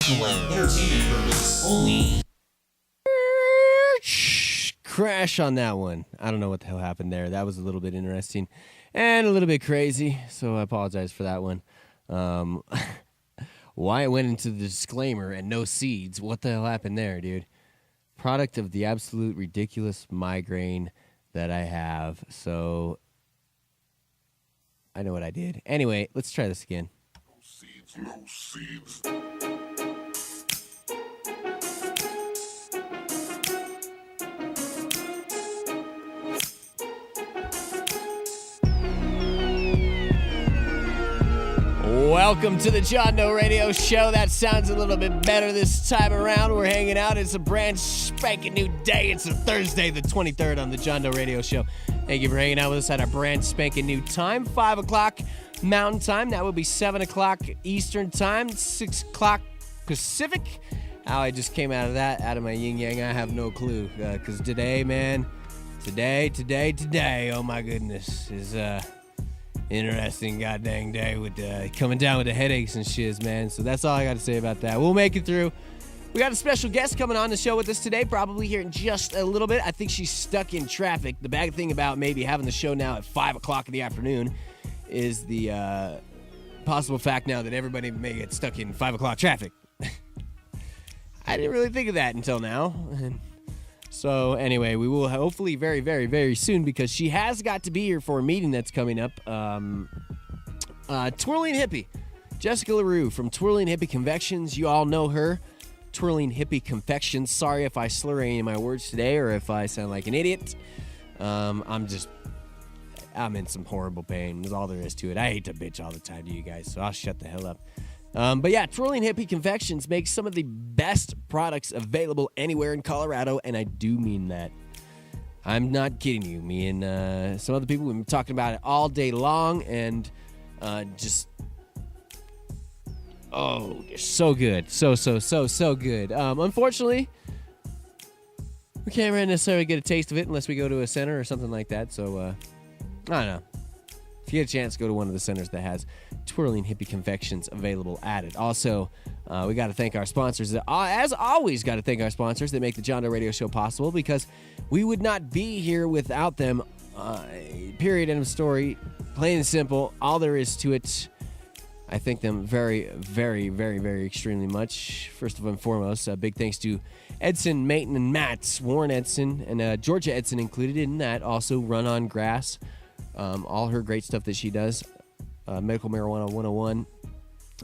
Entertainment purpose only. Crash on that one. I don't know what the hell happened there. That was a little bit interesting and a little bit crazy, so I apologize for that one. Why it went into the disclaimer and no seeds. What the hell happened there, dude? Product of the absolute ridiculous migraine that I have. So I know what I did. Anyway, let's try this again. No seeds. Welcome to the John Doe Radio Show. That sounds a little bit better this time around. We're hanging out. It's a brand spanking new day. It's a Thursday, the 23rd on the John Doe Radio Show. Thank you for hanging out with us at our brand spanking new time. 5 o'clock Mountain Time. That would be 7 o'clock Eastern Time. 6 o'clock Pacific. How I just came out of my yin-yang, I have no clue. Because today, man, today, oh my goodness, is interesting goddamn day with coming down with the headaches and shiz, man. So that's all I got to say about that. We'll make it through. We got a special guest coming on the show with us today, probably here in just a little bit. I think she's stuck in traffic. The bad thing about maybe having the show now at 5 o'clock in the afternoon is the possible fact now that everybody may get stuck in 5 o'clock traffic. I didn't really think of that until now. So anyway, we will hopefully very, very, very soon, because she has got to be here for a meeting that's coming up. Twirling Hippy. Jessica Laroux from Twirling Hippy Confections. You all know her. Twirling Hippy Confections. Sorry if I slur any of my words today or if I sound like an idiot. I'm in some horrible pain. That's all there is to it. I hate to bitch all the time to you guys, so I'll shut the hell up. But yeah, Twirling Hippy Confections makes some of the best products available anywhere in Colorado, and I do mean that. I'm not kidding you. Me and some other people, we've been talking about it all day long, and just, oh, they're so good. So good. Unfortunately, we can't really necessarily get a taste of it unless we go to a center or something like that, so I don't know. If you get a chance, go to one of the centers that has Twirling Hippy Confections available at it. Also, we got to thank our sponsors. As always, got to thank our sponsors that make the John Doe Radio Show possible, because we would not be here without them. Period, end of story. Plain and simple. All there is to it. I thank them very, very, very, very extremely much. First and foremost, big thanks to Edson, Mayton, and Matt, Warren Edson, and Georgia Edson included in that. Also, Run on Grass. All her great stuff that she does. Medical Marijuana 101.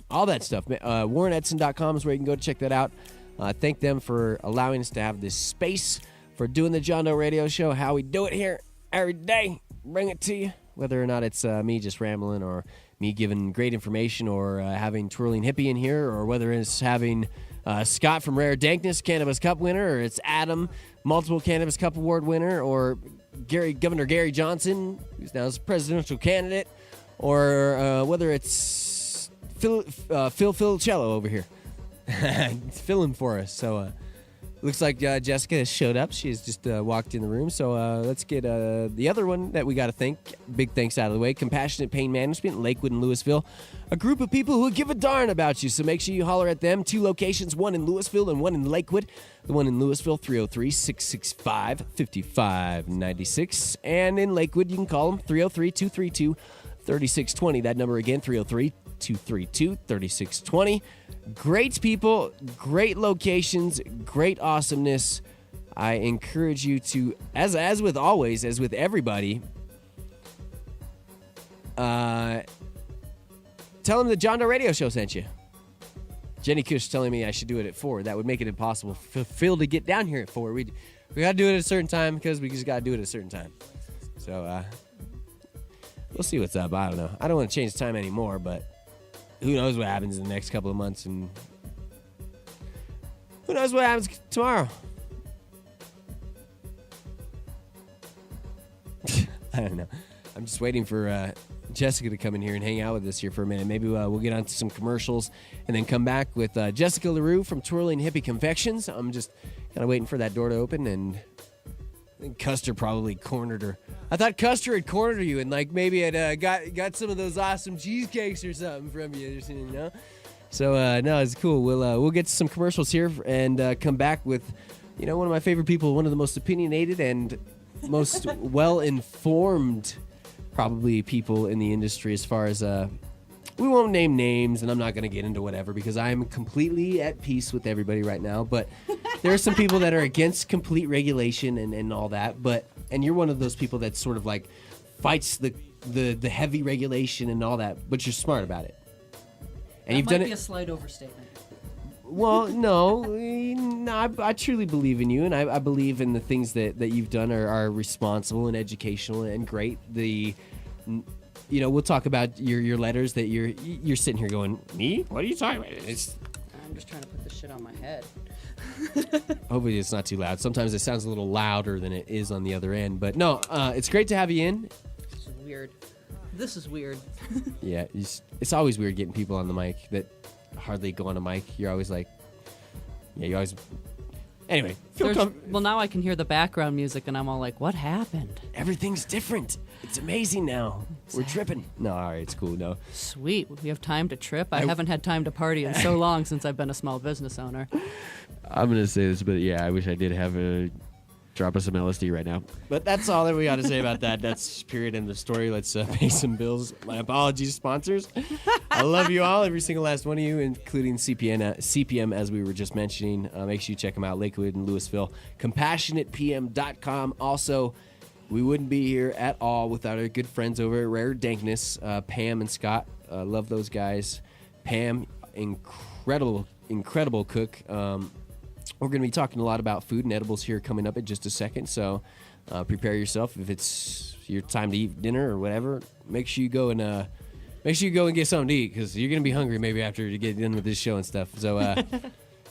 All that stuff. WarrenEdson.com is where you can go to check that out. Thank them for allowing us to have this space for doing the John Doe Radio Show. How we do it here every day. Bring it to you. Whether or not it's me just rambling, or me giving great information, or having Twirling Hippy in here, or whether it's having Scott from Rare Dankness, Cannabis Cup winner, or it's Adam, multiple Cannabis Cup Award winner, or Governor Gary Johnson, who's now his presidential candidate, or whether it's Phil Filicello over here filling for us. So looks like Jessica has showed up. She has just walked in the room. So let's get the other one that we got to thank. Big thanks out of the way. Compassionate Pain Management in Lakewood and Louisville. A group of people who give a darn about you. So make sure you holler at them. 2 locations, one in Louisville and one in Lakewood. The one in Louisville, 303-665-5596. And in Lakewood, you can call them 303-232-3620. That number again, 303-232-3620. Great people, great locations, great awesomeness. I encourage you to, as with always, as with everybody, tell them the John Doe Radio Show sent you. Jenny Kush telling me I should do it at 4. That would make it impossible for Phil to get down here at 4. We got to do it at a certain time, because we just got to do it at a certain time. So we'll see what's up. I don't know. I don't want to change the time anymore, but who knows what happens in the next couple of months, and who knows what happens tomorrow. I don't know. I'm just waiting for Jessica to come in here and hang out with us here for a minute. Maybe we'll get on to some commercials and then come back with Jessica Laroux from Twirling Hippy Confections. I'm just kind of waiting for that door to open, and I think Custer probably cornered her. I thought Custer had cornered you and like maybe had got some of those awesome cheesecakes or something from you, you know? So no, it's cool. We'll get to some commercials here and come back with, one of my favorite people, one of the most opinionated and most well-informed, probably, people in the industry as far as we won't name names, and I'm not going to get into whatever because I'm completely at peace with everybody right now. But there are some people that are against complete regulation and all that. And you're one of those people that sort of like fights the heavy regulation and all that, but you're smart about it. And you've done it. Might be a slight overstatement. Well, no, I truly believe in you, and I believe in the things that you've done are responsible and educational and great. We'll talk about your letters that you're sitting here going, me? What are you talking about? I'm just trying to put this shit on my head. Hopefully it's not too loud. Sometimes it sounds a little louder than it is on the other end. But no, it's great to have you in. This is weird. Yeah, it's always weird getting people on the mic that hardly go on a mic. You're always like, you always... Anyway. Well, now I can hear the background music, and I'm all like, what happened? Everything's different. It's amazing now. We're tripping. No, all right, it's cool. No. Sweet. We have time to trip. I haven't had time to party in so long since I've been a small business owner. I'm going to say this, but yeah, I wish I did have a drop of some LSD right now. But that's all that we got to say about that. That's period end of story. Let's pay some bills. My apologies, sponsors. I love you all, every single last one of you, including CPM, as we were just mentioning. Make sure you check them out, Lakewood and Louisville. CompassionatePM.com. Also, we wouldn't be here at all without our good friends over at Rare Dankness, Pam and Scott. Love those guys. Pam, incredible cook. We're going to be talking a lot about food and edibles here coming up in just a second, so prepare yourself. If it's your time to eat dinner or whatever, make sure you go and get something to eat because you're going to be hungry maybe after you get done with this show and stuff. So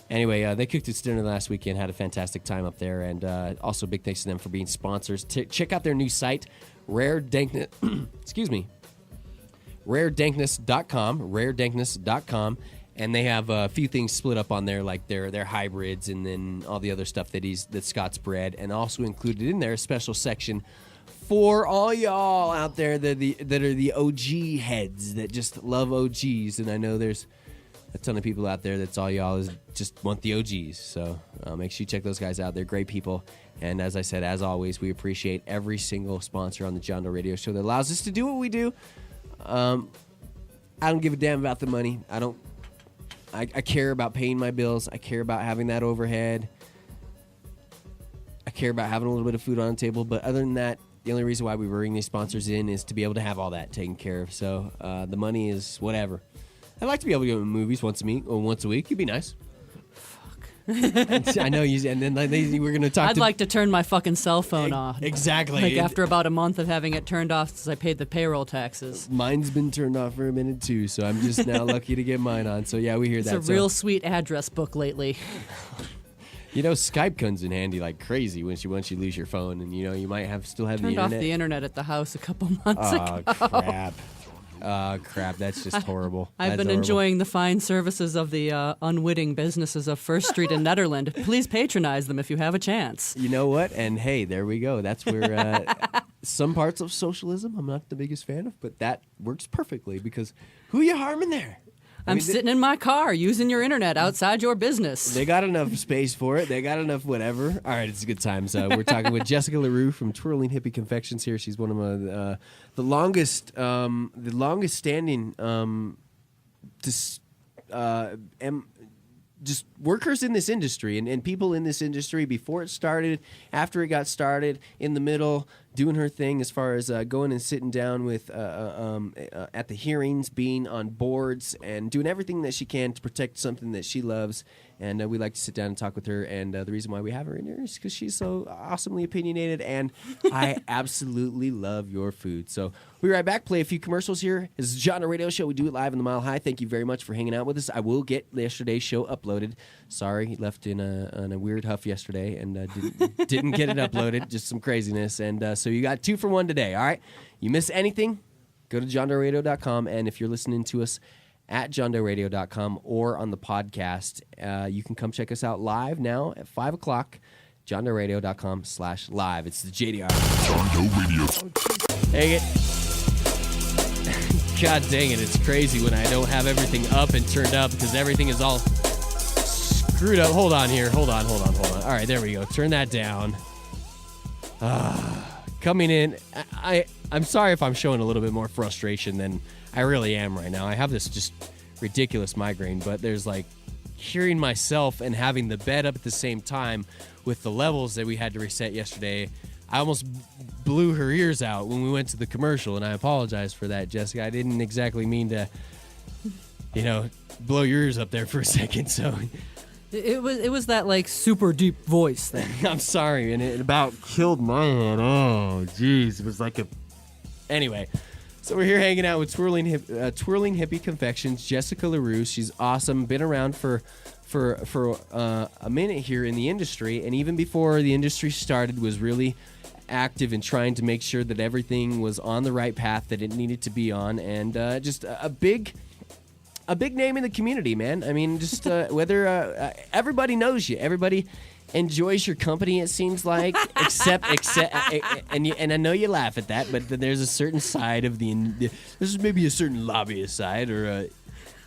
anyway, they cooked us dinner last weekend, had a fantastic time up there, and also big thanks to them for being sponsors. Check out their new site, raredankness.com, and they have a few things split up on there, like their hybrids and then all the other stuff that Scott's bred, and also included in there a special section for all y'all out there that are the OG heads that just love OGs. And I know there's a ton of people out there that's all y'all is just want the OGs. So make sure you check those guys out. They're great people. And as I said, as always, we appreciate every single sponsor on the John Doe Radio Show that allows us to do what we do. I don't give a damn about the money. I care about paying my bills. I care about having that overhead. I care about having a little bit of food on the table. But other than that, the only reason why we bring these sponsors in is to be able to have all that taken care of. So the money is whatever. I'd like to be able to go to movies once a week. It'd be nice. Fuck. I know you. And then we're going to talk. I'd like to turn my fucking cell phone off. Exactly. Like after about a month of having it turned off since I paid the payroll taxes. Mine's been turned off for a minute too, so I'm just now lucky to get mine on. So yeah, we hear that. It's a real sweet address book lately. Skype comes in handy like crazy once you lose your phone, and you might still have the internet. Turned off the internet at the house a couple months ago. Crap. That's just horrible. I've been enjoying the fine services of the unwitting businesses of First Street in Netherland. Please patronize them if you have a chance. You know what? And hey, there we go. That's where some parts of socialism I'm not the biggest fan of, but that works perfectly because who you harming there? I'm sitting in my car using your internet outside your business. They got enough space for it. They got enough whatever. All right, it's a good time. So we're talking with Jessica Laroux from Twirling Hippy Confections here. She's one of the longest standing just workers in this industry and people in this industry before it started, after it got started, in the middle, doing her thing as far as going and sitting down with at the hearings, being on boards, and doing everything that she can to protect something that she loves. And we like to sit down and talk with her. And the reason why we have her in here is because she's so awesomely opinionated, and I absolutely love your food. So we'll be right back. Play a few commercials here. This is John Doe Radio Show. We do it live in the Mile High. Thank you very much for hanging out with us. I will get yesterday's show uploaded. Sorry, left in a weird huff yesterday and didn't get it uploaded. Just some craziness. And so you got 2 for 1 today. All right. You miss anything? Go to johndoeradio.com. And if you're listening to us at johndoeradio.com or on the podcast, you can come check us out live now at 5 o'clock. johndoeradio.com/live. It's the JDR. John Doe Radio. Dang it. God dang it, it's crazy when I don't have everything up and turned up because everything is all screwed up. Hold on here. Hold on. All right, there we go. Turn that down. Coming in, I'm sorry if I'm showing a little bit more frustration than I really am right now. I have this just ridiculous migraine, but there's like hearing myself and having the bed up at the same time with the levels that we had to reset yesterday. I almost blew her ears out when we went to the commercial, and I apologize for that, Jessica. I didn't exactly mean to, blow your ears up there for a second. So It was that like super deep voice thing. I'm sorry, and it about killed my head. Oh, jeez, it was like a. Anyway, so we're here hanging out with Twirling Hippy Confections. Jessica Laroux, she's awesome. Been around for a minute here in the industry, and even before the industry started, was really active in trying to make sure that everything was on the right path that it needed to be on, and just a big name in the community, man. I mean, just whether everybody knows you, everybody enjoys your company, it seems like, except and I know you laugh at that, but there's a certain side of there's maybe a certain lobbyist side or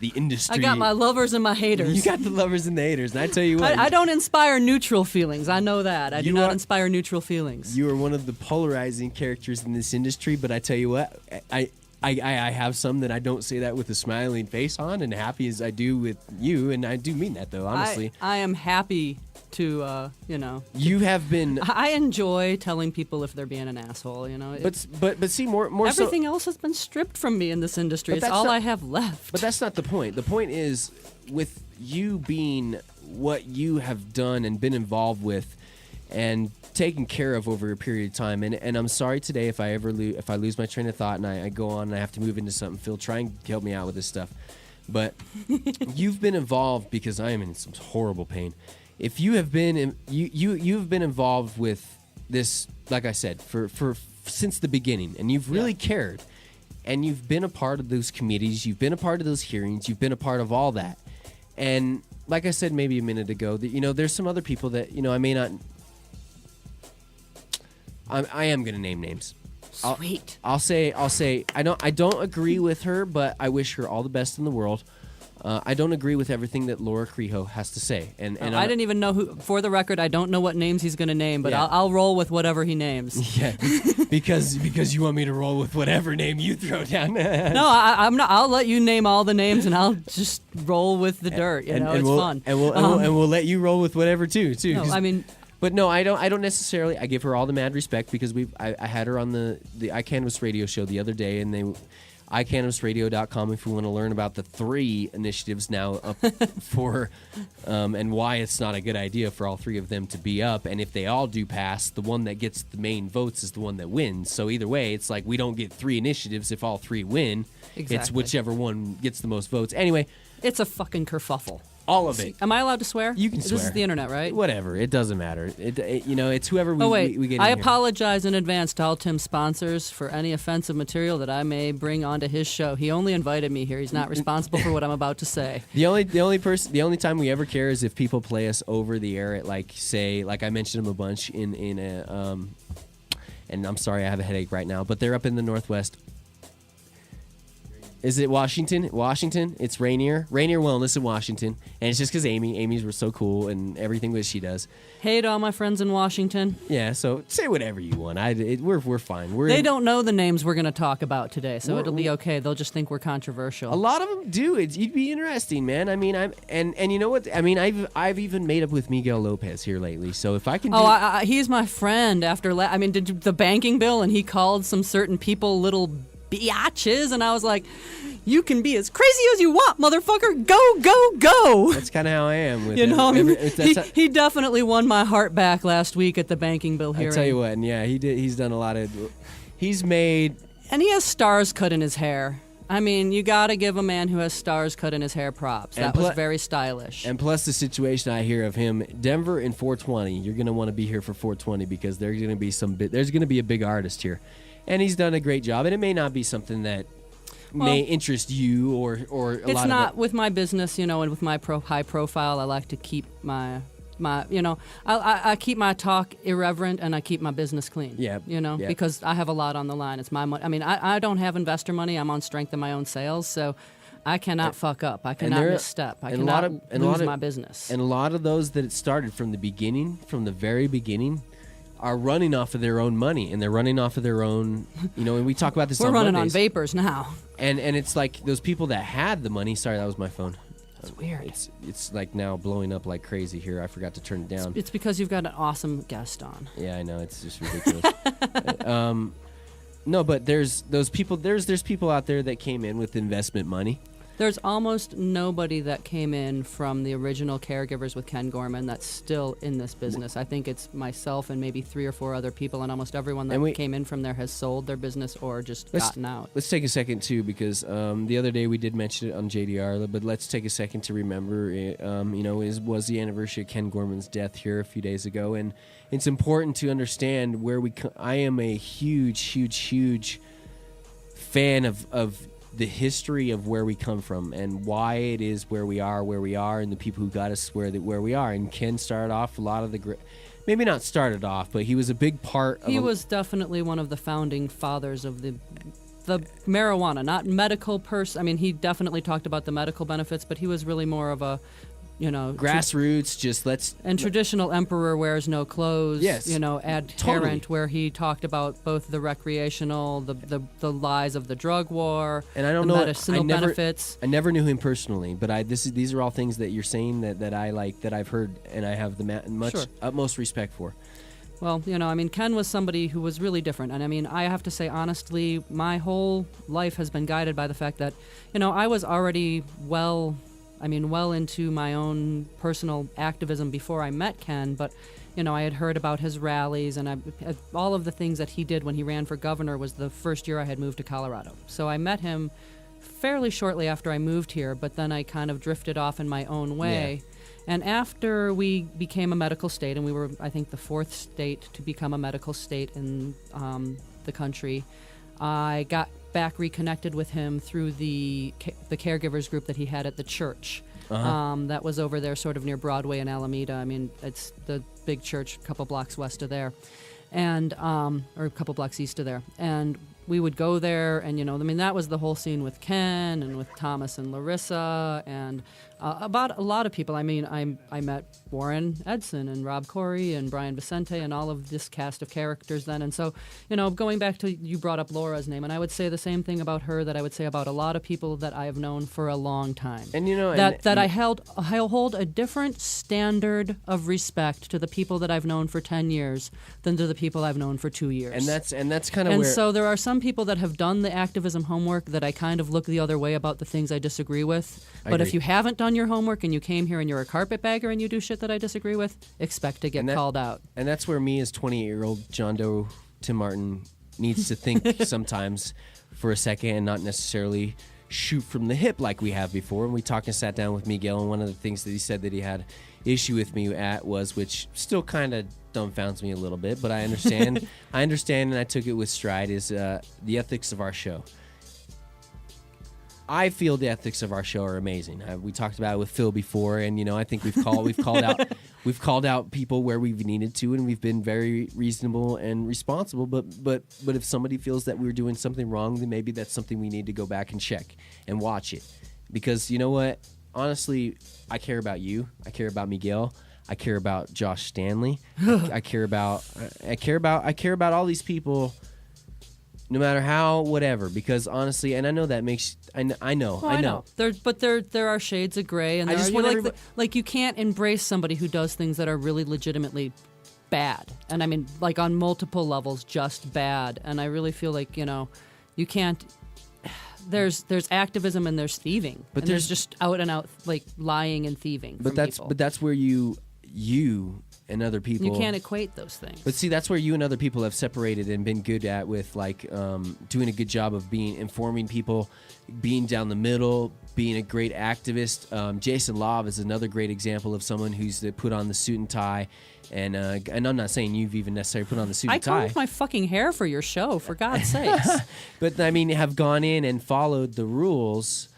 the industry. I got my lovers and my haters. You got the lovers and the haters, and I tell you what, I don't inspire neutral feelings. I know that. I do not inspire neutral feelings. You are one of the polarizing characters in this industry, but I tell you what, I have some that I don't say that with a smiling face on, and happy as I do with you, and I do mean that though, honestly. I am happy to, You have been. I enjoy telling people if they're being an asshole, But see, more everything else has been stripped from me in this industry. It's all I have left. But that's not the point. The point is, with you being what you have done and been involved with, and taken care of over a period of time, and I'm sorry today if I lose my train of thought and I go on and I have to move into something. Phil, try and help me out with this stuff. But you've been involved because I am in some horrible pain. If you have been you've been involved with this, like I said, for since the beginning, and you've really cared, and you've been a part of those committees, you've been a part of those hearings, you've been a part of all that, and like I said maybe a minute ago, that there's some other people that I may not. I am gonna name names. Sweet. I'll say I don't agree with her, but I wish her all the best in the world. I don't agree with everything that Laura Creho has to say, and I didn't even know who. For the record, I don't know what names he's gonna name, but Yeah. I'll roll with whatever he names. Yeah, because you want me to roll with whatever name you throw down. No, I'm not. I'll let you name all the names, and I'll just roll with the dirt. It's fun. And we'll let you roll with whatever too. No, I mean. But no, I don't necessarily. I give her all the mad respect because I had her on the iCannabis radio show the other day, and iCannabisradio.com if you want to learn about the 3 initiatives now up for and why it's not a good idea for all 3 of them to be up, and if they all do pass, the one that gets the main votes is the one that wins. So either way, it's like we don't get 3 initiatives if all 3 win. Exactly. It's whichever one gets the most votes. Anyway, It's a fucking kerfuffle. all of it. Am I allowed to swear? You can swear. This is the internet, right? Whatever. It doesn't matter. It's whoever we, Oh, wait. we get in I here. apologize in advance to all Tim's sponsors for any offensive material that I may bring onto his show. He only invited me here. He's not responsible for what I'm about to say. The only time we ever care is if people play us over the air at like I mentioned them a bunch in a and I'm sorry I have a headache right now, but they're up in the Northwest. Is it Washington? Washington? It's Rainier Wellness in Washington, and it's just because Amy's were so cool and everything that she does. Hey to all my friends in Washington. Yeah, so say whatever you want. We're fine. They don't know the names we're going to talk about today, so it'll be okay. They'll just think we're controversial. A lot of them do. You'd be interesting, man. I mean, and you know what? I mean, I've even made up with Miguel Lopez here lately. So if I can, he's my friend. Did the banking bill, and he called some certain people little biatches, and I was like, you can be as crazy as you want, motherfucker. Go, go, go. That's kind of how I am with he definitely won my heart back last week at the banking bill hearing. I tell you what, and yeah, he did. He's done a lot of. He's made. And he has stars cut in his hair. I mean, you got to give a man who has stars cut in his hair props. That was very stylish. And plus the situation I hear of him, Denver in 420. You're going to want to be here for 420 because there's going to be a big artist here. And he's done a great job, and it may not be something that may interest you or a lot of It's not with my business, and with my high profile, I like to keep my my, I keep my talk irreverent and I keep my business clean. Yeah. Yeah. Because I have a lot on the line. It's my money. I mean, I don't have investor money. I'm on strength of my own sales, so I cannot fuck up. I cannot misstep. I cannot lose my business. And a lot of those that it started from the very beginning, are running off of their own money, and they're running off of their own, and we talk about this We're on running Mondays. on vapors now. And it's like those people that had the money. Sorry, that was my phone. That's weird. It's like now blowing up like crazy here. I forgot to turn it down. It's because you've got an awesome guest on. Yeah, I know. It's just ridiculous. No, but there's those people. There's people out there that came in with investment money. There's almost nobody that came in from the original caregivers with Ken Gorman that's still in this business. I think it's myself and maybe 3 or 4 other people, and almost everyone that came in from there has sold their business or just gotten out. Let's take a second, too, because the other day we did mention it on JDR, but let's take a second to remember, was the anniversary of Ken Gorman's death here a few days ago, and it's important to understand where I am a huge, huge, huge fan of the history of where we come from and why it is where we are, and the people who got us where we are. And Ken started off a lot of the maybe not started off, but he was a big part of. He was definitely one of the founding fathers of the marijuana, not medical person. I mean, he definitely talked about the medical benefits, but he was really more of a, grassroots. Traditional emperor wears no clothes. Yes, adherent, totally. Where he talked about both the recreational, the lies of the drug war, and I don't the know medicinal benefits. I never knew him personally, but these are all things that you're saying that I like, that I've heard, and I have the utmost respect for. Well, Ken was somebody who was really different. And I mean, I have to say, honestly, my whole life has been guided by the fact that, I was already well into my own personal activism before I met Ken, but, I had heard about his rallies, and all of the things that he did when he ran for governor was the first year I had moved to Colorado. So I met him fairly shortly after I moved here, but then I kind of drifted off in my own way. Yeah. And after we became a medical state, and we were, I think, the 4th state to become a medical state in the country, I got back reconnected with him through the caregivers group that he had at the church. That was over there sort of near Broadway and Alameda. I mean, it's the big church a couple blocks west of there, and or a couple blocks east of there. And we would go there, and that was the whole scene with Ken and with Thomas and Larissa, and about a lot of people. I mean, I met Warren Edson and Rob Corey and Brian Vicente and all of this cast of characters then. And so, going back to, you brought up Laura's name, and I would say the same thing about her that I would say about a lot of people that I have known for a long time. And I hold a different standard of respect to the people that I've known for 10 years than to the people I've known for 2 years. And that's kind of where. And so there are some people that have done the activism homework that I kind of look the other way about the things I disagree with. But if you haven't done your homework and you came here and you're a carpetbagger and you do shit that I disagree with, expect to get called out. And that's where me as 28-year-old John Doe Tim Martin needs to think sometimes for a second and not necessarily shoot from the hip like we have before. And we talked and sat down with Miguel, and one of the things that he said that he had issue with me at was, which still kind of dumbfounds me a little bit, but I understand. And I took it with stride, is the ethics of our show. I feel the ethics of our show are amazing. We talked about it with Phil before, and I think we've called out people where we've needed to, and we've been very reasonable and responsible. But if somebody feels that we're doing something wrong, then maybe that's something we need to go back and check and watch it, because you know what? Honestly, I care about you. I care about Miguel. I care about Josh Stanley. I care about all these people. No matter how, whatever, because honestly, and I know that makes, I know. There are shades of gray, and you can't embrace somebody who does things that are really legitimately bad, and I mean, like on multiple levels, just bad. And I really feel like you can't. There's activism and there's thieving, but there's just out and out like lying and thieving. But that's where you and other people. You can't equate those things. But see, that's where you and other people have separated and been good at with doing a good job of informing people, being down the middle, being a great activist. Jason Lauve is another great example of someone who's put on the suit and tie. And I'm not saying you've even necessarily put on the suit and tie. I combed my fucking hair for your show, for God's sakes. But I mean, have gone in and followed the rules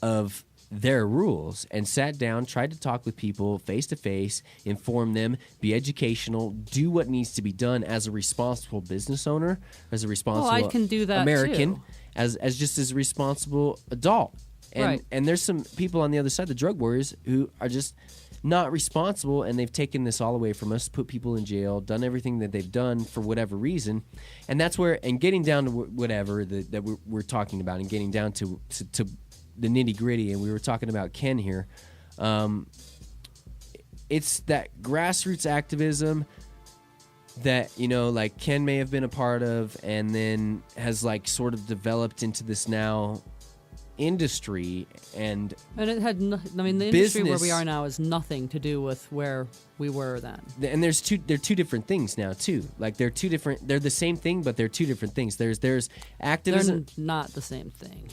of their rules and sat down, tried to talk with people face to face, inform them, be educational, do what needs to be done as a responsible business owner, as a responsible I can do that American, too. as just as a responsible adult. And Right. and there's some people on the other side, the drug warriors, who are just not responsible, and they've taken this all away from us, put people in jail, done everything that they've done for whatever reason. And that's where, and getting down to whatever that we're talking about, and getting down to the nitty gritty, and we were talking about Ken here. It's that grassroots activism that, you know, like Ken may have been a part of, and then has like sort of developed into this now industry. And it had the industry where we are now is nothing to do with where we were then. And they're two different things now too. Like they're the same thing, but they're two different things. There's activism. They're not the same thing.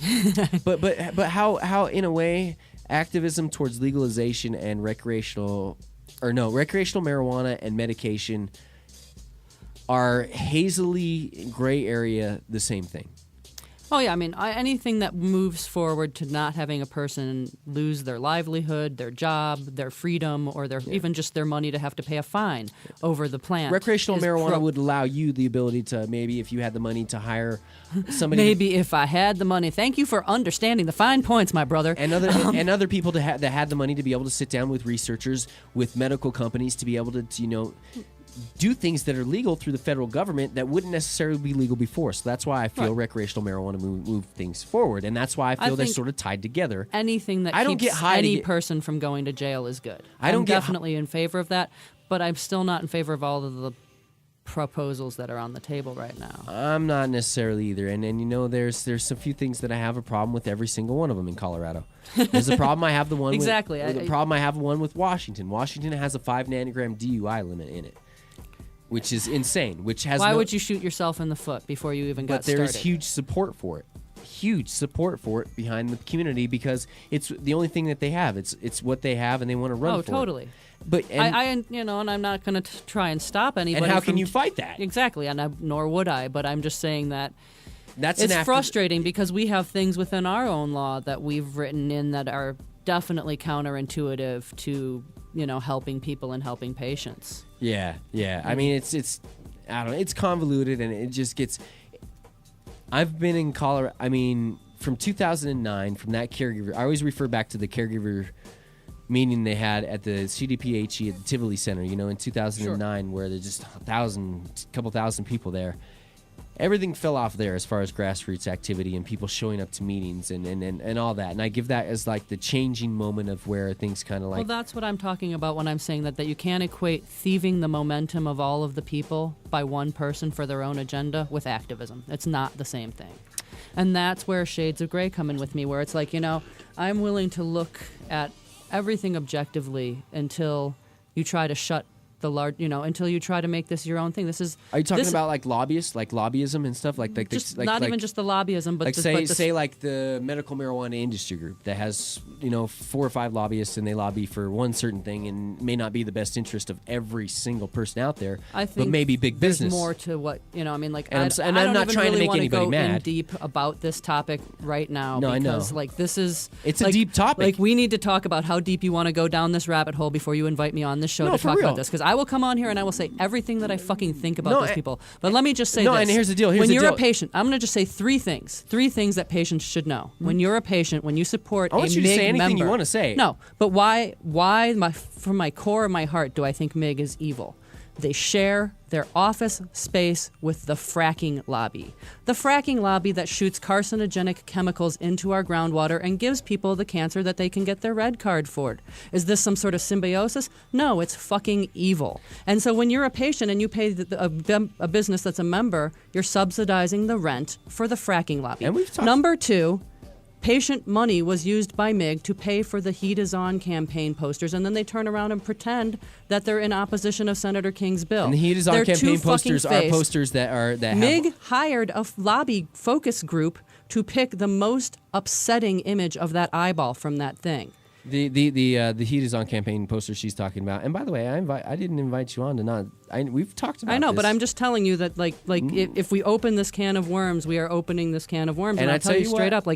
but how in a way activism towards legalization and recreational marijuana and medication are hazily gray area the same thing. Oh, yeah. I mean, anything that moves forward to not having a person lose their livelihood, their job, their freedom, or even just their money to have to pay a fine over the plant. Recreational marijuana would allow you the ability to, maybe if you had the money, to hire somebody. Maybe if I had the money. Thank you for understanding the fine points, my brother. And other people that had the money to be able to sit down with researchers, with medical companies, to be able to, you know, do things that are legal through the federal government that wouldn't necessarily be legal before. So that's why I feel recreational marijuana move things forward, and that's why I feel they're sort of tied together. Anything that keeps any person from going to jail is good. I'm definitely in favor of that, but I'm still not in favor of all of the proposals that are on the table right now. I'm not necessarily either, and you know, there's some few things that I have a problem with every single one of them in Colorado. There's a problem I have the one exactly. With, the problem I have one with Washington. Washington has a 5 nanogram DUI limit in it, which is insane. Why would you shoot yourself in the foot before you even got started? But there is huge support for it. Huge support for it behind the community, because it's the only thing that they have. It's what they have, and they want to run for totally. it. But and I'm not going to try and stop anybody. And how can you fight that? Exactly, and nor would I. But I'm just saying that it's frustrating because we have things within our own law that we've written in that are definitely counterintuitive to, you know, helping people and helping patients. Yeah. I mean, it's I don't know. It's convoluted, and it just gets. I've been in Colorado. I mean, from 2009, from that caregiver. I always refer back to the caregiver meeting they had at the CDPHE at the Tivoli Center. You know, in 2009, where there's just a couple thousand people there. Everything fell off there as far as grassroots activity and people showing up to meetings and all that. And I give that as like the changing moment of where things kind of like... Well, that's what I'm talking about when I'm saying that you can't equate thieving the momentum of all of the people by one person for their own agenda with activism. It's not the same thing. And that's where shades of gray come in with me, where it's like, you know, I'm willing to look at everything objectively until you try to shut until you try to make this your own thing. Are you talking about like lobbyists, like lobbyism and stuff, like even just the lobbyism, but like say like the medical marijuana industry group that has 4 or 5 lobbyists, and they lobby for one certain thing and may not be the best interest of every single person out there. I think but maybe big business. There's more to what I mean. Like, and I don't not even trying really to make want anybody go mad. in deep about this topic right now. No, because, I know. like, this is it's a deep topic. Like, we need to talk about how deep you want to go down this rabbit hole before you invite me on this show to talk about this. Because I will come on here and I will say everything that I fucking think about those people. But let me just say this. And here's the deal. When you're a patient, I'm going to just say 3 things. 3 things that patients should know. When you're a patient, when you support I want a you to MIG say anything member, you want to say. No, but why from my core of my heart do I think MIG is evil? They share their office space with the fracking lobby. The fracking lobby that shoots carcinogenic chemicals into our groundwater and gives people the cancer that they can get their red card for. Is this some sort of symbiosis? No, it's fucking evil. And so when you're a patient and you pay a business that's a member, you're subsidizing the rent for the fracking lobby. And we've talked- Number 2, patient money was used by MIG to pay for the Heat is On campaign posters, and then they turn around and pretend that they're in opposition of Senator King's bill. And the Heat is On campaign posters are posters that MIG hired a lobby focus group to pick the most upsetting image of that eyeball from that thing. The Heat is on campaign poster she's talking about. And by the way, I didn't invite you on to not. We've talked about. I know, this. but I'm just telling you that if we open this can of worms, we are opening this can of worms. And I'll tell you straight up,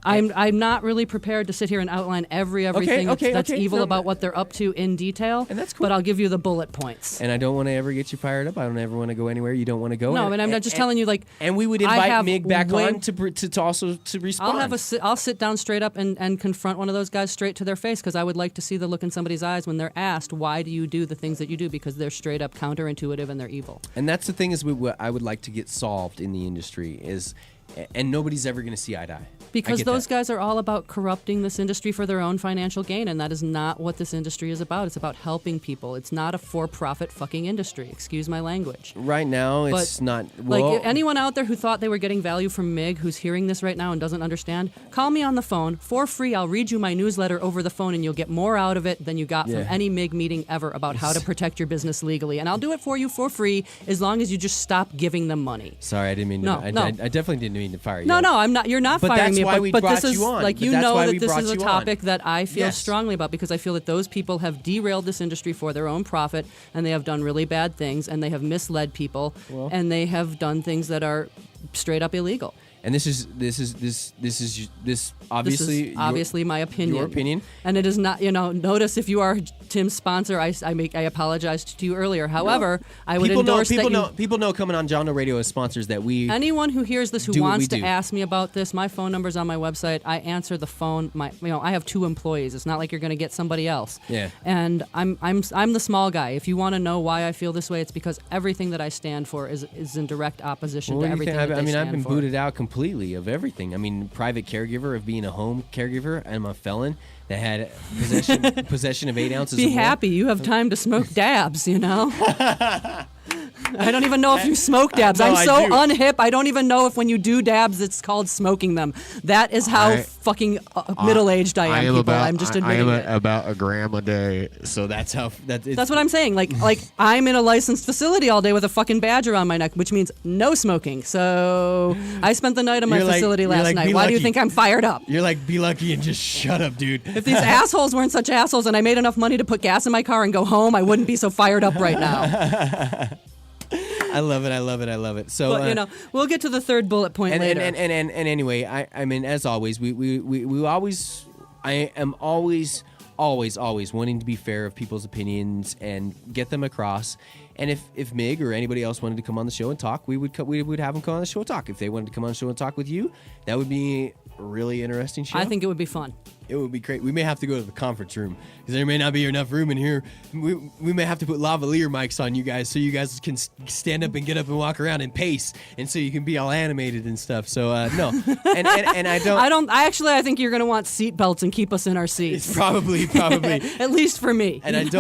I'm not really prepared to sit here and outline everything that's evil about what they're up to in detail. And that's cool. But I'll give you the bullet points. And I don't want to ever get you fired up. I don't ever want to go anywhere you don't want to go. No, and I'm just telling you, And we would invite Mig back on to also to respond. I'll sit down straight up and confront one of those guys straight to their face, because I would like to see the look in somebody's eyes when they're asked, why do you do the things that you do? Because they're straight up counterintuitive and they're evil. And that's the thing is what I would like to get solved in the industry is, and nobody's ever going to see eye to eye. Because those guys are all about corrupting this industry for their own financial gain, and that is not what this industry is about. It's about helping people. It's not a for-profit fucking industry. Excuse my language. Right now, it's not. Well, like, anyone out there who thought they were getting value from Mig, who's hearing this right now and doesn't understand, call me on the phone for free. I'll read you my newsletter over the phone, and you'll get more out of it than you got from any Mig meeting ever about how to protect your business legally. And I'll do it for you for free as long as you just stop giving them money. Sorry, I didn't mean to. No. I definitely didn't mean to fire you. No, I'm not. You're not firing me. But this is like, you know that this is a topic that I feel strongly about, because I feel that those people have derailed this industry for their own profit, and they have done really bad things, and they have misled people, and they have done things that are straight up illegal. And this is obviously my opinion. Your opinion. And it is not, notice if you are Tim's sponsor, I apologized to you earlier. However, I would endorse people know coming on John No Radio as sponsors that we. Anyone who hears this who wants to ask me about this, my phone number's on my website. I answer the phone. I have 2 employees. It's not like you're going to get somebody else. Yeah. And I'm the small guy. If you want to know why I feel this way, it's because everything that I stand for is in direct opposition to everything that they stand for. I've been booted out completely of everything. I mean, private caregiver, of being a home caregiver. I'm a felon that had possession of 8 ounces Be of happy. You have time to smoke dabs, I don't even know if you smoke dabs. No, I'm so unhip. I don't even know if when you do dabs, it's called smoking them. That is how fucking middle-aged I am, people. I'm just admitting it. About a gram a day. So that's how. That's what I'm saying. Like I'm in a licensed facility all day with a fucking badge around my neck, which means no smoking. So I spent the night in my facility last night. Why do you think I'm fired up? You're like, be lucky and just shut up, dude. If these assholes weren't such assholes and I made enough money to put gas in my car and go home, I wouldn't be so fired up right now. I love it. So, but, we'll get to the third bullet point later. And anyway, I mean, as always, I am always wanting to be fair of people's opinions and get them across. And if Mig or anybody else wanted to come on the show and talk, we would have them come on the show and talk. If they wanted to come on the show and talk with you, that would be a really interesting show. I think it would be fun. It would be great. We may have to go to the conference room because there may not be enough room in here. We may have to put lavalier mics on you guys so you guys can stand up and get up and walk around and pace, and so you can be all animated and stuff. So no, and I don't. I think you're gonna want seat belts and keep us in our seats. It's probably at least for me. And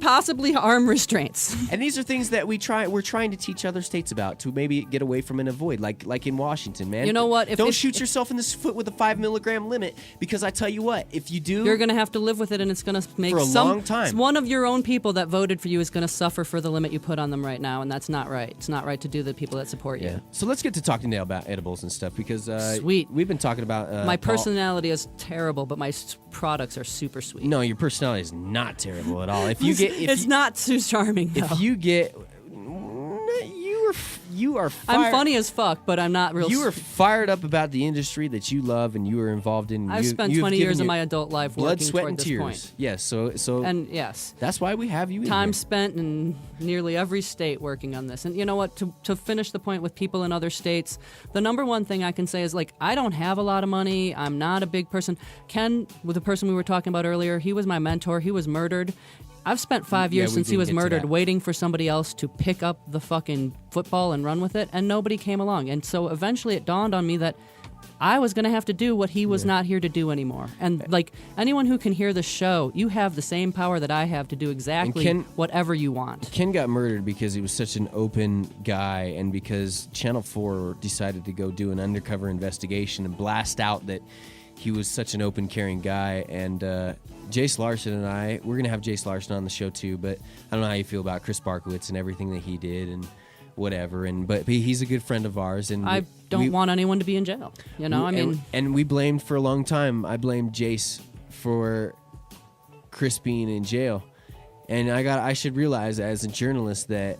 possibly arm restraints. And these are things that we're trying to teach other states about to maybe get away from and avoid, like in Washington, man. You know what? Don't shoot yourself in the foot with a 5 milligram limit, because I tell you what, if you do, you're going to have to live with it, and it's going to make for a long time. One of your own people that voted for you is going to suffer for the limit you put on them right now, and that's not right. It's not right to do the people that support you. So let's get to talking now about edibles and stuff, because sweet. We've been talking about my personality is terrible, but my products are super sweet. No, your personality is not terrible at all. It's not too charming. Though. If you get, you are. I'm funny as fuck, but I'm not real. You are fired up about the industry that you love and you are involved in. I've spent 20 years of my adult life blood, working sweat, toward and this tears. Point. Yes, so and yes, that's why we have you. Time in spent in nearly every state working on this. And you know what? To finish the point with people in other states, the number one thing I can say is, like, I don't have a lot of money. I'm not a big person. Ken, with the person we were talking about earlier, he was my mentor. He was murdered. I've spent 5 years since he was murdered waiting for somebody else to pick up the fucking football and run with it, and nobody came along. And so eventually it dawned on me that I was going to have to do what he was not here to do anymore. And, like, anyone who can hear the show, you have the same power that I have to do exactly whatever you want. Ken got murdered because he was such an open guy, and because Channel 4 decided to go do an undercover investigation and blast out that he was such an open, caring guy. And Jace Larson and we're going to have Jace Larson on the show too, but I don't know how you feel about Chris Barkowitz and everything that he did and whatever. But he's a good friend of ours. And don't want anyone to be in jail. You know, and we blamed for a long time. I blamed Jace for Chris being in jail, and I should realize as a journalist that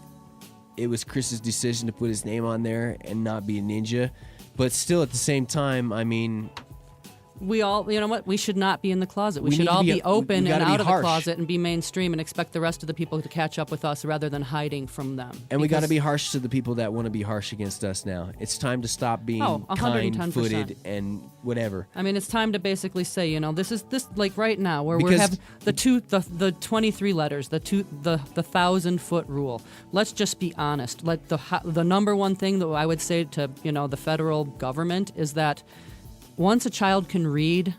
it was Chris's decision to put his name on there and not be a ninja. But still, at the same time, I mean, we all, you know what? We should not be in the closet. We should need to all be- be open we and gotta be out of harsh. the closet and be mainstream and expect the rest of the people to catch up with us rather than hiding from them. and we got to Because- be harsh to the people that want to be harsh against us now. It's time to stop being 110%. kind-footed and whatever. I mean, it's time to basically say, you know, this like right now where we Because- have the 23 letters, the 1,000-foot rule. Let's just be honest. Like the number one thing that I would say to, you know, the federal government is that once a child can read,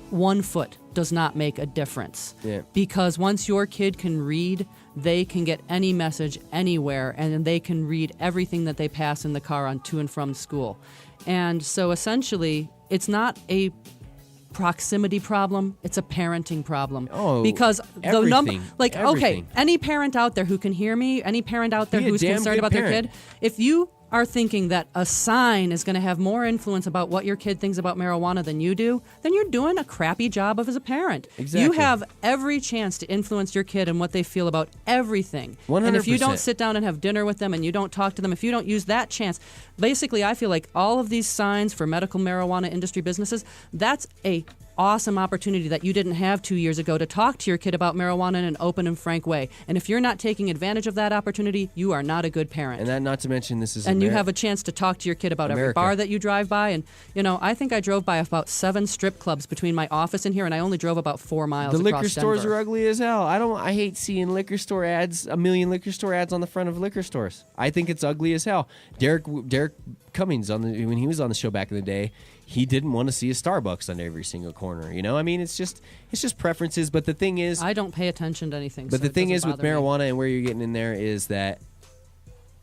1 foot does not make a difference. Yeah. Because once your kid can read, they can get any message anywhere, and they can read everything that they pass in the car on to and from school. And so essentially, it's not a proximity problem, it's a parenting problem. Oh, because the number, everything, like, okay, everything. any parent out there who can hear me, any parent out there Be a who's damn concerned good about their parent. kid, if you are thinking that a sign is going to have more influence about what your kid thinks about marijuana than you do, then you're doing a crappy job as a parent. Exactly. You have every chance to influence your kid and what they feel about everything. And if you 100%. don't sit down and have dinner with them and you don't talk to them, if you don't use that chance, basically I feel like all of these signs for medical marijuana industry businesses, that's a awesome opportunity that you didn't have 2 years ago to talk to your kid about marijuana in an open and frank way. And if you're not taking advantage of that opportunity, you are not a good parent. And that, not to mention, this is And you have a chance to talk to your kid about every America. bar that you drive by. And, you know, I think I drove by about 7 strip clubs between my office and here, and I only drove about 4 miles The across liquor stores Denver. are ugly as hell. I hate seeing liquor store ads, a million liquor store ads on the front of liquor stores. I think it's ugly as hell. Derek Cummings, when he was on the show back in the day, he didn't want to see a Starbucks on every single corner. You know, I mean, it's just preferences. But the thing is, I don't pay attention to anything. but so the it thing is doesn't with bother me. marijuana and where you're getting in there is that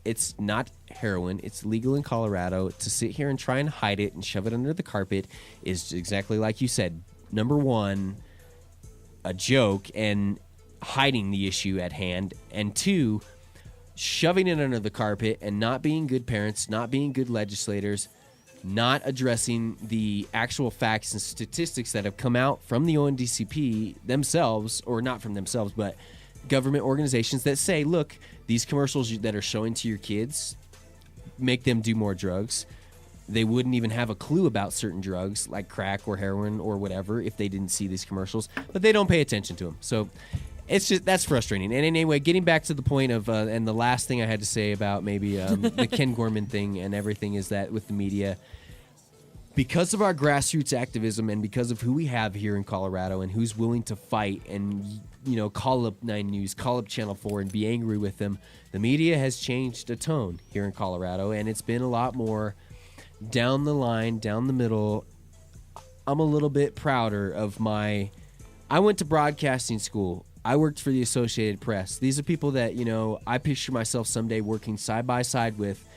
it's not heroin. It's legal in Colorado. To sit here and try and hide it and shove it under the carpet is exactly like you said. Number one, a joke and hiding the issue at hand. And two, shoving it under the carpet and not being good parents, not being good legislators, not addressing the actual facts and statistics that have come out from the ONDCP themselves, or not from themselves, but government organizations that say, look, these commercials that are showing to your kids make them do more drugs. They wouldn't even have a clue about certain drugs like crack or heroin or whatever if they didn't see these commercials, but they don't pay attention to them. So it's just, that's frustrating. And anyway, getting back to the point of, and the last thing I had to say about maybe the Ken Gorman thing and everything is that with the media, because of our grassroots activism and because of who we have here in Colorado and who's willing to fight and, you know, call up 9 News, call up Channel 4 and be angry with them, the media has changed a tone here in Colorado, and it's been a lot more down the line, down the middle. I'm a little bit prouder of I went to broadcasting school. I worked for the Associated Press. These are people that, you know, I picture myself someday working side by side with,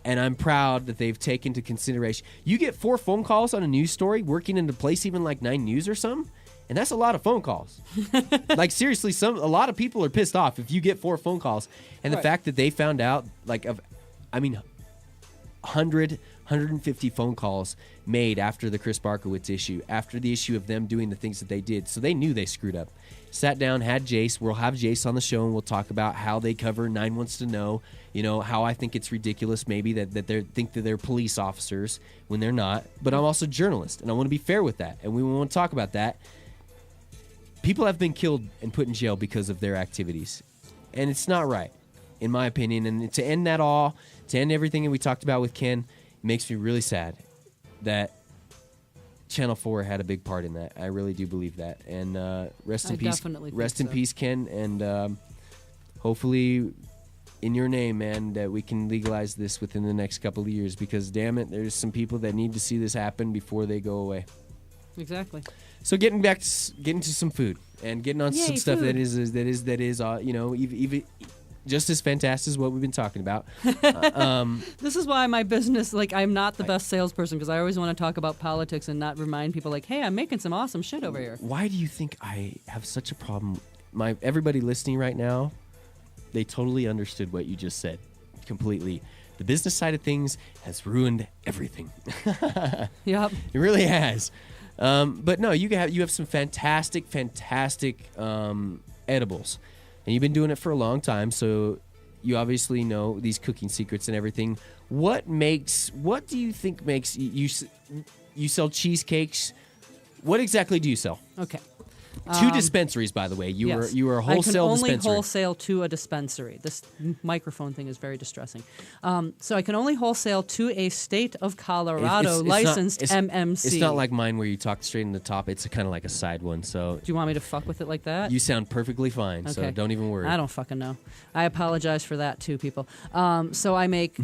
and I'm proud that they've taken into consideration. You get 4 phone calls on a news story working in a place even like 9 News or something, and that's a lot of phone calls. Like, seriously, a lot of people are pissed off if you get 4 phone calls. And the fact that they found out, 150 phone calls made after the Chris Barkowitz issue, after the issue of them doing the things that they did. So they knew they screwed up. Sat down, had Jace. We'll have Jace on the show, and we'll talk about how they cover 9 Wants to Know. You know, how I think it's ridiculous maybe that they think that they're police officers when they're not. But I'm also a journalist, and I want to be fair with that. And we want to talk about that. People have been killed and put in jail because of their activities. And it's not right, in my opinion. And to end that all, to end everything that we talked about with Ken, it makes me really sad that Channel 4 had a big part in that. I really do believe that. And rest in peace. definitely think Rest in so. peace, Ken. And hopefully, in your name, man, that we can legalize this within the next couple of years. Because damn it, there's some people that need to see this happen before they go away. Exactly. So getting to some food and getting on Yay, some stuff food. that is you know, even just as fantastic as what we've been talking about. This is why my business, like, I'm not the best salesperson because I always want to talk about politics and not remind people, like, hey, I'm making some awesome shit over here. Why do you think I have such a problem? Everybody listening right now, they totally understood what you just said completely. the business side of things has ruined everything. Yep. It really has. But no, you have some fantastic edibles, and you've been doing it for a long time, so you obviously know these cooking secrets and everything. What do you think makes you sell cheesecakes? What exactly do you sell? Okay. 2 dispensaries, by the way. You were a wholesale I can only dispensary. wholesale to a dispensary. This microphone thing is very distressing. So I can only wholesale to a state of Colorado licensed MMC. It's not like mine where you talk straight in the top. It's kind of like a side one. So Do you want me to fuck with it like that? you sound perfectly fine. So Okay. don't even worry. I don't fucking know. I apologize for that too, people. So I make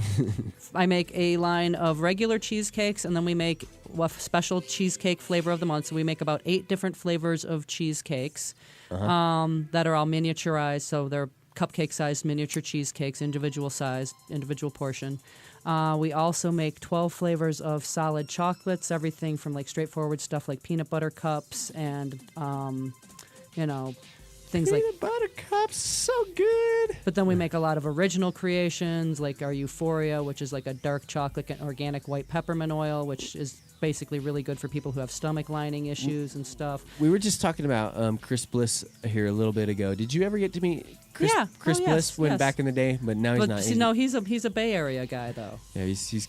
a line of regular cheesecakes, and then we make a special cheesecake flavor of the month. So we make about 8 different flavors of cheesecakes that are all miniaturized. So they're cupcake-sized miniature cheesecakes, individual portion. We also make 12 flavors of solid chocolates, everything from like straightforward stuff like peanut butter cups and, things like... Peanut butter cups, so good. But then we make a lot of original creations, like our Euphoria, which is like a dark chocolate and organic white peppermint oil, which is basically really good for people who have stomach lining issues and stuff. We were just talking about Chris Bliss here a little bit ago. Did you ever get to meet Chris Bliss back in the day? But now he's not. See, no, he's a Bay Area guy though. Yeah, he's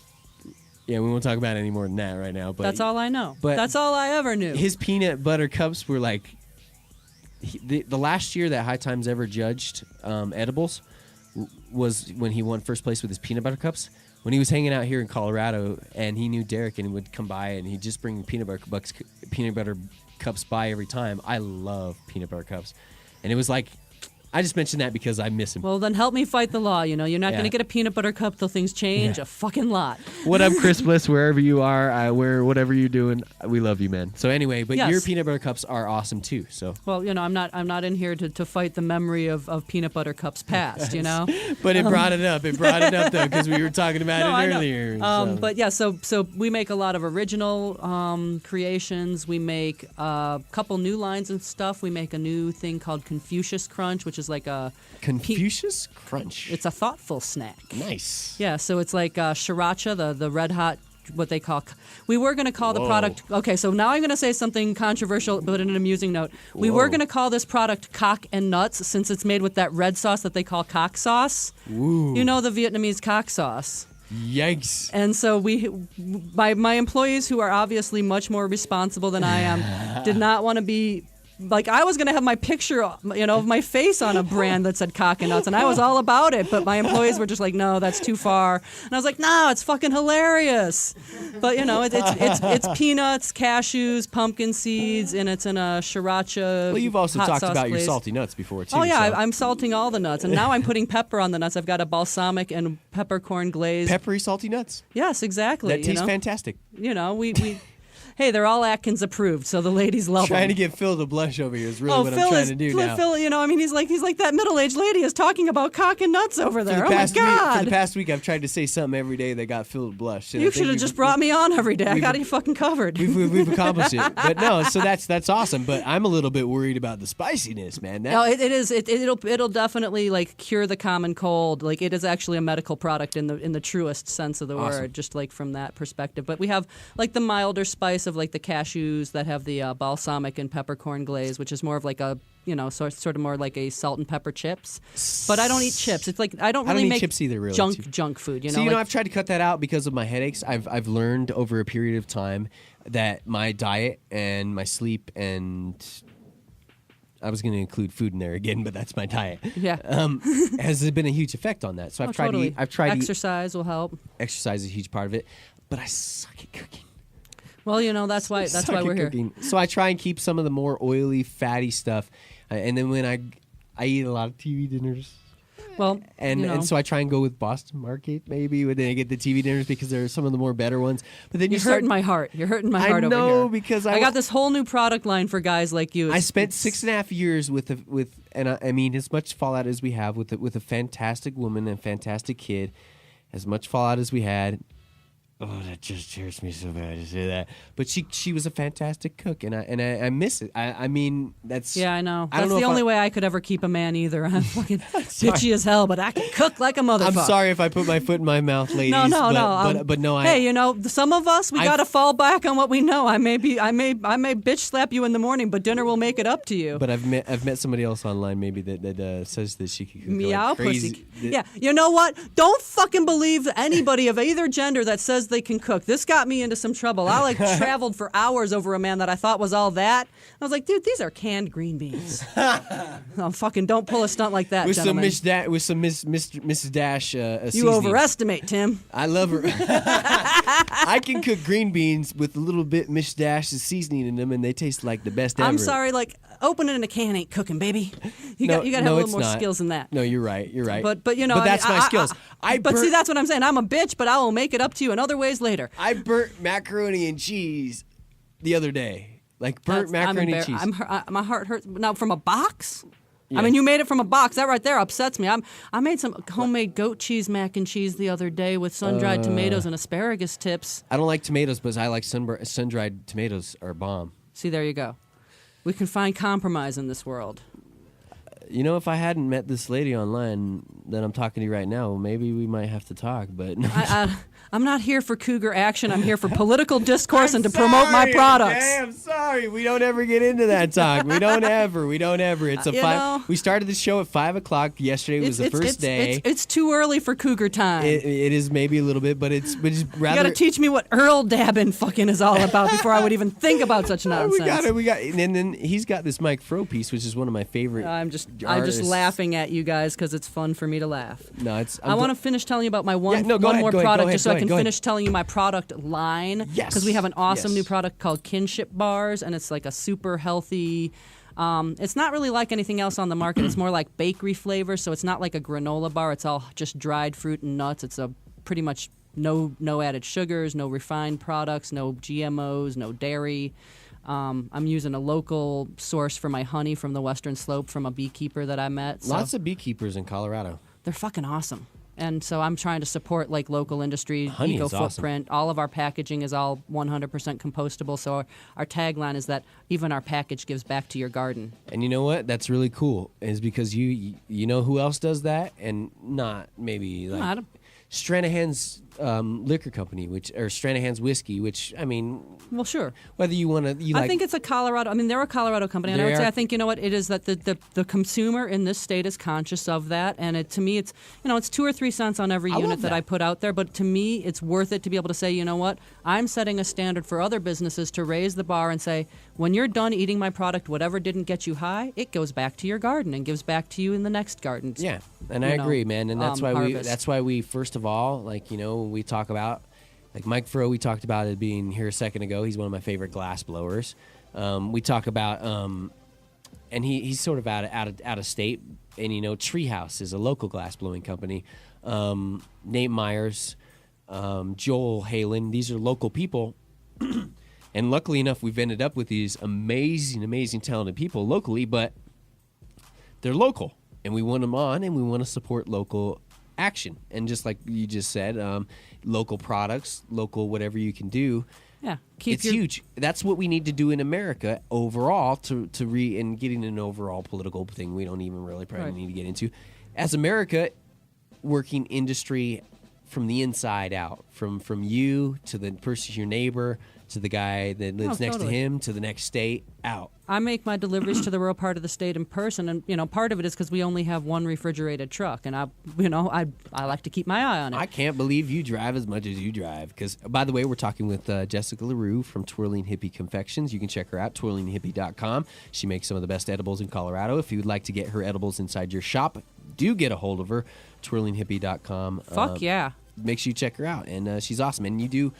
we won't talk about it any more than that right now. But that's all I know. But that's all I ever knew. His peanut butter cups were like the last year that High Times ever judged edibles was when he won first place with his peanut butter cups. When he was hanging out here in Colorado, and he knew Derek, and he would come by, and he'd just bring peanut butter cups by every time. I love peanut butter cups, and it was like, I just mentioned that because I miss him. Well, then help me fight the law. You're not going to get a peanut butter cup till things change a fucking lot. What up, Chris Bliss? Wherever you are, whatever you're doing, we love you, man. So anyway, but your peanut butter cups are awesome too. So well, I'm not in here to fight the memory of peanut butter cups past. But it brought it up. It brought it up though because we were talking about it earlier. But yeah, so we make a lot of original creations. We make a couple new lines and stuff. We make a new thing called Confucius Crunch, which is like a Confucius Crunch. It's a thoughtful snack. Nice. Yeah, so it's like sriracha, the red hot, what they call. We were going to call the product. Okay, so now I'm going to say something controversial, but in an amusing note. We were going to call this product cock and nuts since it's made with that red sauce that they call cock sauce. Ooh. You know the Vietnamese cock sauce. Yikes. And so my employees, who are obviously much more responsible than I am, did not want to be. Like, I was going to have my picture, of my face on a brand that said cock and nuts, and I was all about it, but my employees were just like, no, that's too far. And I was like, no, it's fucking hilarious. But, it's peanuts, cashews, pumpkin seeds, and it's in a sriracha. Well, you've also hot talked sauce about your glaze. salty nuts before, too. Oh, yeah, so. I'm salting all the nuts, and now I'm putting pepper on the nuts. I've got a balsamic and peppercorn glaze. Peppery salty nuts? Yes, exactly. That tastes fantastic. We hey, they're all Atkins approved, so the ladies love them. Trying to get Phil to blush over here is really what I'm trying to do now. Phil, he's like that middle-aged lady is talking about cock and nuts over there. Oh my God! For the past week, I've tried to say something every day that got Phil to blush. You should have just brought me on every day. I got you fucking covered. We've accomplished it, but no. So that's awesome. But I'm a little bit worried about the spiciness, man. No, it is. It'll definitely like cure the common cold. Like it is actually a medical product in the truest sense of the word, just like from that perspective. But we have like the milder spice of like the cashews that have the balsamic and peppercorn glaze, which is more of like a sort of more like a salt and pepper chips. But I don't eat chips. It's like I don't really make chips either. Really, junk food. So I've tried to cut that out because of my headaches. I've learned over a period of time that my diet and my sleep and I was going to include food in there again, but that's my diet. Yeah, has been a huge effect on that. So I've tried to eat. Exercise will help. Exercise is a huge part of it, but I suck at cooking. Well, that's why we're here. So I try and keep some of the more oily, fatty stuff, and then when I eat a lot of TV dinners. Well, and so I try and go with Boston Market maybe, when I get the TV dinners because they're some of the more better ones. But then you're hurting my heart. You're hurting my heart over here. I know because I got this whole new product line for guys like you. I spent 6.5 years with I mean as much fallout as we have with a fantastic woman and fantastic kid, as much fallout as we had. Oh, that just hurts me so bad to say that. But she was a fantastic cook, and I miss it. I mean, that's Yeah, I know. I don't That's know the if only way I could ever keep a man either. I'm fucking bitchy as hell, but I can cook like a motherfucker. I'm sorry if I put my foot in my mouth, ladies. No. But no. Hey, you know, some of us we gotta fall back on what we know. I may bitch slap you in the morning, but dinner will make it up to you. But I've met somebody else online maybe that says that she can cook Meow like crazy. pussy. Yeah, you know what? Don't fucking believe anybody of either gender that says they can cook. This got me into some trouble. I traveled for hours over a man that I thought was all that. I was like, dude, these are canned green beans. Oh, fucking don't pull a stunt like that, With gentlemen. Mrs. Dash You seasoning. overestimate, Tim. I love her. I can cook green beans with a little bit Miss Dash's seasoning in them, and they taste like the best ever. I'm sorry, opening in a can ain't cooking, baby. You got to have a little more skills than that. No, you're right. You're right. But you know, but that's my skills. See, that's what I'm saying. I'm a bitch, but I will make it up to you in other ways later. I burnt macaroni and cheese the other day. Like burnt macaroni and cheese. My heart hurts. Now, from a box? Yeah. I mean, you made it from a box. That right there upsets me. I made some homemade goat cheese mac and cheese the other day with sun-dried tomatoes and asparagus tips. I don't like tomatoes, but I like sun-dried tomatoes are bomb. See, there you go. We can find compromise in this world. You know, if I hadn't met this lady online that I'm talking to you right now, maybe we might have to talk, but... I'm not here for cougar action. I'm here for political discourse and to promote my products. Okay, I'm sorry. We don't ever get into that talk. We don't ever. It's a 5. We started the show at 5:00. Yesterday was the first day. It's too early for cougar time. It is maybe a little bit, but it's rather... You got to teach me what Earl dabbing fucking is all about before I would even think about such nonsense. We got, and then he's got this Mike Fro piece, which is one of my favorite. I'm just laughing at you guys because it's fun for me to laugh. No, I want to finish telling you about my one more product just so I can finish telling you my product line. Yes. Because we have an awesome new product called Kinship Bars, and it's like a super healthy. It's not really like anything else on the market. It's more like bakery flavor, so it's not like a granola bar. It's all just dried fruit and nuts. It's a pretty much no added sugars, no refined products, no GMOs, no dairy. I'm using a local source for my honey from the Western Slope from a beekeeper that I met. So Lots of beekeepers in Colorado. they're fucking awesome. And so I'm trying to support like local industry, Honey eco is awesome. footprint. All of our packaging is all 100% compostable. So our tagline is that even our package gives back to your garden. And you know what? That's really cool. Is because you know who else does that, and not maybe like I don't- Stranahan's liquor company, or Stranahan's whiskey, which I mean, Well, sure. whether you want to, I think it's a Colorado. I mean, they're a Colorado company, and I would say I think you know what it is that the consumer in this state is conscious of that, and to me it's it's 2 or 3 cents on every unit that I put out there, but to me it's worth it to be able to say, you know what, I'm setting a standard for other businesses to raise the bar and say, when you're done eating my product, whatever didn't get you high, it goes back to your garden and gives back to you in the next garden. Yeah, and I agree, man, and that's why we first of all, we talk about, like Mike Fro, we talked about it being here a second ago. He's one of my favorite glass blowers. We talk about, and he's sort of out of state. And Treehouse is a local glass blowing company. Nate Myers, Joel Halen, these are local people. And luckily enough, we've ended up with these amazing, talented people locally, but they're local, and we want them on, and we want to support local action. And just like you just said, local products, local whatever you can do. Yeah, it's huge. That's what we need to do in America overall and getting an overall political thing we don't even really probably need to get into. As America, working industry from the inside out, from you to the person, your neighbor, to the guy that lives next to him, to the next state, out. I make my deliveries to the rural part of the state in person, and part of it is because we only have one refrigerated truck, and I like to keep my eye on it. I can't believe you drive as much as you drive. Because, by the way, we're talking with Jessica Laroux from Twirling Hippy Confections. You can check her out, twirlinghippy.com. She makes some of the best edibles in Colorado. If you would like to get her edibles inside your shop, do get a hold of her, twirlinghippy.com. Fuck yeah. Make sure you check her out, and she's awesome. And you do.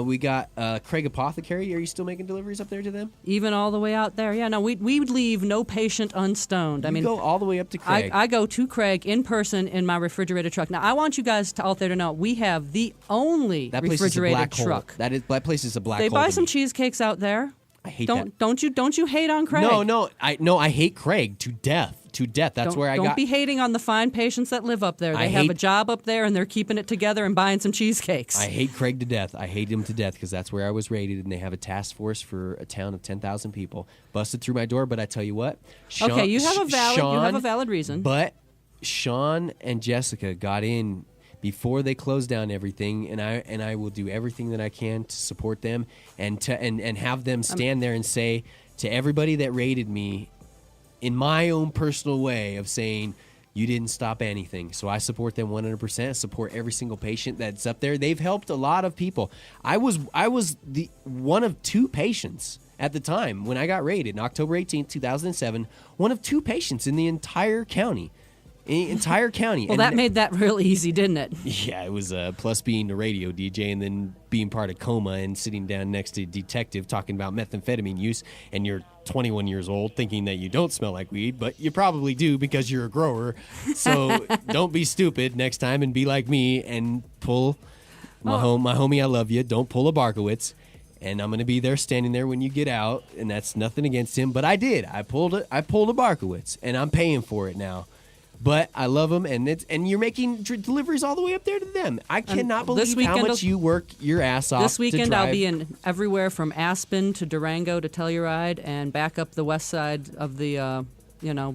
We got Craig Apothecary. Are you still making deliveries up there to them? Even all the way out there? Yeah, no, we leave no patient unstoned. You go all the way up to Craig. I go to Craig in person in my refrigerated truck. Now, I want you guys out there to know we have the only refrigerated truck. That place is a black hole. They buy some cheesecakes out there. I hate that. Don't you hate on Craig? No, I hate Craig to death. to death. That's where I got. Don't be hating on the fine patients that live up there. They have a job up there, and they're keeping it together and buying some cheesecakes. I hate Craig to death. I hate him to death because that's where I was raided, and they have a task force for a town of 10,000 people. Busted through my door, but I tell you what. Okay, you have a valid reason. But Sean and Jessica got in before they closed down everything, and I will do everything that I can to support them and have them stand there and say to everybody that raided me, in my own personal way of saying, you didn't stop anything. So I support them 100%. Support every single patient that's up there. They've helped a lot of people. I was the one of 2 patients at the time when I got raided, on October 18th, 2007. One of 2 patients in the entire county. Well, that made that real easy, didn't it? Yeah, it was plus being a radio DJ and then being part of Coma and sitting down next to a detective talking about methamphetamine use, and you're 21 years old thinking that you don't smell like weed, but you probably do because you're a grower. So don't be stupid next time and be like me and pull my homie, I love you. Don't pull a Barkowitz. And I'm going to be there standing there when you get out, and that's nothing against him, but I did. I pulled a Barkowitz, and I'm paying for it now. But I love them, and you're making deliveries all the way up there to them. I cannot believe how much you work your ass off. This weekend to drive. I'll be in everywhere from Aspen to Durango to Telluride and back up the west side of the,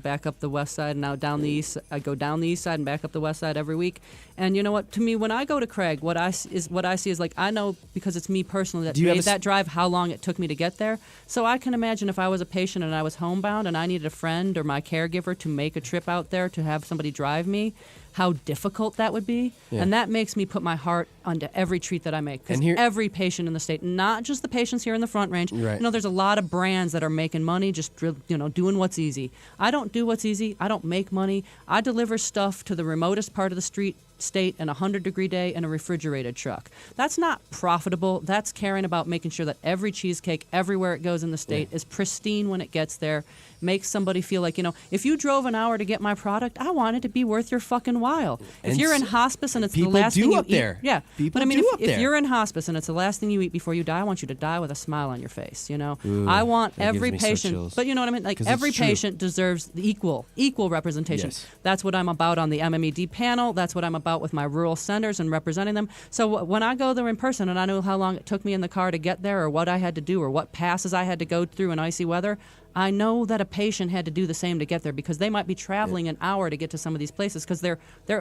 back up the west side and out down the east. I go down the east side and back up the west side every week. And you know what? To me, when I go to Craig, what I see is like, I know because it's me personally that made that drive, how long it took me to get there. So I can imagine if I was a patient and I was homebound and I needed a friend or my caregiver to make a trip out there to have somebody drive me, how difficult that would be. Yeah. And that makes me put my heart onto every treat that I make. Because every patient in the state, not just the patients here in the Front Range. Right. There's a lot of brands that are making money just, doing what's easy. I don't do what's easy. I don't make money. I deliver stuff to the remotest part of the state in a 100-degree day in a refrigerated truck. That's not profitable. That's caring about making sure that every cheesecake everywhere it goes in the state is pristine when it gets there. Makes somebody feel like, if you drove an hour to get my product, I want it to be worth your fucking while. If you're in hospice and it's the last thing you eat, yeah. People but I mean, do if you're in hospice and it's the last thing you eat before you die, I want you to die with a smile on your face. Ooh, I want every gives me patient, chills. but you know what I mean. Like every patient deserves the equal representation. Yes. That's what I'm about on the MMED panel. That's what I'm about with my rural centers and representing them. So when I go there in person and I know how long it took me in the car to get there, or what I had to do, or what passes I had to go through in icy weather, I know that a patient had to do the same to get there because they might be traveling an hour to get to some of these places because they're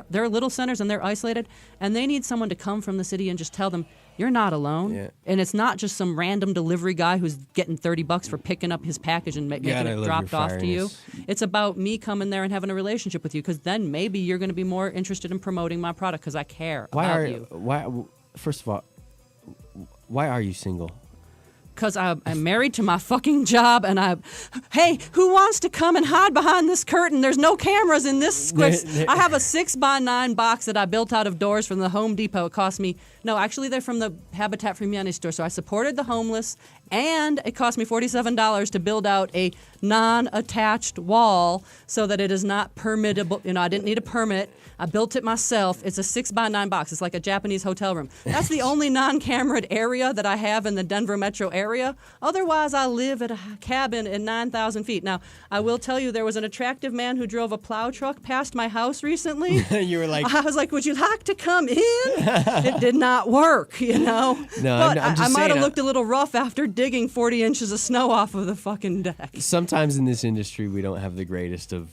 little centers and they're isolated, and they need someone to come from the city and just tell them, you're not alone. Yeah. And it's not just some random delivery guy who's getting $30 for picking up his package and making it dropped off to you. It's about me coming there and having a relationship with you, because then maybe you're going to be more interested in promoting my product because I care about you. First of all, why are you single? Because I'm married to my fucking job, and hey, who wants to come and hide behind this curtain? There's no cameras in this square. I have a 6x9 box that I built out of doors from the Home Depot. It cost me, they're from the Habitat for Humanity store. So I supported the homeless, and it cost me $47 to build out a non-attached wall so that it is not permittable. I didn't need a permit. I built it myself. It's a 6x9 box. It's like a Japanese hotel room. That's the only non-cameraed area that I have in the Denver metro area. Otherwise, I live at a cabin in 9,000 feet. Now, I will tell you, there was an attractive man who drove a plow truck past my house recently. You were like... I was like, would you like to come in? It did not work, No, but I'm just I might have saying, looked a little rough after digging 40 inches of snow off of the fucking deck. Sometimes in this industry, we don't have the greatest of...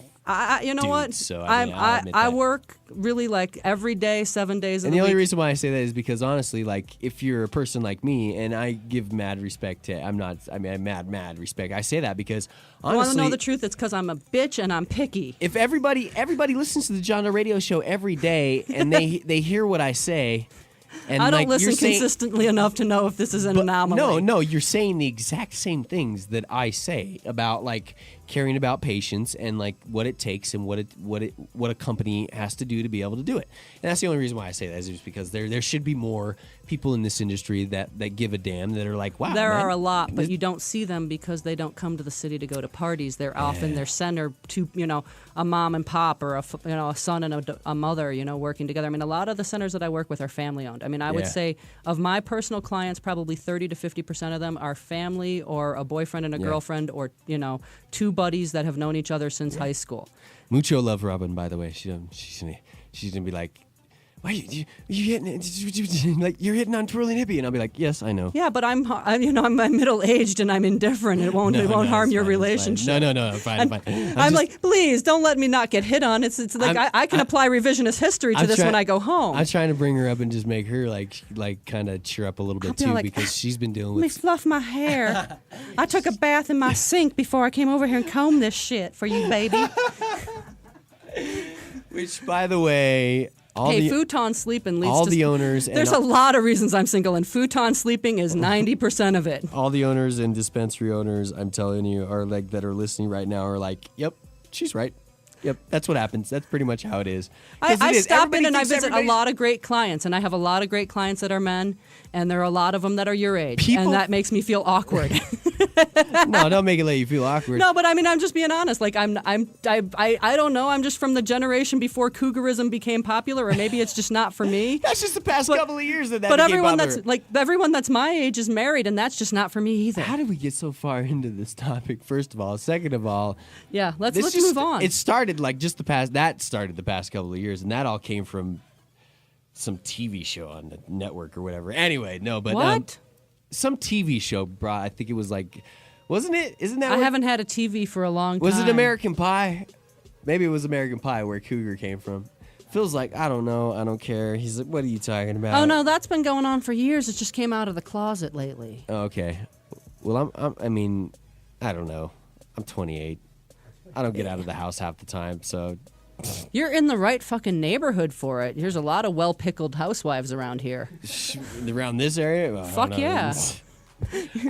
you know dudes, what? So I work really like every day, 7 days a week. And the only reason why I say that is because honestly, like if you're a person like me, and I give mad respect to, mad respect. I say that because honestly, you want to know the truth? It's because I'm a bitch and I'm picky. If everybody listens to the John Doe Radio Show every day and they hear what I say. And I don't listen consistently enough to know if this is an anomaly. No, you're saying the exact same things that I say about like caring about patients and like what it takes and what a company has to do to be able to do it. And that's the only reason why I say that is just because there should be more people in this industry that give a damn, that are like, wow. There are a lot, but you don't see them because they don't come to the city to go to parties. They're often they're center to a mom and pop or a son and a mother working together. I mean, a lot of the centers that I work with are family owned. I mean, I would say of my personal clients, probably 30 to 50% of them are family or a boyfriend and a girlfriend or two buddies that have known each other since high school. Mucho love Robin, by the way. She's gonna be like, why you hitting like you're hitting on Twirling Hippy, and I'll be like, yes, I know. Yeah, but I'm middle aged and I'm indifferent. It won't harm your relationship. No, fine. I'm like, please don't let me not get hit on. It's like I can apply revisionist history to this when I go home. I'm trying to bring her up and just make her like kind of cheer up a little bit too, because she's been dealing with. Let me fluff my hair. I took a bath in my sink before I came over here and combed this shit for you, baby. Which, by the way. Futon sleeping leads all to... the owners... There's a lot of reasons I'm single, and futon sleeping is 90% of it. All the owners and dispensary owners, I'm telling you, are like that are listening right now are like, yep, she's right. Yep, that's what happens. That's pretty much how it is. I stop in and I visit a lot of great clients, and I have a lot of great clients that are men, and there are a lot of them that are your age, and that makes me feel awkward. No, don't make it let you feel awkward. No, but I mean, I'm just being honest. Like, I don't know. I'm just from the generation before cougarism became popular, or maybe it's just not for me. That's just the past couple of years that became popular. But everyone that's my age is married, and that's just not for me either. How did we get so far into this topic? First of all, second of all, yeah, let's move on. It started like just the past couple of years, and that all came from some TV show on the network or whatever. Anyway, no, but what? Some TV show brought. I think it was like, wasn't it? Isn't that? I haven't had a TV for a long time. Was it American Pie? Maybe it was American Pie where Cougar came from. Feels like, I don't know, I don't care. He's like, what are you talking about? Oh no, that's been going on for years. It just came out of the closet lately. Okay. Well, I mean, I don't know. I'm 28. I don't get out of the house half the time, so. You're in the right fucking neighborhood for it. There's a lot of well-pickled housewives around here. Around this area? Well, fuck yeah.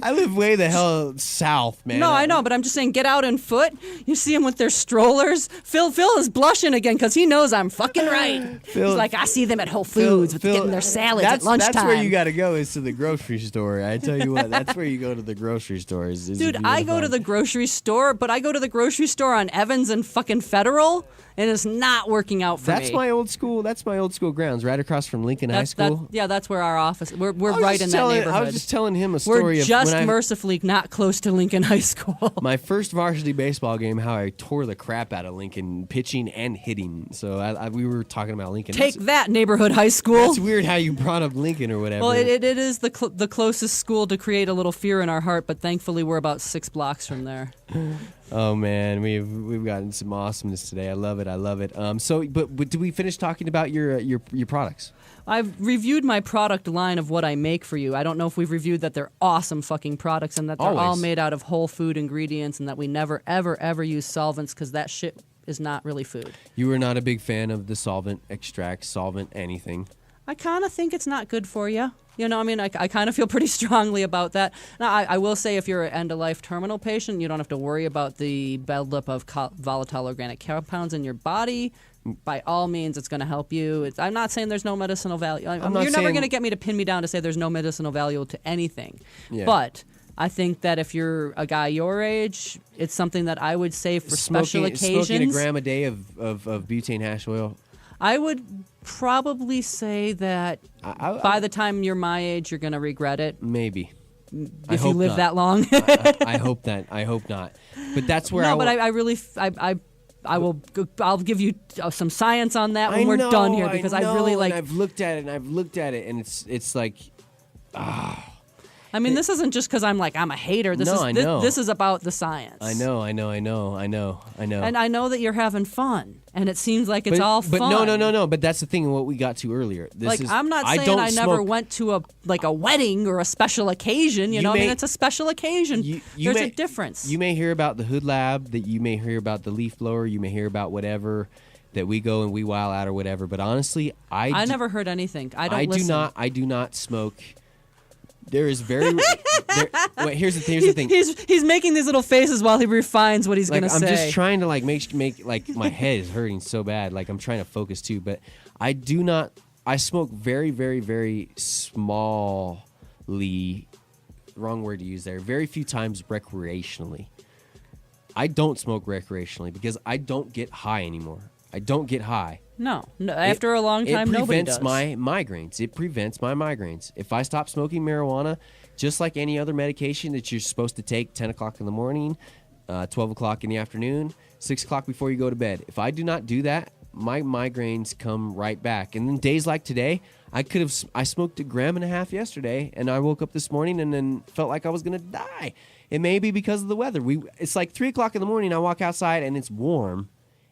I live way the hell south, man. No, I know, but I'm just saying, get out on foot. You see them with their strollers. Phil is blushing again because he knows I'm fucking right. He's like, I see them at Whole Foods getting their salads at lunchtime. That's where you got to go, is to the grogrocery store. I tell you what, that's where you go to the grocery store. Dude, I go to the grocery store, but I go to the grocery store on Evans and fucking Federal, and it's not working out for me. That's my old school grounds, right across from Lincoln High School. That's where our office. We're right in that neighborhood. I was just telling him a story. We're just mercifully not close to Lincoln High School. My first varsity baseball game, how I tore the crap out of Lincoln, pitching and hitting. So we were talking about Lincoln. Take that, neighborhood high school. It's weird how you brought up Lincoln or whatever. Well, it is the closest school to create a little fear in our heart, but thankfully we're about 6 blocks from there. Oh man, we've gotten some awesomeness today. I love it. But did we finish talking about your products? I've reviewed my product line of what I make for you. I don't know if we've reviewed that they're awesome fucking products and that they're all made out of whole food ingredients and that we never, ever, ever use solvents because that shit is not really food. You were not a big fan of the solvent extract, solvent anything. I kind of think it's not good for you. You know, I mean, I kind of feel pretty strongly about that. Now, I will say if you're an end-of-life terminal patient, you don't have to worry about the buildup of volatile organic compounds in your body. By all means, it's going to help you. I'm not saying there's no medicinal value. You're never going to get me to pin me down to say there's no medicinal value to anything. Yeah. But I think that if you're a guy your age, it's something that I would say for special occasions. Smoking a gram a day of butane hash oil. I would probably say that by the time you're my age, you're going to regret it. Maybe. If you live that long. I hope that. I hope not. But that's where I'll give you some science on that when we're done here because I really like. And I've looked at it, and it's like, I mean, this isn't just because I'm a hater. This is about the science. I know. And I know that you're having fun, and it seems like it's all fun. But no. But that's the thing. What we got to earlier. I'm not saying I never went to a wedding or a special occasion. You know, it's a special occasion. There's a difference. You may hear about the Hood Lab. That you may hear about the leaf blower. You may hear about whatever that we go and we while out or whatever. But honestly, I never heard anything. I do not smoke. There is very. Wait, here's the thing. He's making these little faces while he refines what he's gonna say. I'm just trying to make my head is hurting so bad. Like I'm trying to focus too, but I do not. I smoke very, very, very smallly. Wrong word to use there. Very few times recreationally. I don't smoke recreationally because I don't get high anymore. I don't get high. No. After a long time, nobody does. It prevents my migraines. It prevents my migraines. If I stop smoking marijuana, just like any other medication that you're supposed to take 10 o'clock in the morning, 12 o'clock in the afternoon, 6 o'clock before you go to bed. If I do not do that, my migraines come right back. And then days like today, I smoked 1.5 grams yesterday, and I woke up this morning and then felt like I was going to die. It may be because of the weather. It's like 3 o'clock in the morning, I walk outside and it's warm.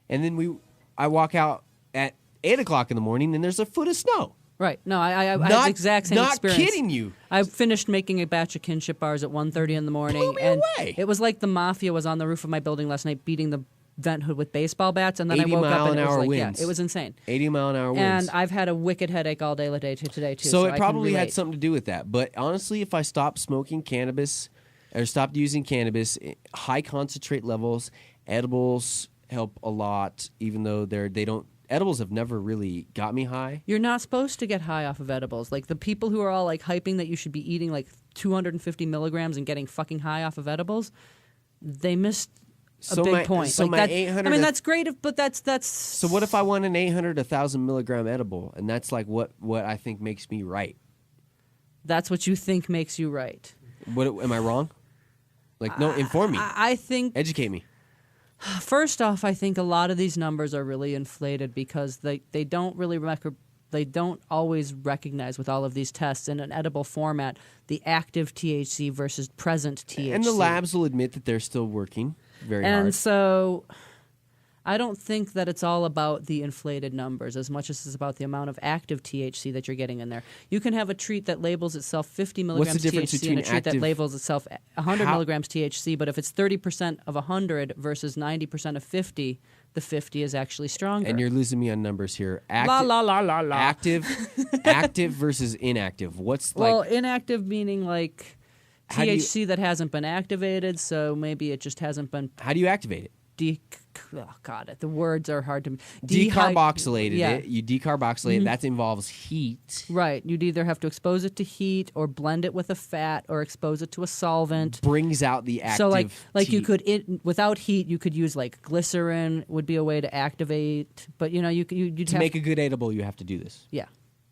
And then I walk out at 8 o'clock in the morning and there's a foot of snow. Right. No, I have the exact same experience. Not kidding you. I finished making a batch of kinship bars at 1:30 in the morning. Blew me and away. It was like the mafia was on the roof of my building last night beating the vent hood with baseball bats, and then I woke up and it was like, winds. it was insane. 80-mile-an-hour winds. And I've had a wicked headache all day today, too. So it I probably can had relate. something to do with that. But honestly, if I stopped smoking cannabis or stopped using cannabis, high concentrate levels, edibles help a lot, even though they don't. Edibles have never really got me high. You're not supposed to get high off of edibles. Like the people who are all like hyping that you should be eating like 250 milligrams and getting fucking high off of edibles, they missed a big point. So like my that, 800. I mean, that's great, but that's. So what if I want an 800, 1,000 milligram edible, and that's like what I think makes me right? That's what you think makes you right. What am I wrong? Like, no, inform me. I think. Educate me. First off, I think a lot of these numbers are really inflated because they don't really they don't always recognize with all of these tests in an edible format the active THC versus present THC. And the labs will admit that they're still working very and hard. So I don't think that it's all about the inflated numbers as much as it's about the amount of active THC that you're getting in there. You can have a treat that labels itself 50 milligrams What's the difference THC between and a treat that active- labels itself 100 milligrams THC, but if it's 30% of 100 versus 90% of 50, the 50 is actually stronger. And you're losing me on numbers here. La la la la la. Active versus inactive. What's Well, like? inactive meaning like How do you- THC that hasn't been activated, so maybe it just hasn't been How do you activate it? oh god, the words are hard to Decarboxylated yeah. it. You decarboxylate it. That involves heat. Right. You'd either have to expose it to heat or blend it with a fat or expose it to a solvent. Brings out the active. So like you tea. could without heat you could use like glycerin would be a way to activate, but you know you'd to make a good edible, you have to do this. yeah.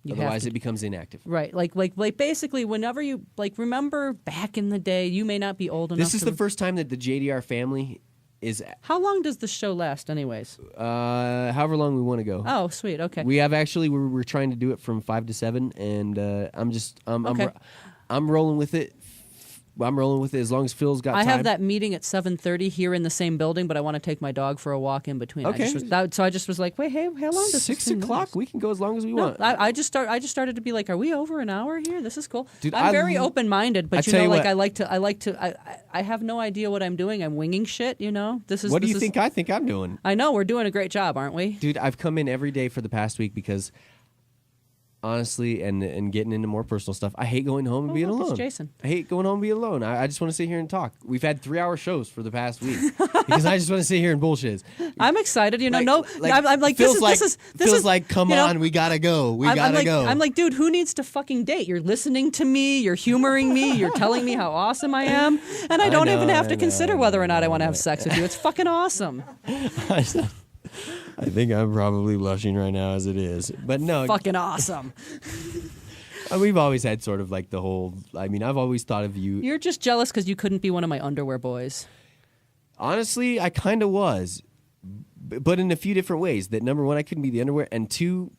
You have Otherwise, to. it becomes inactive. Right, like basically, whenever you remember back in the day, you may not be old enough. This is the first time that the JDR family is. How long does the show last, anyways? However long we want to go. Oh, sweet. Okay. We have actually we're trying to do it from 5 to 7, and Okay. I'm rolling with it. I'm rolling with it as long as Phil's got I time. have that meeting at 7:30 here in the same building, but I want to take my dog for a walk in between. Okay. So I just was like, wait, hey, how long does 6 this thing o'clock. last? We can go as long as we No, want. I just started to be like, are we over an hour here? This is cool. Dude, I'm very I open-minded, but tell you what. I like to. I have no idea what I'm doing. I'm winging shit. You know, this is. What do this you is- think I think I'm doing? I know we're doing a great job, aren't we? Dude, I've come in every day for the past week because, honestly, and getting into more personal stuff, I hate going home and being look, it's alone. Jason. I hate going home and being alone. I just want to sit here and talk. We've had 3-hour shows for the past week because I just want to sit here and bullshit. I'm excited. You know, Like, I'm like feels this is feels like come you know, on, we gotta go. We I'm gotta like, go. I'm like, dude, who needs to fucking date? You're listening to me, you're humoring me, you're telling me how awesome I am, and I don't even have to consider whether or not I want to have sex with you. It's fucking awesome. I think I'm probably blushing right now as it is, but no, Fucking awesome. we've always had sort of like the whole. I mean, I've always thought of you. You're just jealous because you couldn't be one of my underwear boys. Honestly, I kind of was, but in a few different ways. That number one, I couldn't be the underwear, and two,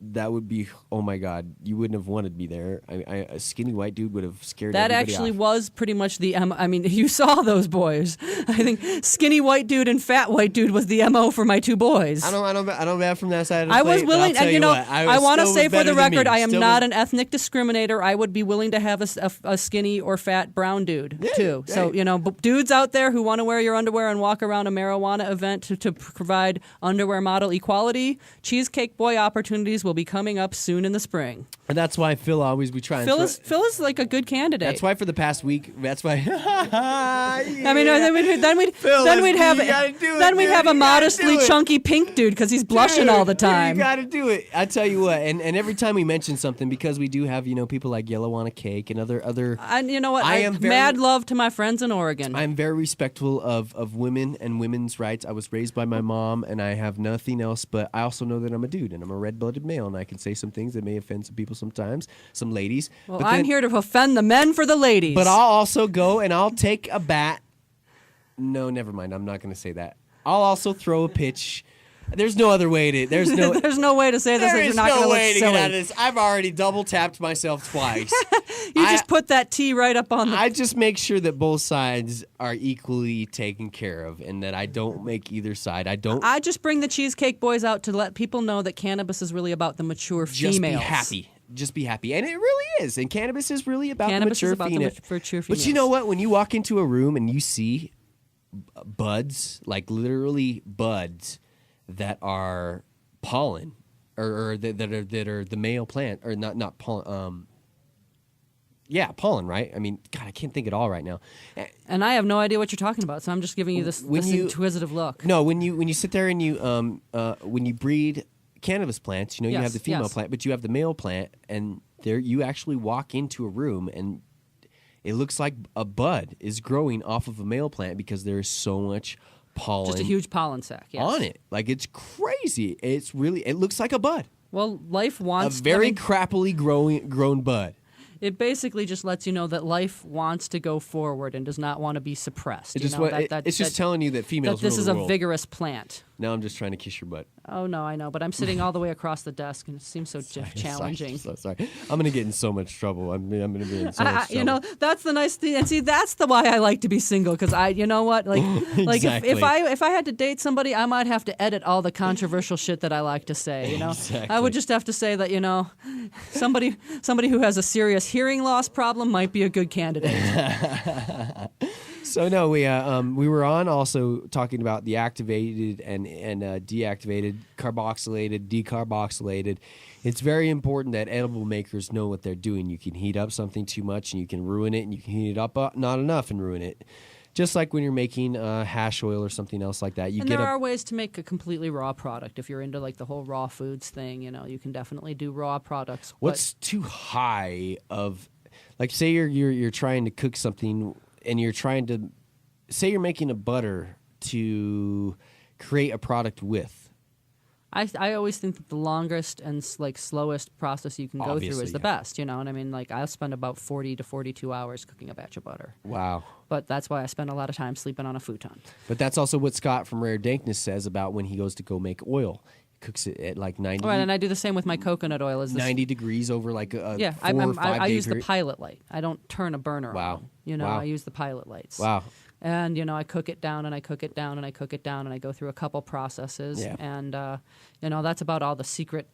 that would be, oh my God, you wouldn't have wanted me there. A skinny white dude would have scared That everybody actually off. was pretty much the MO. I mean, you saw those boys. I think skinny white dude and fat white dude was the MO for my two boys. I don't bad from that side of the I plate, was but willing, I'll tell and you know, what, I want to still say was for better the than me. record, I am Still not was- an ethnic discriminator. I would be willing to have a skinny or fat brown dude too. So hey. you know, dudes out there who want to wear your underwear and walk around a marijuana event to provide underwear model equality, Cheesecake Boy opportunities will be coming up soon in the spring. And that's why Phil always be trying. Phil is like a good candidate. That's why for the past week. That's why. I mean, then we'd Phil, have you gotta do it, then we'd dude. have a You gotta modestly do it. chunky pink dude because he's blushing all the time. You got to do it. I tell you what, and every time we mention something, because we do have people like Yellow on a Cake and other. And you know what? I am very- mad love to my friends in Oregon. I'm very respectful of women and women's rights. I was raised by my mom, and I have nothing else. But I also know that I'm a dude, and I'm a red-blooded male, and I can say some things that may offend some people sometimes, some ladies. Well, but I'm then- here to offend the men for the ladies. But I'll also go and I'll take a bat No, never mind. I'm not going to say that. I'll also throw a pitch. There's no other way to. There's no. There's no way to say this. There You're is not no gonna way look to silly. get out of this. I've already double tapped myself twice. You just put that T right up on the. I just make sure that both sides are equally taken care of, and that I don't make either side. I just bring the Cheesecake Boys out to let people know that cannabis is really about the mature just females. be happy. Just be happy. And it really is. And cannabis is really about Cannabis the is mature about the mature females. But you know what? When you walk into a room and you see buds, like literally buds that are pollen, or that are the male plant, or not pollen. Yeah, pollen, right? I mean, God, I can't think at all right now. And I have no idea what you're talking about, so I'm just giving you this inquisitive look. No, when you sit there and you when you breed cannabis plants, you know, you have the female plant, but you have the male plant, and there you actually walk into a room and it looks like a bud is growing off of a male plant because there is so much pollen. Just a huge pollen sac, yes. On it. Like, it's crazy. It looks like a bud. Well, life wants... A very crappily grown bud. It basically just lets you know that life wants to go forward and does not want to be suppressed. It's just telling you that females that this rule is the a world. vigorous plant. Now I'm just trying to kiss your butt. Oh, no, I know, but I'm sitting all the way across the desk, and it seems so challenging. Sorry. I'm going to get in so much trouble. I'm going to be in so much trouble. You know, that's the nice thing. And see, that's the why I like to be single, because you know what? Like Exactly. if I had to date somebody, I might have to edit all the controversial shit that I like to say, you know? Exactly. I would just have to say that, you know, somebody who has a serious hearing loss problem might be a good candidate. So no, we were on also talking about the activated and deactivated, carboxylated, decarboxylated. It's very important that edible makers know what they're doing. You can heat up something too much and you can ruin it, and you can heat it up not enough and ruin it. Just like when you're making hash oil or something else like that. There are ways to make a completely raw product. If you're into like the whole raw foods thing, you know, you can definitely do raw products. What's too high of, like, say you're trying to cook something and you're trying to, say you're making a butter to create a product with. I always think that the longest and slowest process you can go through is the best, you know. And I mean, like, I'll spend about 40 to 42 hours cooking a batch of butter. Wow. But that's why I spend a lot of time sleeping on a futon. But that's also what Scott from Rare Dankness says about when he goes to go make oil. He cooks it at like 90. Right, and I do the same with my coconut oil. 90 degrees over like a 4 or 5 I day use period. the pilot light. I don't turn a burner on. You know, Wow. I use the pilot lights. Wow. And, you know, I cook it down and I cook it down and I cook it down and I go through a couple processes. Yeah. And, you know, that's about all the secret,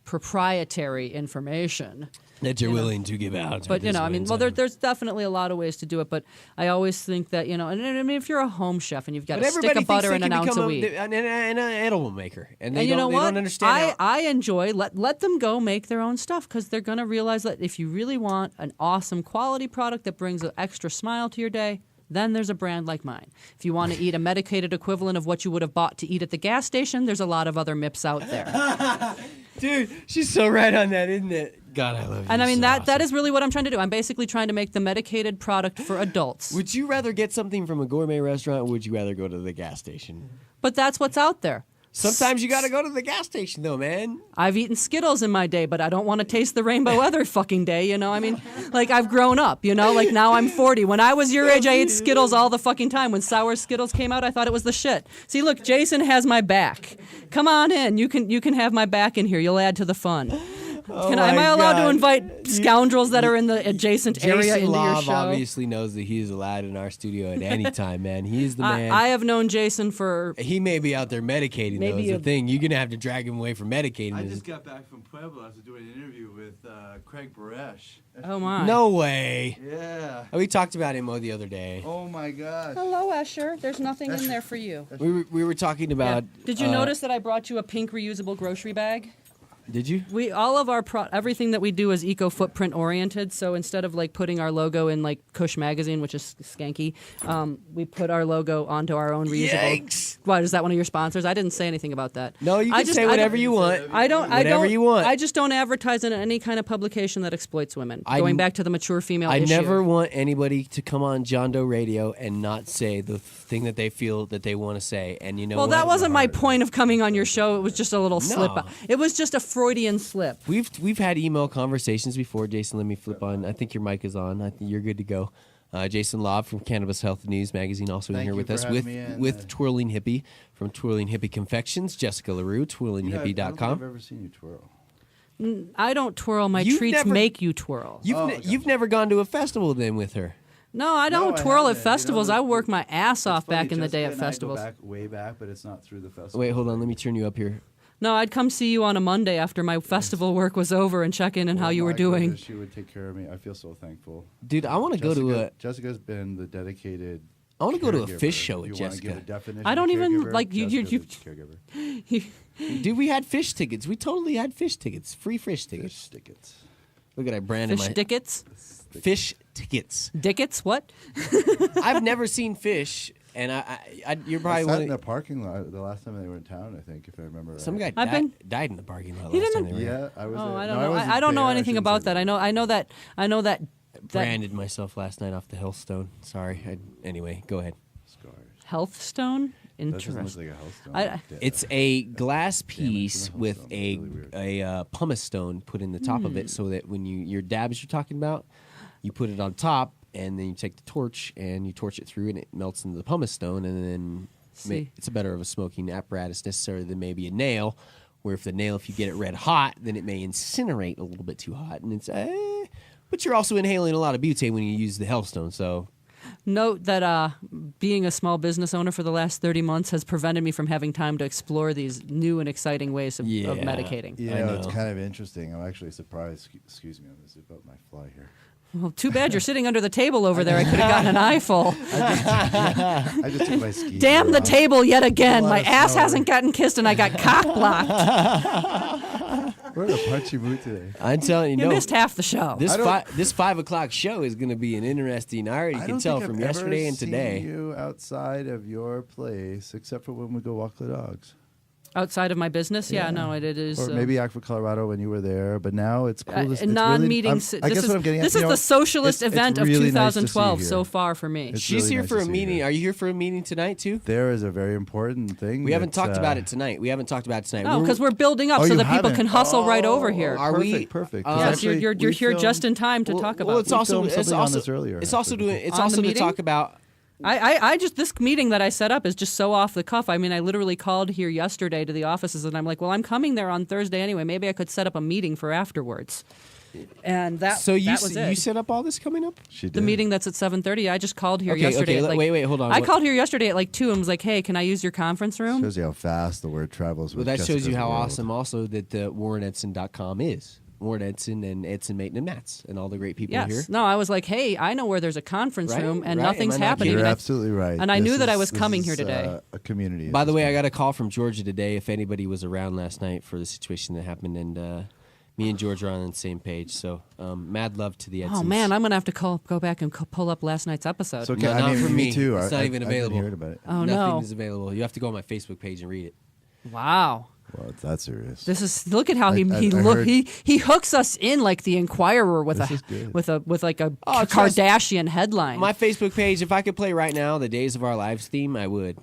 proprietary information. That you're willing to give out. But, you know, I mean, well, there's definitely a lot of ways to do it. But I always think that, you know, and I mean, if you're a home chef and you've got a stick of butter and an ounce of wheat. And an edible maker. And you know what? don't understand I enjoy, let them go make their own stuff, because they're going to realize that if you really want an awesome quality product that brings an extra smile to your day, then there's a brand like mine. If you want to eat a medicated equivalent of what you would have bought to eat at the gas station, there's a lot of other MIPS out there. Dude, she's so right on that, isn't it? God, I love you. And I mean, so that awesome. is really what I'm trying to do. I'm basically trying to make the medicated product for adults. Would you rather get something from a gourmet restaurant, or would you rather go to the gas station? But that's what's out there. Sometimes you got to go to the gas station, though, man. I've eaten Skittles in my day, but I don't want to taste the rainbow every fucking day, you know? I mean, like, I've grown up, you know? Like, now I'm 40. When I was your age, I ate Skittles all the fucking time. When sour Skittles came out, I thought it was the shit. See, look, Jason has my back. Come on in. You can have my back in here. You'll add to the fun. Am I allowed to invite scoundrels that are in the adjacent area Jason into your Lauve show? obviously knows that he's allowed in our studio at any time, man. He's the man. I have known Jason for... He may be out there medicating, though, is the thing. You're going to have to drag him away from medicating. I just got back from Puebla. I was doing an interview with Craig Baresh. Oh, my. No way. Yeah. We talked about him the other day. Oh, my gosh. Hello, Escher. There's nothing in there for you. We were talking about... Did you notice that I brought you a pink reusable grocery bag? Did you? All of our everything that we do is eco footprint oriented. So instead of like putting our logo in like Kush magazine, which is skanky, we put our logo onto our own reusable. Yikes. What, is that one of your sponsors? I didn't say anything about that. No, you can say whatever you want. Whatever you want. I just don't advertise in any kind of publication that exploits women. Going back to the mature female I issue. never want anybody to come on John Doe Radio and not say the thing that they feel that they want to say. And you know, well, that wasn't my point of coming on your show. It was just a little slip. No. It was just a Freudian slip. We've had email conversations before. Jason, let me flip on. I think your mic is on. I think you're good to go. Jason Lauve from Cannabis Health News Magazine also in Thank here you with for us having me in. with Twirling Hippy from Twirling Hippy Confections. Jessica Laroux, I don't think twirlinghippy.com. I've ever seen you twirl. I don't twirl. My You've treats never- make you twirl. You've never gone to a festival then with her. No, I don't I twirl at haven't. festivals. I work my ass It's off funny, back in the day Jessica at and I festivals. Go back, way back, but it's not through the festival. Wait, hold on. Let me turn you up here. No, I'd come see you on a Monday after my festival work was over and check in on how you were doing. She would take care of me. I feel so thankful. Dude, I want to go to a... Jessica's been the dedicated. I want to go to a caregiver. fish show with You wanna Jessica. give a definition I don't of even, caregiver? like, you- Jessica's a caregiver. Dude, we had fish tickets. We totally had fish tickets. Free fish tickets. Fish tickets. Look at that brand in Fish my... dickets? Fish tickets. Dickets? What? I've never seen fish, and you're I probably sat one in the of... parking lot the last time they were in town, I think, if I remember right. Some guy I've been- died in the parking lot He last time didn't- they were here. Yeah, I was Oh, there. I No, don't know. wasn't I don't know there. anything shouldn't about say that. I know that Branded myself last night off the Hellstone. Sorry. Anyway, go ahead. Scars. health stone. That doesn't look Interesting. like a health stone. I- Yeah. It's a glass piece Damage from a with Hellstone. a It's really weird. pumice stone put in the top of it, so that when your dabs you're talking about, you put it on top, and then you take the torch and you torch it through, and it melts into the pumice stone, and then See. it's a better of a smoking apparatus necessarily than maybe a nail. Where if you get it red hot, then it may incinerate a little bit too hot, and it's but you're also inhaling a lot of butane when you use the hellstone, so. Note that being a small business owner for the last 30 months has prevented me from having time to explore these new and exciting ways of Yeah. medicating. You I know, it's know. kind of interesting. I'm actually surprised. Excuse me, I'm going to zip up my fly here. Well, too bad you're sitting under the table over there. I could have gotten an eyeful. I just took my ski. Damn gear the off. table yet again. A lot My of ass snow. hasn't gotten kissed and I got cock blocked. We're in a punchy mood today. I'm telling you, You no. missed half the show. This I don't- this 5 o'clock show is going to be an interesting. I already I can don't tell think from I've yesterday ever and today. seen you outside of your place, except for when we go walk the dogs. Outside of my business? Yeah, Yeah. no, it is. Or maybe Aqua Colorado when you were there, but now it's cool. It's non-meeting. Really, I guess what I'm getting at, this you is know, the socialist it's event of really nice to see you 2012 here. so far for me. It's She's really here nice for to a see you meeting. here. Are you here for a meeting tonight too? There is a very important thing. We haven't that, talked about it tonight. We haven't talked about it tonight. No, because we're building up Oh, so you that people haven't? can hustle right over Oh, here. Are we- Perfect. 'Cause Yes, Yes, actually, you're we here just in filmed- time to talk about. Well, it's We also filmed it's something on also this earlier, it's also actually. doing it's On also the to meeting? talk about. I just this meeting that I set up is just so off the cuff. I mean, I literally called here yesterday to the offices, and I'm like, well, I'm coming there on Thursday anyway. Maybe I could set up a meeting for afterwards. And that So that was it. you set up all this coming up? She did. The meeting that's at 7:30. I just called here Okay, yesterday. okay, at like, wait, hold on. I What- called here yesterday at like 2 and was like, "Hey, can I use your conference room?" Shows you how fast the word travels. Well, With that shows you Jessica's how world. awesome also that WarrenEdson.com is. Warren Edson and Edson Mate and Mats and all the great people Yes. here. No, I was like, "Hey, I know where there's a conference Right, room and right. nothing's Am I not happening." You're And I- absolutely right. and I knew that I was this coming is, here today. A community. By at the this way, I point. got a call from Georgia today if anybody was around last night for the situation that happened, and me and George are on the same page. So mad love to the Edsons. Oh man, I'm gonna have to go back and pull up last night's episode. So, No, I not mean, for me. too. It's not even I've been available. hearing about it. Oh Nothing no! is available. You have to go on my Facebook page and read it. Wow. Well, it's that serious. This is look at how I heard- he hooks us in like the Inquirer with This is good. with like a Oh, trust- Kardashian headline. My Facebook page, if I could play right now the Days of Our Lives theme, I would.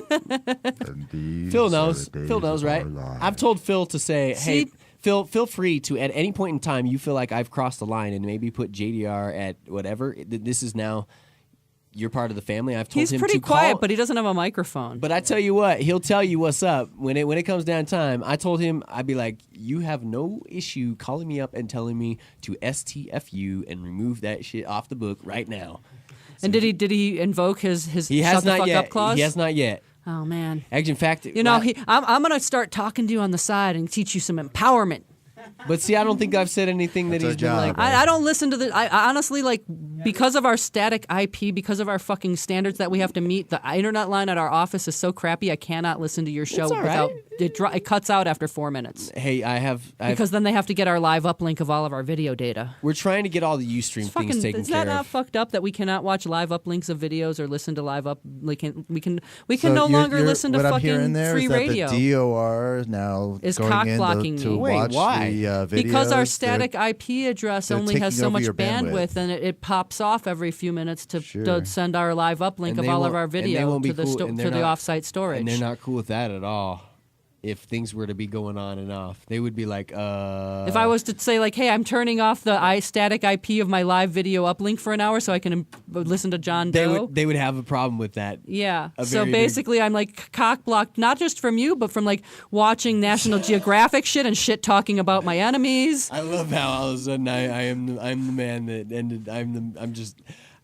And these Phil are knows. the days Phil knows, of right? our lives. I've told Phil to say, hey, See? Phil, feel free to, at any point in time, you feel like I've crossed the line and maybe put JDR at whatever. This is now, you're part of the family. I've told He's him pretty to quiet, call. but he doesn't have a microphone. But I tell you what, he'll tell you what's up when it comes down time. I told him, I'd be like, you have no issue calling me up and telling me to STFU and remove that shit off the book right now. and did he invoke his He has shut the not fuck yet. up clause? He has not yet. Oh man. Actually, in fact, You know, I'm gonna start talking to you on the side and teach you some empowerment. but see, I don't think I've said anything that That's he's our been job, like. right? I don't listen to the. I honestly like because of our static IP, because of our fucking standards that we have to meet. The internet line at our office is so crappy. I cannot listen to your show all without right. it cuts out after 4 minutes. Hey, I've Because then they have to get our live uplink of all of our video data. we're trying to get all the Ustream It's things fucking, taken is that care not of. fucked up that we cannot watch live uplinks of videos or listen to live up? We can So no you're- longer you're- listen to what I'm fucking hearing there free is that radio. The DOR is now Is going cock in blocking to me. Wait, watch why? the videos. Because our They're- static IP address they're only has taking so over much your bandwidth. and it pops off every few minutes to Sure. send our live uplink And of they all of won't- our and they video won't be to the cool- and they're to the not- offsite storage. And they're not cool with that at all. if things were to be going on and off. They would be like, If I was to say, like, hey, I'm turning off the static IP of my live video uplink for an hour so I can listen to John Doe. They would have a problem with that. Yeah. A So very big- basically, I'm like cock blocked, not just from you, but from like watching National Geographic shit and shit talking about my enemies. I love how all of a sudden I'm the man that ended.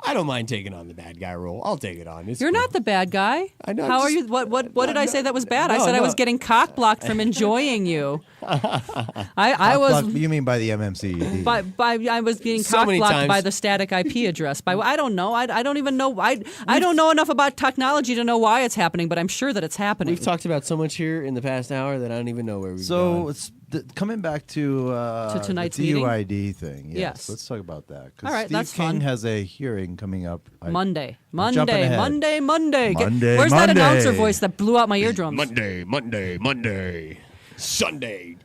I don't mind taking on the bad guy role. I'll take it on. It's You're cool. not the bad guy. I know, How are just- you? What did I say that was bad? I No, said I no. was getting cock blocked from enjoying you. I was. You mean by the MMC? I was being So cock many blocked times- by the static IP address. I don't know. I don't even know. I don't know enough about technology to know why it's happening, but I'm sure that it's happening. We've talked about so much here in the past hour that I don't even know where we've So gone. it's coming back to tonight's the meeting? DUID thing. Yes. Let's talk about that. 'Cause All right, Steve that's King fun. has a hearing coming up. Monday. I'm jumping ahead. Monday. Monday, Where's that announcer Monday. voice that blew out my eardrums? Monday, Sunday.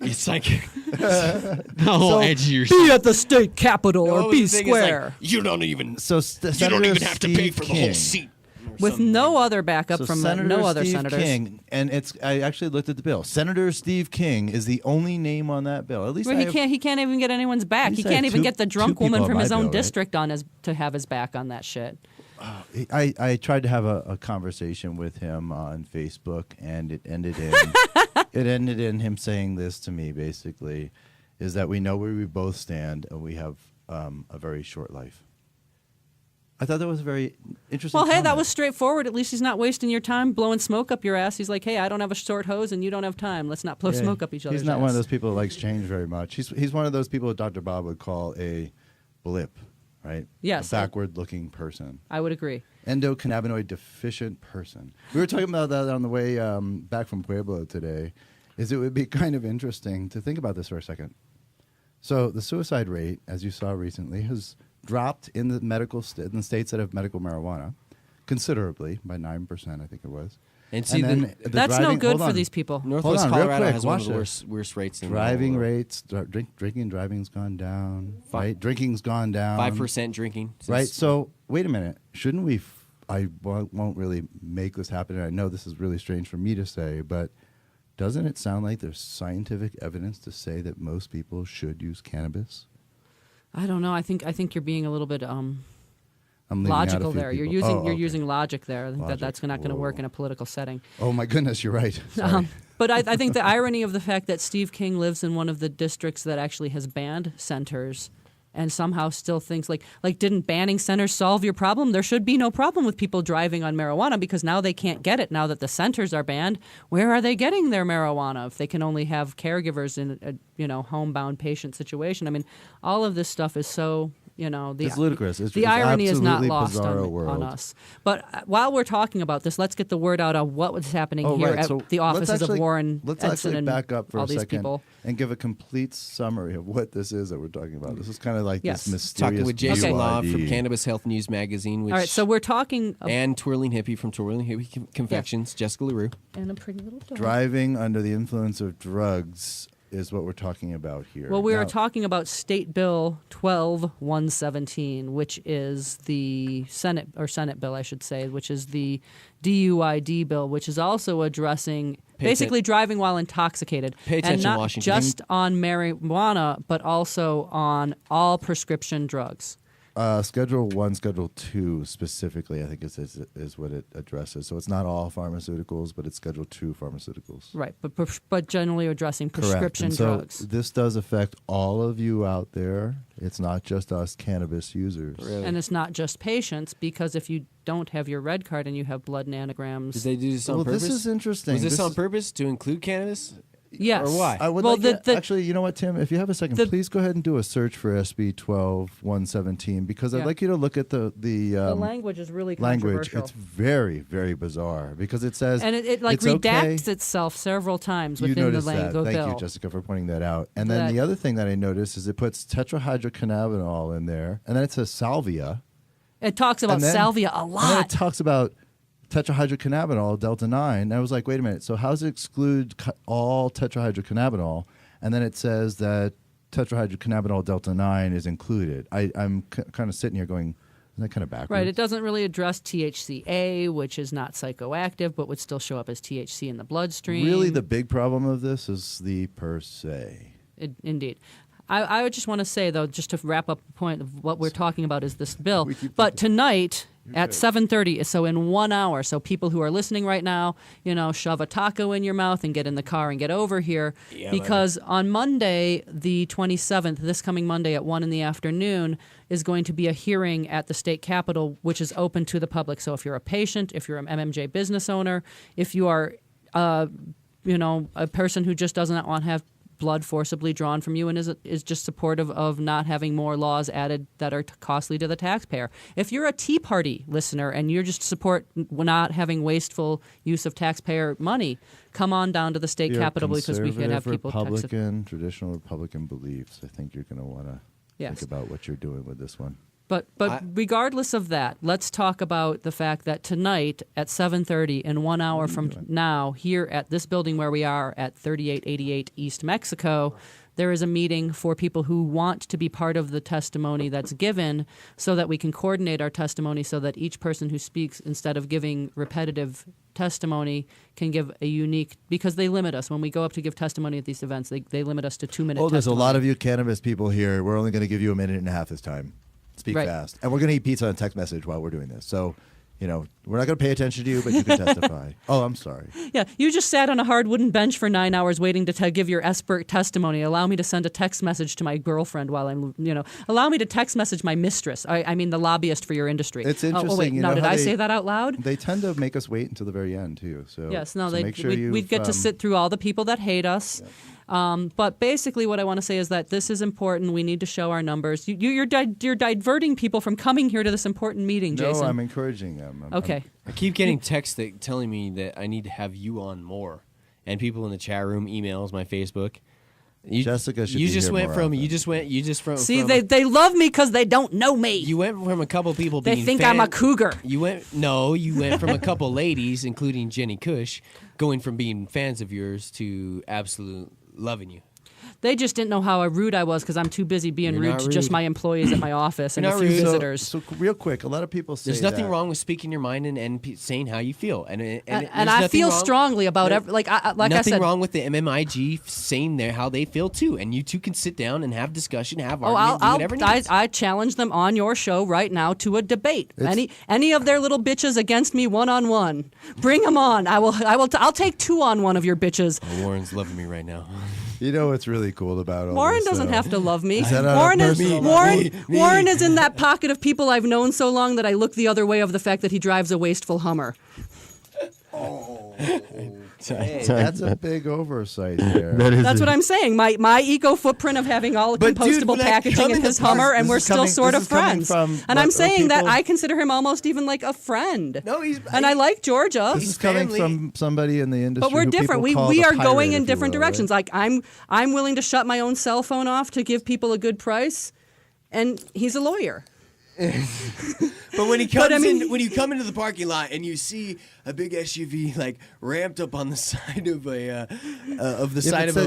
It's like the whole edge of your Be at the state capitol No, or the be thing is, like, square. you don't even Senator have to Steve pay for the whole King. seat. With no other backup from Senator no other Steve senators. King, and I actually looked at the bill. Senator Steve King is the only name on that bill. At least Where I he can't even get anyone's back. least He I can't have even two- get the two drunk people woman on from my his own bill, right? district to have his back on that shit. I tried to have a conversation with him on Facebook, and it ended in him saying this to me. Basically, is that we know where we both stand, and we have a very short life. I thought that was a very interesting. Well, hey, that comment. was straightforward. At least he's not wasting your time blowing smoke up your ass. He's like, hey, I don't have a short hose and you don't have time. Let's not blow Yeah, smoke up each other's He's not ass. one of those people that likes change very much. He's one of those people that Dr. Bob would call a blip, right? Yes. A backward-looking person. I would agree. Endocannabinoid deficient person. We were talking about that on the way back from Pueblo today. It would be kind of interesting to think about this for a second. So the suicide rate, as you saw recently, has dropped in the in the states that have medical marijuana considerably by 9%, I think it was. And see, then the That's no driving- good hold for on. these people. Northwest Hold on, real Colorado quick, has one of watch the this. worst rates in Driving the whole world. rates, drinking and driving's gone down. Right, drinking's gone down. 5% drinking. Right. So wait a minute. Shouldn't we? I won't really make this happen. And I know this is really strange for me to say, but doesn't it sound like there's scientific evidence to say that most people should use cannabis? I don't know. I think you're being a little bit I'm leaving out a logical few there. You're people. using Oh, you're okay. using logic there. I think Logic. that's not going to work Whoa. in a political setting. Oh my goodness, you're right. Sorry. But I think the irony of the fact that Steve King lives in one of the districts that actually has banned centers and somehow still thinks like didn't banning centers solve your problem? There should be no problem with people driving on marijuana because now they can't get it. Now that the centers are banned, where are they getting their marijuana if they can only have caregivers in a homebound patient situation? I mean, all of this stuff is so It's ludicrous. It's the irony is not absolutely lost bizarro on world. us. But while we're talking about this, let's get the word out on what was happening here right. at So the offices let's actually- of Warren Let's Edson actually and back up for all a these second people. and give a complete summary of what this is that we're talking about. This is kind of like Yes. this mysterious. Talking with Jason Okay. Lauve from UID. Cannabis Health News Magazine, which All right, so we're talking and Twirling Hippy from Twirling Hippy Confections, Jessica Laroux. and a pretty little dog. Driving under the influence of drugs is what we're talking about here. Well, we Now, are talking about State Bill 12-117, which is the Senate bill, I should say, which is the DUID bill, which is also addressing basically driving while intoxicated, Pay and attention, not Washington. just on marijuana, but also on all prescription drugs. Schedule 1, Schedule 2 specifically, I think is what it addresses. So it's not all pharmaceuticals, but it's Schedule 2 pharmaceuticals. Right, but generally addressing prescription Correct. And drugs. So this does affect all of you out there. It's not just us cannabis users. Really? And it's not just patients, because if you don't have your red card and you have blood nanograms, Did they do this on Well, purpose? this is interesting. Was this on is- purpose to include cannabis? yes. Or why? I would well, like actually, you know what, Tim? If you have a second, please go ahead and do a search for SB 12-117 because I'd Yeah. like you to look at the language is really language. controversial. It's very, very bizarre because it says And it like it's okay. redacts itself several times You within the noticed that. language Thank bill. you, Jessica, for pointing that out. And then That- the other thing that I noticed is it puts tetrahydrocannabinol in there, and then it says salvia. It talks about And then- salvia a And then it lot. talks about tetrahydrocannabinol, delta 9. And I was like, wait a minute. So how does it exclude all tetrahydrocannabinol? And then it says that tetrahydrocannabinol delta 9 is included. I'm kind of sitting here going, Isn't that kind of backwards? Right. It doesn't really address THCA, which is not psychoactive, but would still show up as THC in the bloodstream. Really, the big problem of this is the per se. Indeed. I would just want to say, though, just to wrap up the point of what we're talking about is this bill. But tonight at 7:30, so in 1 hour, so people who are listening right now, shove a taco in your mouth and get in the car and get over here. Yeah, because on Monday, the 27th, this coming Monday at 1 in the afternoon, is going to be a hearing at the state capitol, which is open to the public. So if you're a patient, if you're an MMJ business owner, if you are, a person who just does not want to have blood forcibly drawn from you and is just supportive of not having more laws added that are costly to the taxpayer. If you're a Tea Party listener and you're just support not having wasteful use of taxpayer money, come on down to the state capitol because we can have people Republican, traditional Republican beliefs. I think you're going to want to think about what you're doing with this one. But regardless of that, let's talk about the fact that tonight at 7:30, in 1 hour from now, here at this building where we are at 3888 East Mexico, there is a meeting for people who want to be part of the testimony that's given so that we can coordinate our testimony so that each person who speaks, instead of giving repetitive testimony, can give a unique, because they limit us. When we go up to give testimony at these events, they limit us to 2-minute testimony. There's a lot of you cannabis people here. We're only going to give you a minute and a half this time. Speak fast. And we're going to eat pizza on text message while we're doing this. So, we're not going to pay attention to you, but you can testify. Oh, I'm sorry. Yeah, you just sat on a hard wooden bench for 9 hours waiting to give your expert testimony. Allow me to send a text message to my girlfriend while I'm, allow me to text message my mistress. I mean, the lobbyist for your industry. It's interesting. Oh, wait, now, did I say that out loud? They tend to make us wait until the very end, too. So yes, no, so we'd get to sit through all the people that hate us. Yeah. But basically what I want to say is that this is important. We need to show our numbers. You're diverting people from coming here to this important meeting, Jason. No, I'm encouraging them. Okay. I keep getting texts telling me that I need to have you on more. And people in the chat room, emails, my Facebook. Jessica should you be just here went more from often. you just went See, from, they love me because they don't know me. You went from a couple people they being think I'm a cougar. You went from a couple ladies, including Jenny Cush, going from being fans of yours to absolute loving you. They just didn't know how rude I was because I'm too busy being rude to just my employees at my office and a few visitors. So real quick, a lot of people say there's nothing wrong with speaking your mind and saying how you feel, and I feel strongly about like I said. Nothing wrong with the MMIG saying how they feel too, and you two can sit down and have discussion, have argument, do whatever needs. I challenge them on your show right now to a debate. Any of their little bitches against me 1-on-1, bring them on. I'll take 2 on one of your bitches. Oh, Warren's loving me right now. You know what's really cool about all Warren this? doesn't have to love me. Warren is in that pocket of people I've known so long that I look the other way of the fact that he drives a wasteful Hummer. Hey, that's a big oversight there. That's what I'm saying. My eco footprint of having all compostable packaging in his Hummer, and we're still sort of friends. And I'm saying that I consider him almost even like a friend. No, I like Georgia. This is coming from somebody in the industry. But we're who different. people We call are the going pirate, in if different you will, directions. right? Like I'm willing to shut my own cell phone off to give people a good price, and he's a lawyer. But when he comes when you come into the parking lot and you see a big SUV like ramped up on the side of a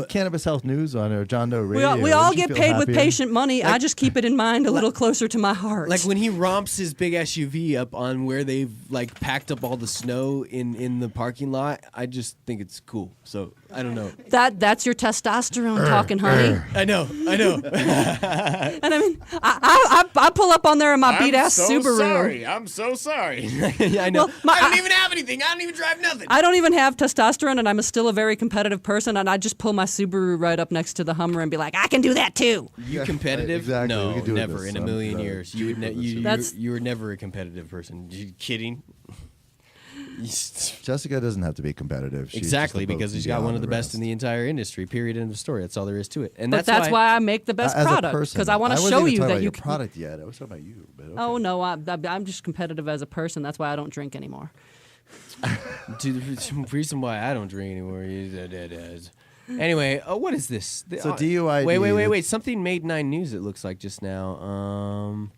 Cannabis Health News on or John Doe Radio. We all get paid with patient money. I just keep it in mind a little closer to my heart. Like when he romps his big SUV up on where they've like packed up all the snow in the parking lot, I just think it's cool. So I don't know. That's your testosterone talking, honey. I know. And I mean, I pull up on there in my beat ass Subaru. I'm so sorry. Yeah, I know. Well, I don't even have anything. I don't even drive nothing. I don't even have testosterone, and I'm still a very competitive person, and I just pull my Subaru right up next to the Hummer and be like, I can do that too. You competitive? Exactly. No, We could do never this in a some million other- years. You would you were never a competitive person. You kidding? Jessica doesn't have to be competitive. She's Exactly, just because supposed she's to be got on one of the best rest. in the entire industry. Period. End of story. That's all there is to it. And But that's why I make the best As a product, person. because I want to wasn't show even you talking that about you your can. product yet. I was talking about you. But okay. Oh no, I'm just competitive as a person. That's why I don't drink anymore. The reason why I don't drink anymore is. Anyway, what is this? So DUI. Wait. Something made 9 News. It looks like just now.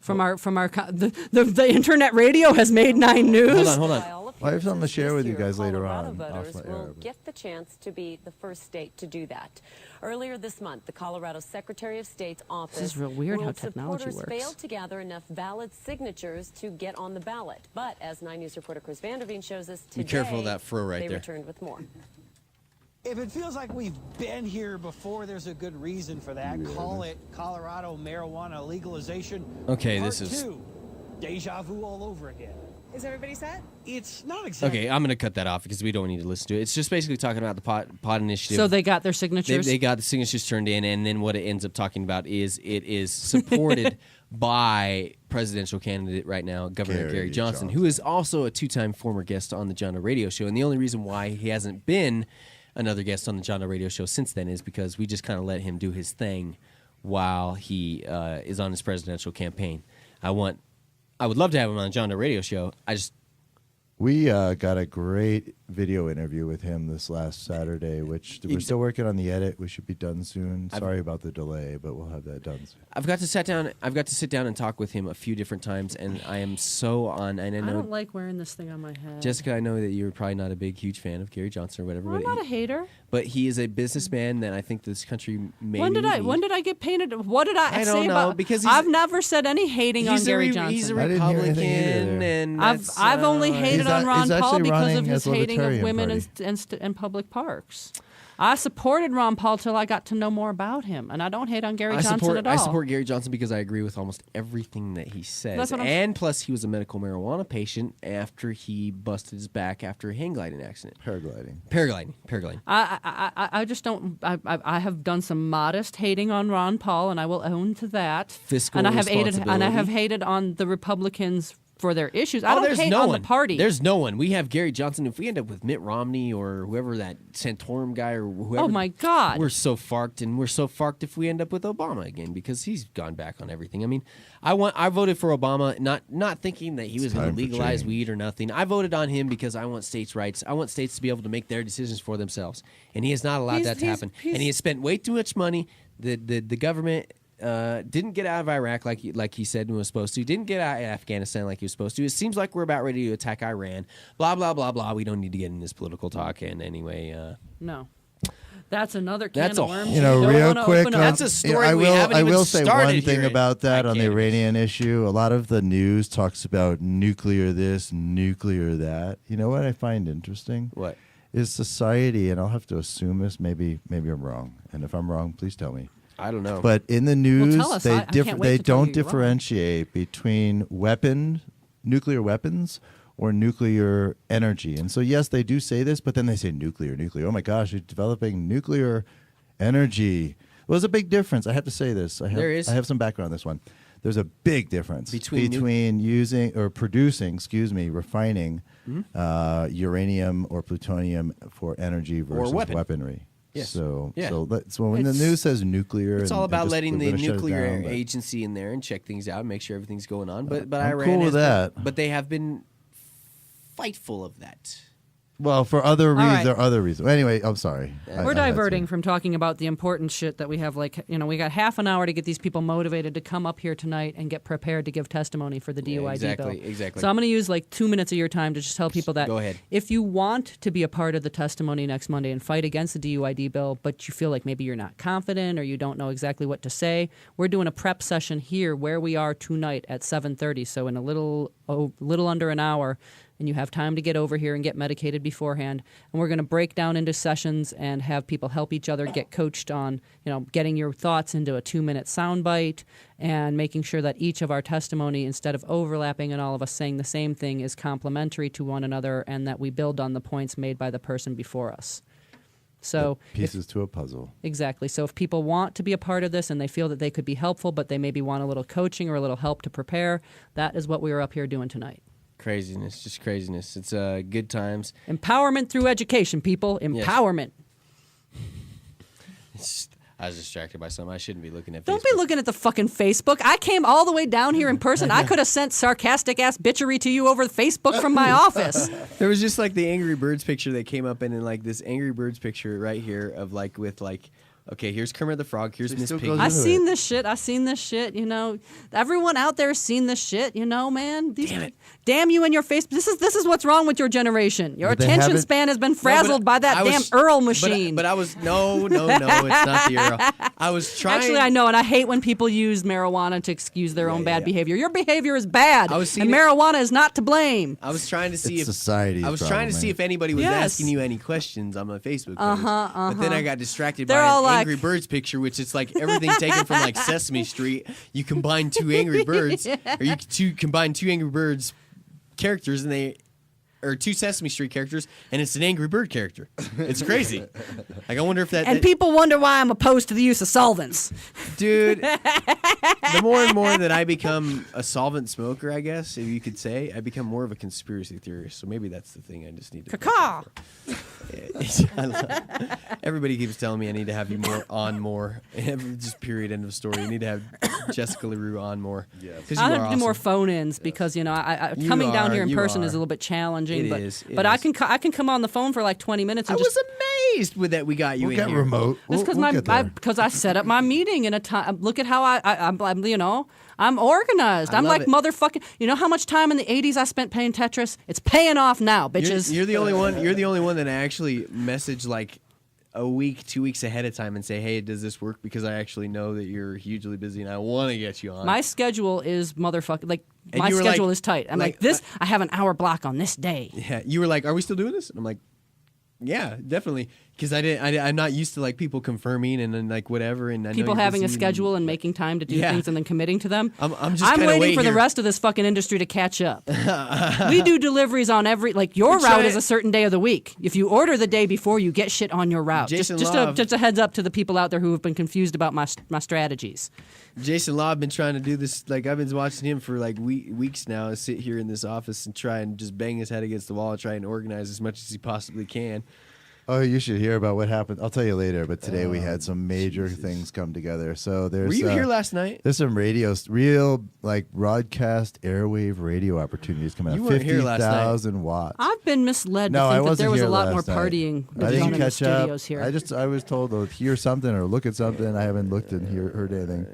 The internet radio has made 9 News. Hold on. up I here. have something to Since share this with you year, guys later Colorado on, voters off the will air, but- get the chance to be the first state to do that. Earlier this month, the Colorado Secretary of State's office is real weird how ruled technology supporters works. failed to gather enough valid signatures to get on the ballot. But as 9 News reporter Chris Vanderveen shows us today, Be careful of that fro right they there. returned with more. If it feels like we've been here before, there's a good reason for that. Call it Colorado marijuana legalization. Okay, Part this is- 2. Deja vu all over again. Is everybody set? It's not exactly. Okay, I'm going to cut that off because we don't need to listen to it. It's just basically talking about the pot initiative. So they got their signatures. They got the signatures turned in, and then what it ends up talking about is it is supported by presidential candidate right now, Governor Gary Johnson, who is also a 2-time former guest on the John Doe Radio Show. And the only reason why he hasn't been another guest on the John Doe Radio Show since then is because we just kind of let him do his thing while he is on his presidential campaign. I would love to have him on the John Doe Radio Show. We got a great video interview with him this last Saturday, which we're still working on the edit. We should be done soon. Sorry about the delay, but we'll have that done soon. I've got to sit down and talk with him a few different times, and I am so on. And I know, don't like wearing this thing on my head. Jessica, I know that you're probably not a huge fan of Gary Johnson or whatever. I'm but not a hater. But he is a businessman that I think this country may When did I get painted? What did I, I say don't know, about? because I've never said any hating on Gary Johnson. He's a I didn't hear anything either Republican, there. and I've only hated He's on Ron actually Paul because running of his as a hating of Libertarian women Party. in public parks. I supported Ron Paul till I got to know more about him, and I don't hate on Gary Johnson at all. I support Gary Johnson because I agree with almost everything that he says. That's what I'm- and plus, he was a medical marijuana patient after he busted his back after a hang gliding accident. Paragliding. I just don't. I have done some modest hating on Ron Paul, and I will own to that. Fiscal and I have responsibility. hated on the Republicans for their issues. I Oh, don't there's hate no on one. the party. There's no one. We have Gary Johnson. If we end up with Mitt Romney or whoever that Santorum guy or whoever, Oh my God. we're so farked, and we're so farked if we end up with Obama again because he's gone back on everything. I mean, I voted for Obama, not thinking that he was going to time for legalize change. weed or nothing. I voted on him because I want states' rights. I want states to be able to make their decisions for themselves, and he has not allowed that to happen. And he has spent way too much money. The government. Didn't get out of Iraq like he said he was supposed to. Didn't get out of Afghanistan like he was supposed to. It seems like we're about ready to attack Iran. Blah, blah, blah, blah. We don't need to get in this political talk. And anyway... No. That's another can That's of a- worms. You know, don't real wanna quick, open up. That's a story I we will, haven't I even will say started one thing here about that at on the Cannabis. Iranian issue. A lot of the news talks about nuclear this, nuclear that. You know what I find interesting? What? Is society, and I'll have to assume this, maybe I'm wrong. And if I'm wrong, please tell me. I don't know. But in the news, tell us. I can't wait they to tell don't you you're wrong. differentiate between nuclear weapons or nuclear energy. And so, yes, they do say this, but then they say nuclear. Oh, my gosh, you're developing nuclear energy. Well, there's a big difference. I have to say this. There is. I have some background on this one. There's a big difference Between using or producing, refining Hmm? uranium or plutonium for energy versus weaponry. Yes. So, Yeah. so when the news says nuclear, It's and- all and about just letting we're the gonna shut it nuclear down, but- agency in there and check things out, make sure everything's going on. But I'm Iran cool with has that. But they have been fightful of that. Well, for other reasons, right. there are other reasons. Anyway, I'm sorry. We're diverting from talking about the important shit that we have. We got half an hour to get these people motivated to come up here tonight and get prepared to give testimony for the DUID bill. Exactly. So I'm going to use 2 minutes of your time to just tell people that Go ahead. if you want to be a part of the testimony next Monday and fight against the DUID bill, but you feel like maybe you're not confident or you don't know exactly what to say, we're doing a prep session here where we are tonight at 7:30. So in a little under an hour. And you have time to get over here and get medicated beforehand. And we're going to break down into sessions and have people help each other get coached on, getting your thoughts into a 2-minute soundbite and making sure that each of our testimony, instead of overlapping and all of us saying the same thing, is complementary to one another and that we build on the points made by the person before us. So pieces to a puzzle. Exactly. So if people want to be a part of this and they feel that they could be helpful, but they maybe want a little coaching or a little help to prepare, that is what we are up here doing tonight. Craziness, just craziness. It's good times. Empowerment through education, people. Empowerment. I was distracted by something. I shouldn't be looking at Don't Facebook. be looking at the fucking Facebook. I came all the way down here in person. I could have sent sarcastic-ass bitchery to you over Facebook from my office. There was just the Angry Birds picture that came up, and then this Angry Birds picture right here of with Okay, here's Kermit the Frog. Here's It Miss still Piggy. goes I into seen it. this shit. I seen this shit. You know, everyone out there has seen this shit. You know, man. Damn it. Damn you and your face. This is what's wrong with your generation. Your But they attention haven't- span has been frazzled by that I damn was- Earl but- machine. But I was no, it's not the Earl. I was trying. Actually, I know, and I hate when people use marijuana to excuse their own bad behavior. Your behavior is bad, I was seeing and it- marijuana is not to blame. I was trying to see It's if society's I was trying to problem, see man. if anybody was Yes. asking you any questions on my Facebook page. But then I got distracted They're by all an like- Angry Birds picture, which is like everything taken from like Sesame Street. You combine two Angry Birds, or you combine two Angry Birds characters, and or two Sesame Street characters, and it's an Angry Bird character. It's crazy. Like I wonder if that. And people wonder why I'm opposed to the use of solvents. Dude, the more and more that I become a solvent smoker, I guess, if you could say, I become more of a conspiracy theorist. So maybe that's the thing I just need to. Caw. Everybody keeps telling me I need to have you more. Just period, end of story. You need to have Jessica Laroux on more. Yeah. I have to do more phone-ins because I You coming down here in you person are. is a little bit challenging. It but is, it but I is. can come on the phone for like 20 minutes I and was just. amazed with that we got you We'll in get here. remote. That's We'll get there. because I set up my meeting in a time. Look at how I'm you know, I'm organized. I I'm love like it. motherfucking. You know how much time in the 80s I spent paying Tetris? It's paying off now, bitches. You're the only one. You're the only one that I actually message like a week, 2 weeks ahead of time and say, "Hey, does this work?" Because I actually know that you're hugely busy and I want to get you on. My schedule is motherfucking like And my you were schedule like- is tight. I'm like, like this. I have an hour block on this day. Yeah, you were like, "Are we still doing this?" And I'm like, "Yeah, definitely." Because I'm not used to like people confirming and then like whatever. And I know People you're having a busy schedule and making time to do Yeah. things and then committing to them. I'm just I'm kinda waiting for the here. rest of this fucking industry to catch up. We do deliveries on every like your We're route trying- is a certain day of the week. If you order the day before, you get shit on your route. Jason just Lauve- a heads up to the people out there who have been confused about my strategies. Jason Lauve been trying to do this. Like I've been watching him for like weeks now. Sit here in this office and try and just bang his head against the wall and try and organize as much as he possibly can. Oh, you should hear about what happened. I'll tell you later, but today we had some major things come together. So there's Were you here last night? There's some real like broadcast airwave radio opportunities coming out. You weren't here last night. 50,000 watts. I've been misled No, to I think that wasn't there was a here lot more last night. partying I done didn't in the catch up. studios here. I was told to hear something or look at something. I haven't looked and heard anything.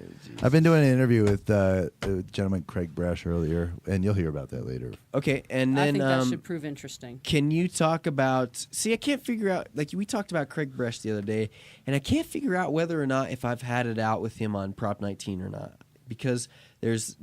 I've been doing an interview with the gentleman Craig Brash earlier, and you'll hear about that later. Okay, and I then think that should prove interesting. can you talk about? See, I can't figure out. Like we talked about Craig Bresh the other day, and I can't figure out whether or not if I've had it out with him on Prop 19 or not, because there's.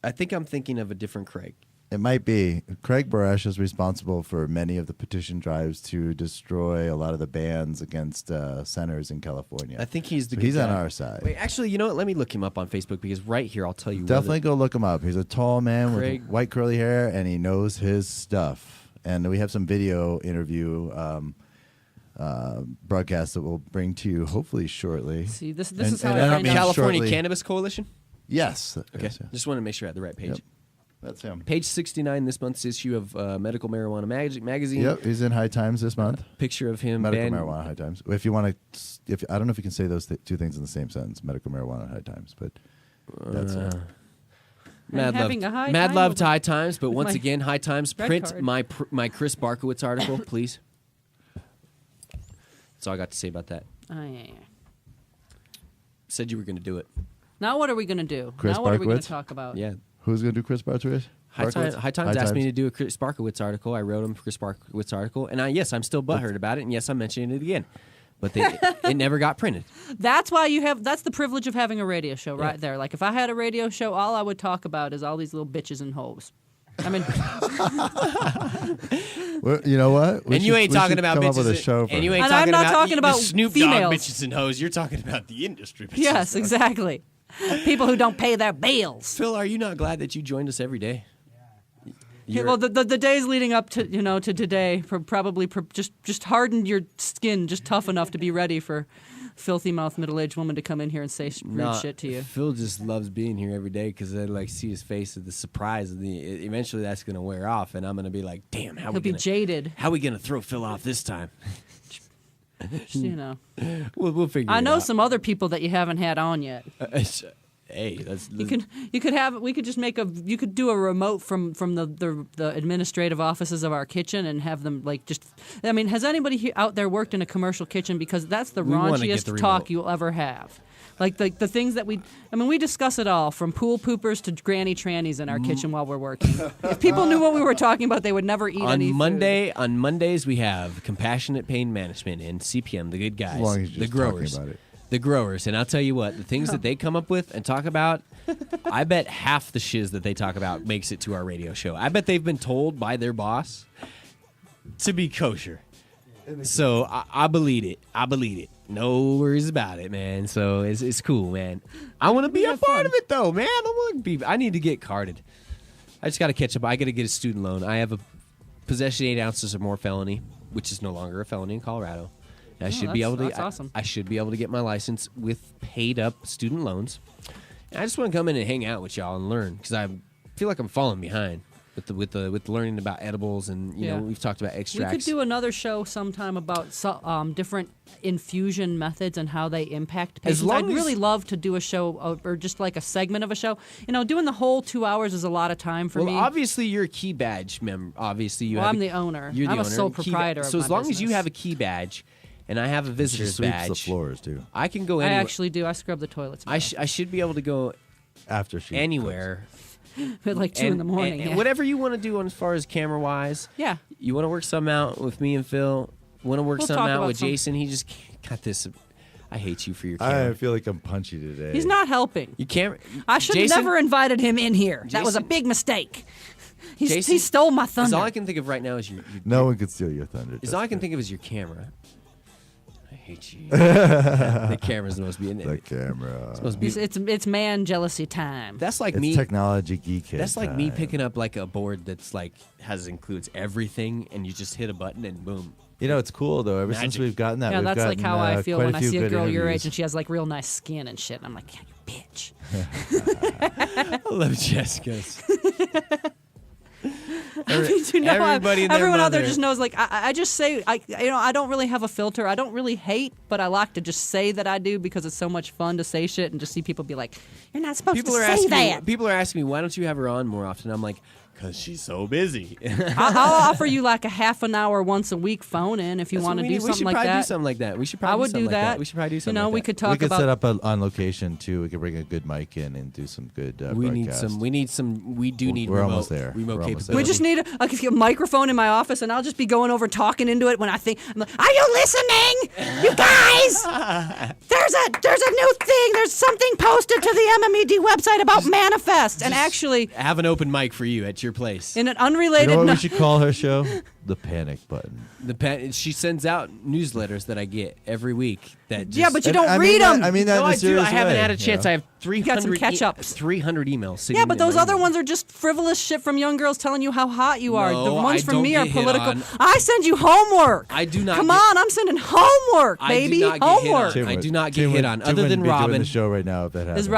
I think I'm thinking of a different Craig. It might be. Craig Brash is responsible for many of the petition drives to destroy a lot of the bans against centers in California. I think he's the. So good he's on guy. our side. Wait, actually, you know what? Let me look him up on Facebook because right here I'll tell you. Definitely go look him up. He's a tall man Craig- with white curly hair, and he knows his stuff. And we have some video interview broadcasts that we'll bring to you hopefully shortly. See, this And- is how and I I don't find mean out. California shortly. Cannabis Coalition. Yes. Okay, Yes, yes. just want to make sure I had the right page. Yep. That's him. Page 69, this month's issue of Medical Marijuana Magazine. Yep, he's in High Times this month. Picture of him. Medical banned- marijuana High Times. If you want to, I don't know if you can say those two things in the same sentence, medical marijuana and High Times, but that's it. Mad having love, a high mad time love over to High Times, but with once my again, High Times, red print card. my Chris Barkowitz article, please. That's all I got to say about that. Oh, yeah. Said you were going to do it. Now what are we going to do? Chris now what are we going Barkowitz? to talk about? Yeah. Who's going to do Chris Barkowitz? High Times asked me to do a Chris Barkowitz article. I wrote him Chris Barkowitz article, and yes, I'm still butthurt about it, and yes, I'm mentioning it again. But it never got printed. That's why that's the privilege of having a radio show right there. Like if I had a radio show, all I would talk about is all these little bitches and hoes. I mean, Well, you know what? And you ain't talking about come bitches. Up with a show for and you her. ain't And I'm talking not about talking the about Snoop females. Dogg bitches and hoes. You're talking about the industry bitches. yes, exactly. People who don't pay their bills. Phil, are you not glad that you joined us every day? Yeah, well, the days leading up to to today probably just hardened your skin just tough enough to be ready for filthy mouth middle-aged woman to come in here and say rude shit to you. Phil just loves being here every day because I like see his face of the surprise. And eventually that's gonna wear off, and I'm gonna be like, "Damn, He'll be jaded. how we gonna throw Phil off this time?" You know, We'll figure. I it know out. some other people that you haven't had on yet. Hey, that's We could do a remote from the administrative offices of our kitchen and have them like just. I mean, has anybody out there worked in a commercial kitchen? Because that's the We wanna get the raunchiest talk remote. you'll ever have. Like the things that we discuss it all, from pool poopers to granny trannies in our kitchen while we're working. If people knew what we were talking about, they would never eat any food. On Mondays, we have Compassionate Pain Management and CPM, the good guys, As long as you're the just talking growers. about it. The growers. And I'll tell you what, the things that they come up with and talk about, I bet half the shiz that they talk about makes it to our radio show. I bet they've been told by their boss to be kosher. So I believe it. I believe it. No worries about it, man. So it's cool, man. I want to be a part of it, though, man. I need to get carded. I just got to catch up. I got to get a student loan. I have a possession 8 ounces or more felony, which is no longer a felony in Colorado. And I should be able to. That's awesome. I should be able to get my license with paid up student loans. And I just want to come in and hang out with y'all and learn, because I feel like I'm falling behind with learning about edibles, and you know, we've talked about extracts. We could do another show sometime about different infusion methods and how they impact patients. I'd really love to do a show or just like a segment of a show. You know, doing the whole 2 hours is a lot of time for me. Well, obviously you're a key badge member. Obviously you. Well, have I'm the owner. You're the I'm owner. a sole Key proprietor. so of as my long as you business. have a key badge, and I have a She visitor's sweeps badge, the floors too. I can go I anywhere. actually do. I scrub the toilets. I should be able to go After she anywhere. at like 2 in the morning. And yeah. whatever you want to do as far as camera wise. Yeah. You want to work something out with me and Phil? Want to work We'll something talk out about with some- Jason? He just got this. I hate you for your I camera. feel like I'm punchy today. He's not helping. You can't. I should have Jason, never invited him in here. That was a Jason- big mistake. Jason, He stole my Is thunder. all I can think of right now is your No one could steal your thunder. Is all I can think of is your camera. I hate you. The camera's supposed to be in The it. camera. Supposed to be. It's man jealousy time. That's like It's me. technology geek. That's like me picking up like a board that's like includes everything, and you just hit a button and boom. You know, it's cool though. Ever since Magic. we've gotten that, Yeah, we've that's like gotten, how I feel quite when I few see a good girl your interviews. age and she has like real nice skin and shit. And I'm like, yeah, you bitch. I love Jessica's. You know, Everybody and their everyone out there mother. just knows. Like I just say, I don't really have a filter. I don't really hate, but I like to just say that I do because it's so much fun to say shit and just see people be like, "You're not supposed People to are say asking that." me. People are asking me, why don't you have her on more often? I'm like, because she's so busy. I'll offer you like a half an hour once a week phone in if you That's want what to we do need. something like We should probably that. do something like that. We should I probably would do do something like that. that. We should probably do something You know, like we that. could talk We could about. set up on location too. We could bring a good mic in and do some good. We need broadcast. some. We need some. We do need We're remote, almost there. remote We're almost capability. there. We just need a microphone in my office, and I'll just be going over talking into it when I think. I'm like, "Are you listening, you guys? There's a new thing. There's something posted to the MMED website about Manifest." And actually, have an open mic for you at your place. in an You unrelated know what note, we should call her show? The Panic Button. She sends out newsletters that I get every week. That just, yeah, but you And don't I read mean them. that- I mean that no, in a I do. serious I haven't way, had a you chance. know? I have 300 got some catch-ups. 300 emails. Sitting Yeah, but in those my other email. ones are just frivolous shit from young girls telling you how hot you are. No, The ones I from don't me are get hit political. on. I send you homework. I do not Come get- on, I'm sending homework, I baby. do not get hit on. Homework. I do not get Tim hit would- on, Tim other wouldn't than be doing Robin. the show right now if that happened. Is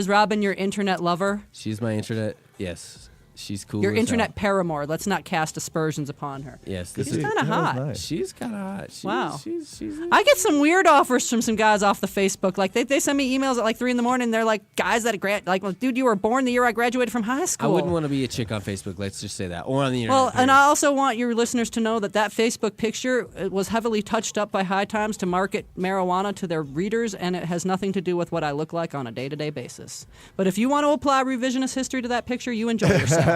Robin your internet lover? She's my internet. Yes, she's cool. Your as internet hell. paramour. Let's not cast aspersions upon her. Yes, She's this is. kind of That was hot. nice. She's kind of hot. Wow. She's I get some weird offers from some guys off the Facebook. Like they send me emails at like 3 in. They're like guys that like, well, dude, you were born the year I graduated from high I school. wouldn't want to be a chick on Facebook. Let's just say that, or on the internet. Well, and period. I also want your listeners to know that Facebook picture was heavily touched up by High Times to market marijuana to their readers, and it has nothing to do with what I look like on a day-to-day basis. But if you want to apply revisionist history to that picture, you enjoy yourself.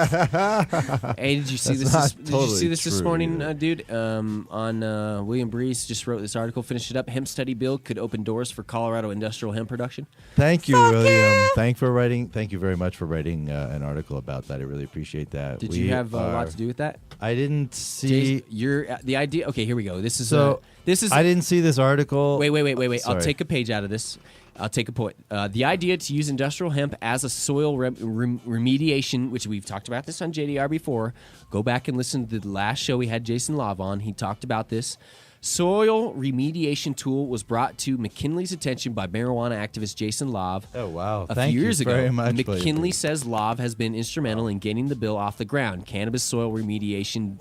Hey, did you see That's this? not Did you totally see this true, morning, either. dude? On William Breeze just wrote this article. Finished it up. Hemp study bill could open doors for Colorado industrial hemp production. Thank you, Fuck William. yeah! Thank you very much for writing an article about that. I really appreciate that. Did We you have a are- lot to do with that? I didn't see. Jason, the idea. Okay, here we go. This is So this is. I didn't see this article. Wait. I'll Sorry. take a page out of this. I'll take a point. The idea to use industrial hemp as a soil remediation, which we've talked about this on JDR before. Go back and listen to the last show we had Jason Lauve on. He talked about this. Soil remediation tool was brought to McKinley's attention by marijuana activist Jason Lauve. Oh, wow. A Thank few you years very ago, much, McKinley Blake. says Lauve has been instrumental in getting the bill off the ground. Cannabis soil remediation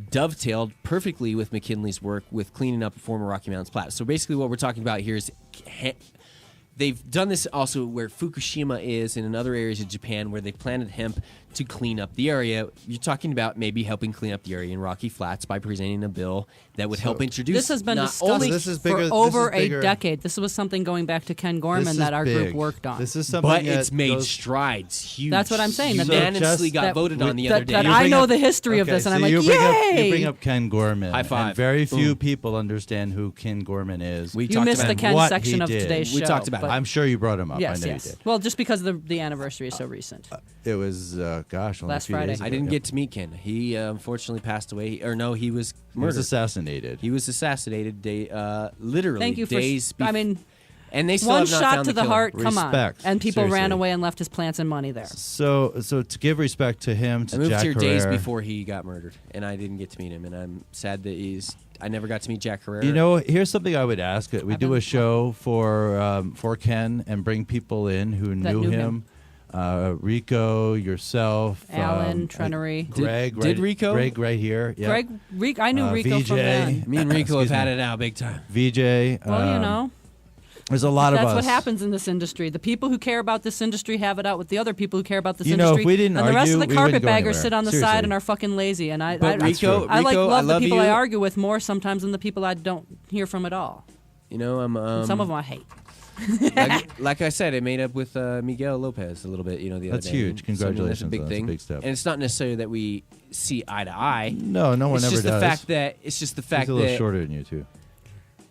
dovetailed perfectly with McKinley's work with cleaning up former Rocky Mountains plat. So basically what we're talking about here is they've done this also where Fukushima is and in other areas of Japan where they've planted hemp to clean up the area. You're talking about maybe helping clean up the area in Rocky Flats by presenting a bill that would help introduce. This has been not discussed only This is for bigger- this over is bigger. a decade. This was something going back to Ken Gorman This that is our big. group worked on. This is something but that it's made goes- strides. Huge. That's what I'm saying, that they- Unanimously So got just- voted on the that, other day. that You I bring know up- the history of Okay, this, and so I'm like, you yay! bring up Ken Gorman. High five. And very few Boom. people understand who Ken Gorman is. We You talked missed about the him. Ken what section he of did. today's We show. talked about but- it. I'm sure you brought him up. Yes, I know yes. you did. Well, just because the anniversary is so recent. It was, gosh, only Last a few Friday. days I ago. didn't Yeah. get to meet Ken. He unfortunately passed away. Or no, he was He was murdered. assassinated. He was assassinated literally Thank you for. days I mean, and they still one have not shot found to the killer. heart. Come on, Respect, and people ran seriously. away and left his plants and money there. So to give respect to him, to I moved Jack here days Herrera, before he got murdered, and I didn't get to meet him. And I'm sad that I never got to meet Jack Herrera. You know, here's something I would ask. We I've do been- a show for Ken and bring people in who That knew knew him. Rico, yourself, Alan, Trenery. Greg. Did Rico? Greg right here. Yeah. Greg, I knew Rico VJ. from then. me and Rico have Excuse had me. it out big time. VJ. Well, you know, there's a lot of that's us. what happens in this industry. The people who care about this industry have it out with the other people who care about this You know, industry. if we didn't and the rest argue, of the we wouldn't go carpetbaggers anywhere. sit on the Seriously. side and are fucking lazy. And I But I Rico, I Rico, love the love people you. I argue with more sometimes than the people I don't hear from at all. You know, I'm Some of them I hate. like I said, I made up with Miguel Lopez a little bit. You know, the other That's day. huge. So, I mean, Congratulations. that's a big That's a thing. big step. And it's not necessarily that we see eye to eye. No, no one It's ever just does. the fact that it's just the fact He's a little that shorter than you too.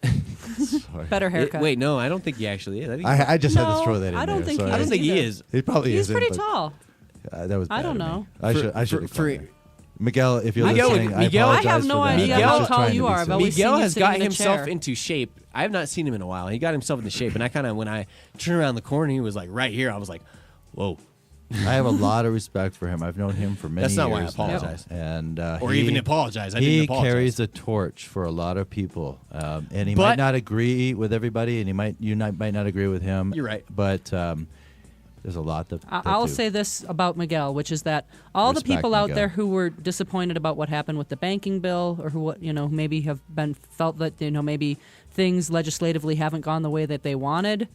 Sorry. Better haircut. wait, no, I don't think he actually is. I think I just had to No, throw that in I don't there. think Sorry. I don't think he either. is. He probably He's isn't, pretty but, tall. that was I bad don't of me. know. I should have for- Miguel, if you're Miguel- listening, Miguel- I I apologize have no for that. idea I was how just tall trying to you be are. I've silly. always seen Miguel you has sitting got in a himself chair. into shape. I have not seen him in a while. He got himself into shape, and I kind of, when I turned around the corner, he was like right here. I was like, whoa. I have a lot of respect for him. I've known him for many years. That's not why I now. apologize. And Or even apologize. I he didn't apologize. carries a torch for a lot of people, and he But- might not agree with everybody, and you might not agree with him. You're right. But there's a lot that I'll do. say this about Miguel, which is that all the Respect people out Miguel. there who were disappointed about what happened with the banking bill, or who maybe have been felt that maybe things legislatively haven't gone the way that they wanted,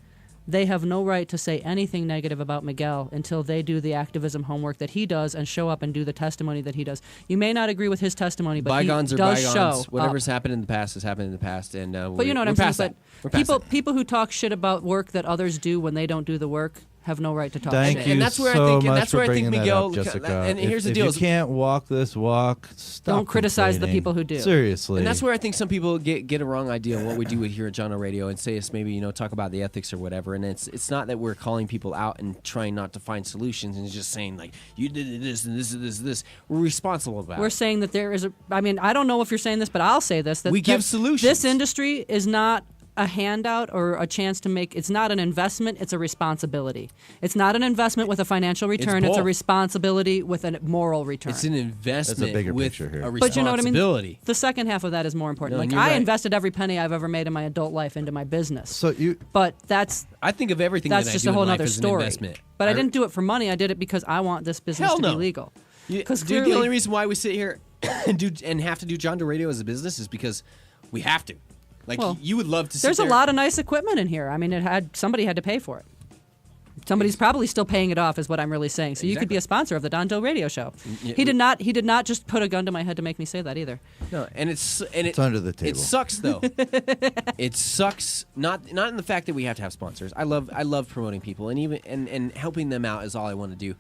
they have no right to say anything negative about Miguel until they do the activism homework that he does and show up and do the testimony that he does. You may not agree with his testimony, but Bygones he are does bygones. show Whatever's up. happened in the past has happened in the past, and But you know what I'm saying. But people. people who talk shit about work that others do when they don't do the work have no right to talk Thank shit. you And that's where I so think- and much that's for where I think bringing that Miguel- up, Jessica. and here's the if deal you is- can't walk this walk, stop Don't criticize the complaining. people who do. Seriously. And that's where I think some people get a wrong idea of what we do here at John O Radio and say it's maybe talk about the ethics or whatever. And it's not that we're calling people out and trying not to find solutions and just saying like you did this and this. We're responsible about We're it. saying that there is I mean, I don't know if you're saying this, but I'll say this. That We give that solutions. This industry is not a handout or a chance to make. It's not an investment. It's a responsibility. It's not an investment with a financial return. It's a both. responsibility with a moral return. It's an investment bigger with picture here. a But you know what I mean? responsibility. The second half of that is more important. No, like you're I right. invested every penny I've ever made in my adult life into my business. so you. But that's I think of everything that's that just I do a whole in life other as an story. investment. But I didn't do it for money. I did it because I want this business Hell to no. be legal. Because Dude, clearly, the only reason why we sit here and have to do John O Radio as a business is because we have to. Like Well, you would love to. Sit there's there. a lot of nice equipment in here. I mean, somebody had to pay for it. Somebody's probably still paying it off, is what I'm really saying. So you could be a sponsor of the Donto Radio Show. Yeah, He did not just put a gun to my head to make me say that either. No, and it's under the It table. sucks though. It sucks not in the fact that we have to have sponsors. I love promoting people and even and helping them out is all I want to do.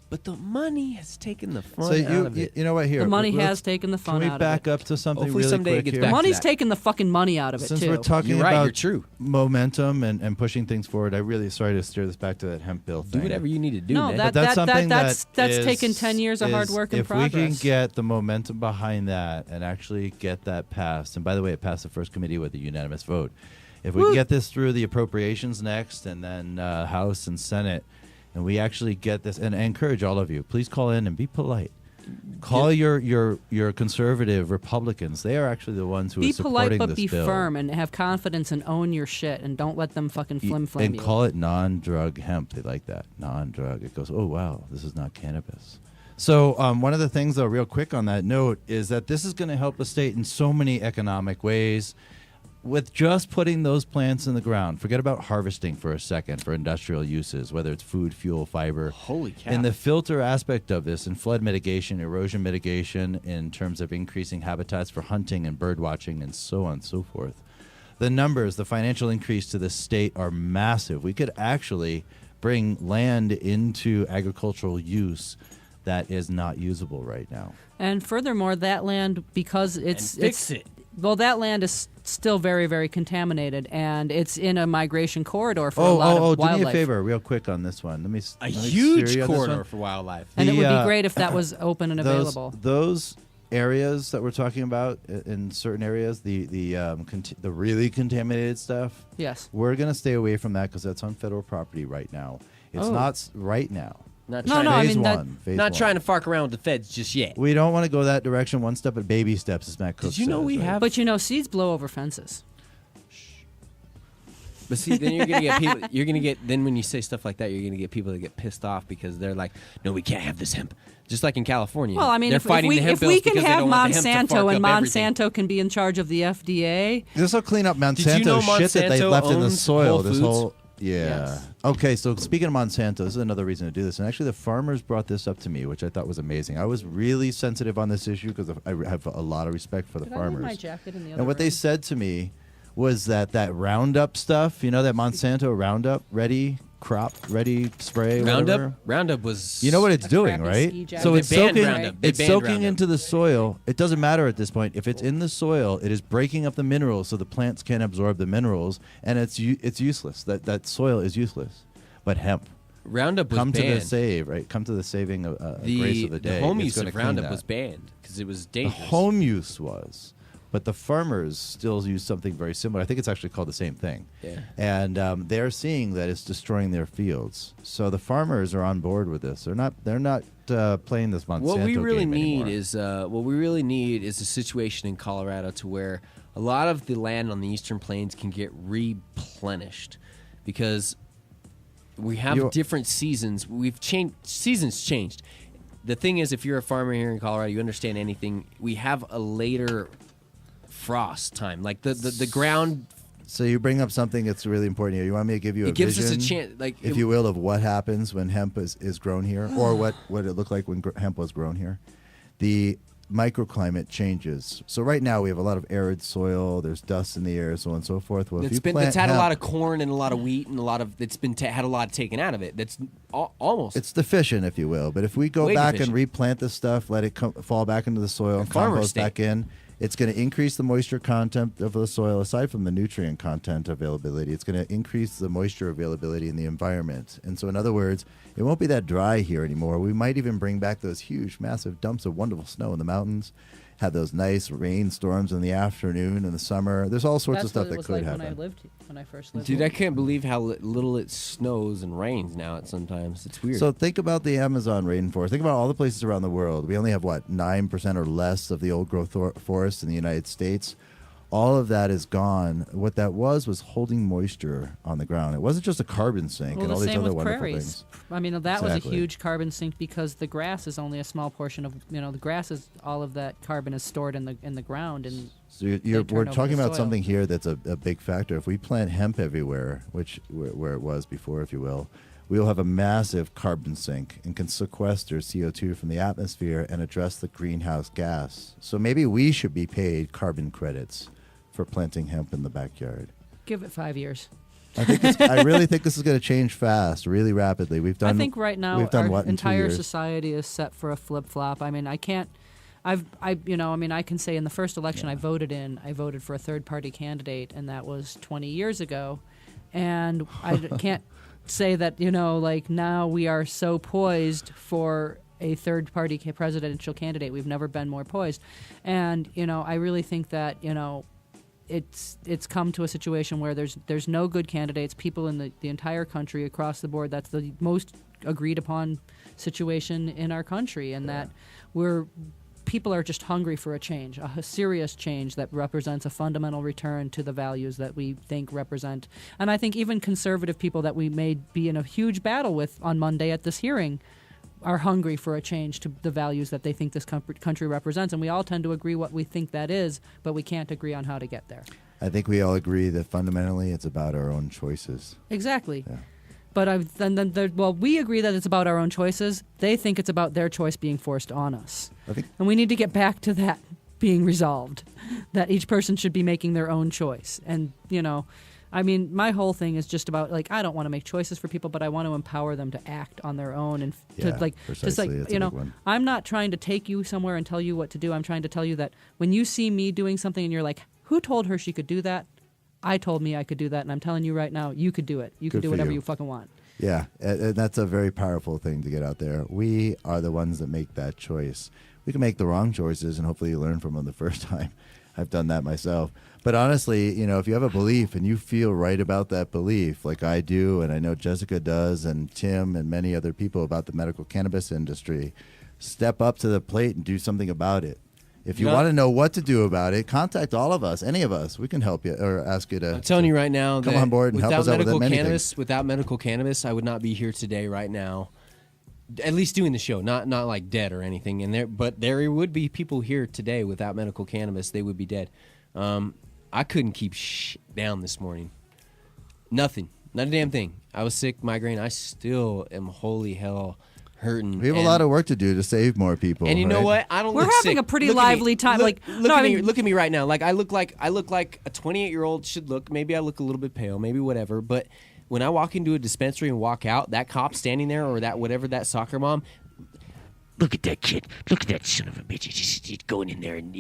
But the money has taken the fun So out of it. you know what? Here, The money let's- has taken the fun Can we out back of it. up to something Hopefully really someday it quick gets here? back to Money's that. taking the fucking money out of it Since too. we're talking You're right, about you're true. momentum and pushing things forward, I really sorry to steer this back to that hemp bill Do thing. whatever you need to do. No, man. that- But that's something that's is- taken 10 years of hard is work and if we can progress. get the momentum behind that and actually get that passed, and by the way, it passed the first committee with a unanimous vote. If we can get this through the appropriations next, and then House and Senate, and we actually get this, and I encourage all of you, please call in and be polite. Call your conservative Republicans. They are actually the ones who Be are supporting polite, but this be bill. firm and have confidence and own your shit and don't let them fucking flim-flam And you. call it non-drug hemp. They like that. Non-drug. It goes, oh, wow, this is not cannabis. So one of the things, though, real quick on that note, is that this is going to help the state in so many economic ways. with just putting those plants in the ground, forget about harvesting for a second for industrial uses, whether it's food, fuel, fiber. Holy cow. In the filter aspect of this, in flood mitigation, erosion mitigation, in terms of increasing habitats for hunting and bird watching and so on and so forth, the numbers, the financial increase to the state are massive. We could actually bring land into agricultural use that is not usable right now. And furthermore, that land, because it's fix it. Well, that land is still very, very contaminated, and it's in a migration corridor for a lot of wildlife. Do me a favor, real quick on this one. Let me A steer huge you on this corridor one. for wildlife. And it would The, be great if that was open and available. Those areas that we're talking about in certain areas, the really contaminated stuff. Yes. We're gonna stay away from that because that's on federal property right now. It's not right now. Not No, trying, no, I Phase mean, that- one. Phase not one. trying to fark around with the feds just yet. We don't want to go that direction. One step at baby steps, as Matt Cook Did you know says, we right? have? But you know, seeds blow over fences. But see, then you're gonna get people. You're gonna get then when you say stuff like that, you're gonna get people that get pissed off because they're like, "No, we can't have this hemp." Just like in California. Well, I mean, they're if fighting we, the hemp if we bills can because they have don't want the hemp to Monsanto fark and up everything. Monsanto can be in charge of the FDA, This will clean up Did you know Monsanto shit that they Monsanto left in the owns soil. Whole This Foods? whole Yes. Okay, so speaking of Monsanto, this is another reason to do this. And actually, the farmers brought this up to me, which I thought was amazing. I was really sensitive on this issue because I have a lot of respect for the Did I leave farmers. my jacket in the other And what they room? said to me was that Roundup stuff, you know, that Monsanto Roundup ready crop ready spray, whatever. Roundup was. You know what it's A doing, crappy right? ski jacket. So They it's banned soaking. Roundup. They It's banned soaking Roundup. into the soil. It doesn't matter at this point if it's in the soil. It is breaking up the minerals, so the plants can't absorb the minerals, and it's useless. That soil is useless. But hemp, Roundup was come to banned. the save, right? Come to the saving of grace the of the day. home It's use gonna of clean Roundup that. was banned because it was The dangerous. home use was, but the farmers still use something very similar. I think it's actually called the same thing. Yeah. And they're seeing that it's destroying their fields. So the farmers are on board with this. They're not playing this Monsanto What we really game need anymore. is a situation in Colorado to where a lot of the land on the eastern plains can get replenished because we have different seasons. Seasons changed. The thing is, if you're a farmer here in Colorado, you understand anything. We have a later frost time, like the ground. So you bring up something that's really important here. You want me to give you a It gives us a vision, chance, like if you will, of what happens when hemp is grown here, or what it looked like when hemp was grown here. The microclimate changes. So right now we have a lot of arid soil. There's dust in the air, so on and so forth. Well, if you plant It's had hemp, a lot of corn and a lot of wheat and a lot of it's been had a lot taken out of it. That's almost it's deficient, if you will. But if we go Way back deficient. and replant this stuff, let it fall back into the soil and farmer compost state. back in, it's going to increase the moisture content of the soil. Aside from the nutrient content availability, it's going to increase the moisture availability in the environment. And so, in other words, it won't be that dry here anymore. We might even bring back those huge, massive dumps of wonderful snow in the mountains. Have those nice rainstorms in the afternoon in the summer. There's all sorts That's of stuff what it that was could like happen. when I first lived Dude, here. I can't believe how little it snows and rains now. At sometimes it's weird. So think about the Amazon rainforest. Think about all the places around the world. We only have, 9% or less of the old growth forests in the United States. All of that is gone. What that was holding moisture on the ground. It wasn't just a carbon sink Well, and the all these same other with wonderful prairies. things. I mean, that was a Exactly. huge carbon sink because the grass is only a small portion of, the grass is, all of that carbon is stored in the ground. And So they we're turn over talking the about soil. something here that's a big factor. If we plant hemp everywhere, where it was before, if you will, we will have a massive carbon sink and can sequester CO2 from the atmosphere and address the greenhouse gas. So maybe we should be paid carbon credits for planting hemp in the backyard. give it 5 years. I really think this is going to change fast, really rapidly. We've done. I think right now we've done our what in 2 entire years? society is set for a flip flop. I mean, I can't. I can say in the first election I voted for a third party candidate, and that was 20 years ago, and I can't say that now we are so poised for a third party presidential candidate. We've never been more poised, and I really think that it's come to a situation where there's no good candidates. People in the entire country across the board, that's the most agreed upon situation in our country, and that people are just hungry for a change, a serious change that represents a fundamental return to the values that we think represent. And I think even conservative people that we may be in a huge battle with on Monday at this hearing are hungry for a change to the values that they think this country represents, and we all tend to agree what we think that is, but we can't agree on how to get there. I think we all agree that fundamentally it's about our own choices. Exactly. Yeah. But we agree that it's about our own choices. They think it's about their choice being forced on us. And we need to get back to that being resolved, that each person should be making their own choice. And, I mean, my whole thing is just about, like, I don't want to make choices for people, but I want to empower them to act on their own and I'm not trying to take you somewhere and tell you what to do. I'm trying to tell you that when you see me doing something and you're like, who told her she could do that? I told me I could do that, and I'm telling you right now, you could do it. You could do whatever you fucking want. Yeah, and that's a very powerful thing to get out there. We are the ones that make that choice. We can make the wrong choices, and hopefully you learn from them the first time. I've done that myself. But honestly, if you have a belief and you feel right about that belief, like I do, and I know Jessica does, and Tim and many other people about the medical cannabis industry, step up to the plate and do something about it. If you want to know what to do about it, contact all of us, any of us. We can help you or ask you to. I'm telling you right now, come on board and help us out with many things. Without medical cannabis, I would not be here today, right now. At least doing the show, not like dead or anything. But there would be people here today without medical cannabis. They would be dead. I couldn't keep down this morning. Nothing, not a damn thing. I was sick, migraine. I still am holy hell hurting. We have a lot of work to do to save more people. And you know what? I don't. We're look having sick. a pretty lively time. Look at me right now. Like I look like a 28-year-old should look. Maybe I look a little bit pale. Maybe whatever. But when I walk into a dispensary and walk out, that cop standing there or that soccer mom. Look at that kid. Look at that son of a bitch. He's going in there and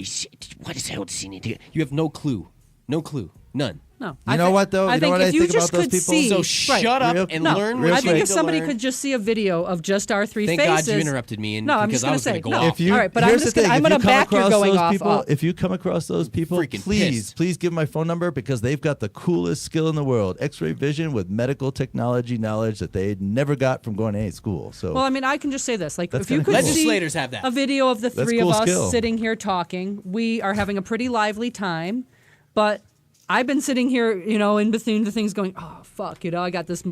what is the hell does he need to get? You have no clue. No clue. None. No. You know what, though? You know what I think about those people? So shut up and learn what I you think need if to somebody learn. could just see a video of just our three Thank faces. God you interrupted me, I'm because just I going was to say, going to go off. all right, but I'm going to back your going off. If you come across those people, Freaking please pissed. give my phone number because they've got the coolest skill in the world, X-ray vision with medical technology knowledge that they never got from going to any school. So, well, I mean, I can just say this. Like, That's if you kinda could cool. see Legislators have that. a video of the That's three of cool us skill. sitting here talking, we are having a pretty lively time, but I've been sitting here, in between the things going, oh, fuck, I got this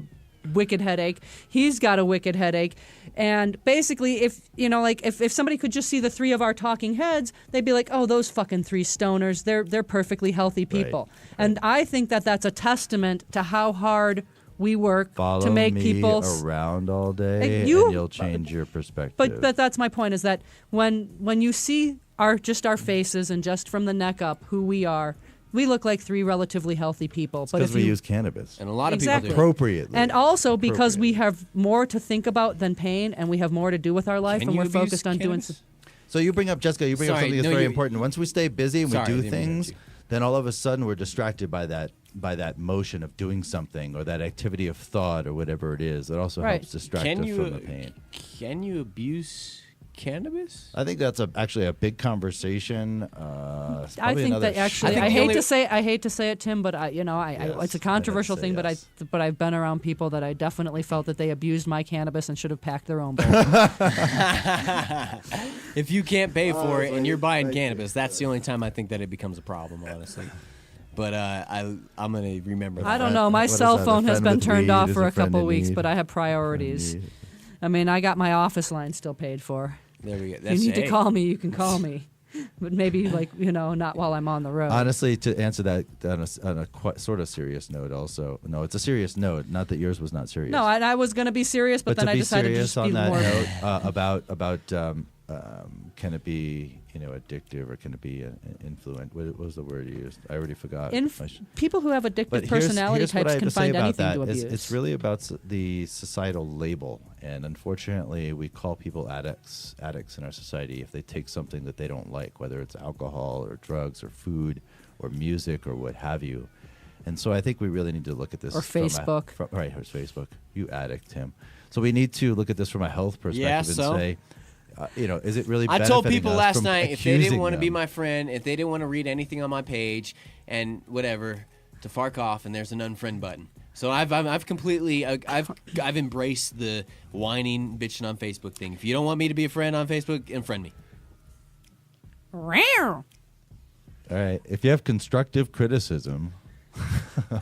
wicked headache. He's got a wicked headache. And basically, if somebody could just see the three of our talking heads, they'd be like, oh, those fucking three stoners, they're perfectly healthy people. Right. And I think that that's a testament to how hard we work to make people around all day, and you'll change your perspective. But that's my point, is that when you see our faces and just from the neck up who we are, we look like three relatively healthy people. But because we use cannabis. And a lot of Exactly. people do. Appropriately. And also because we have more to think about than pain, and we have more to do with our life, Can and you we're abuse focused on doing cannabis? So you bring up, Jessica, up Sorry, something that's no, very you- important. Once we stay busy and Sorry, I we do didn't mean to things, interrupt then all of a sudden we're distracted by that motion of doing something or that activity of thought or whatever it is. It also Right. helps distract us from the pain. Can you abuse cannabis? I think that's actually a big conversation. I think that actually, I hate to say it, Tim, but Yes, it's a controversial I'd thing. say But yes. but I've been around people that I definitely felt that they abused my cannabis and should have packed their own bowl. If you can't pay for it and you're buying cannabis, that's the only time I think that it becomes a problem, honestly. But I'm going to remember that. I don't know. My What is cell that? A phone has friend been with turned weed off is for a a friend couple in weeks, need. but I have priorities. Friend in need. I mean, I got my office line still paid for. There we go. If you need to call me, you can call me. But maybe, not while I'm on the road. Honestly, to answer that on a sort of serious note, also, no, it's a serious note. Not that yours was not serious. No, I was going to be serious, but then to I be decided to serious just on be that more. note about can it be addictive or can it be influent? What was the word you used? I already forgot. People who have addictive But personality here's what I types have can to say find about anything that. to abuse. It's really about the societal label, and unfortunately, we call people addicts in our society if they take something that they don't like, whether it's alcohol or drugs or food or music or what have you. And so I think we really need to look at this. Or Facebook. Right, or Facebook. You addict, Tim. So we need to look at this from a health perspective and say, is it really I told benefiting people us last from night if they didn't accusing want to be them? my friend, if they didn't want to read anything on my page and whatever, to fark off, and there's an unfriend button. So I've completely I've embraced the whining, bitching on Facebook thing. If you don't want me to be a friend on Facebook, unfriend me. All right. If you have constructive criticism,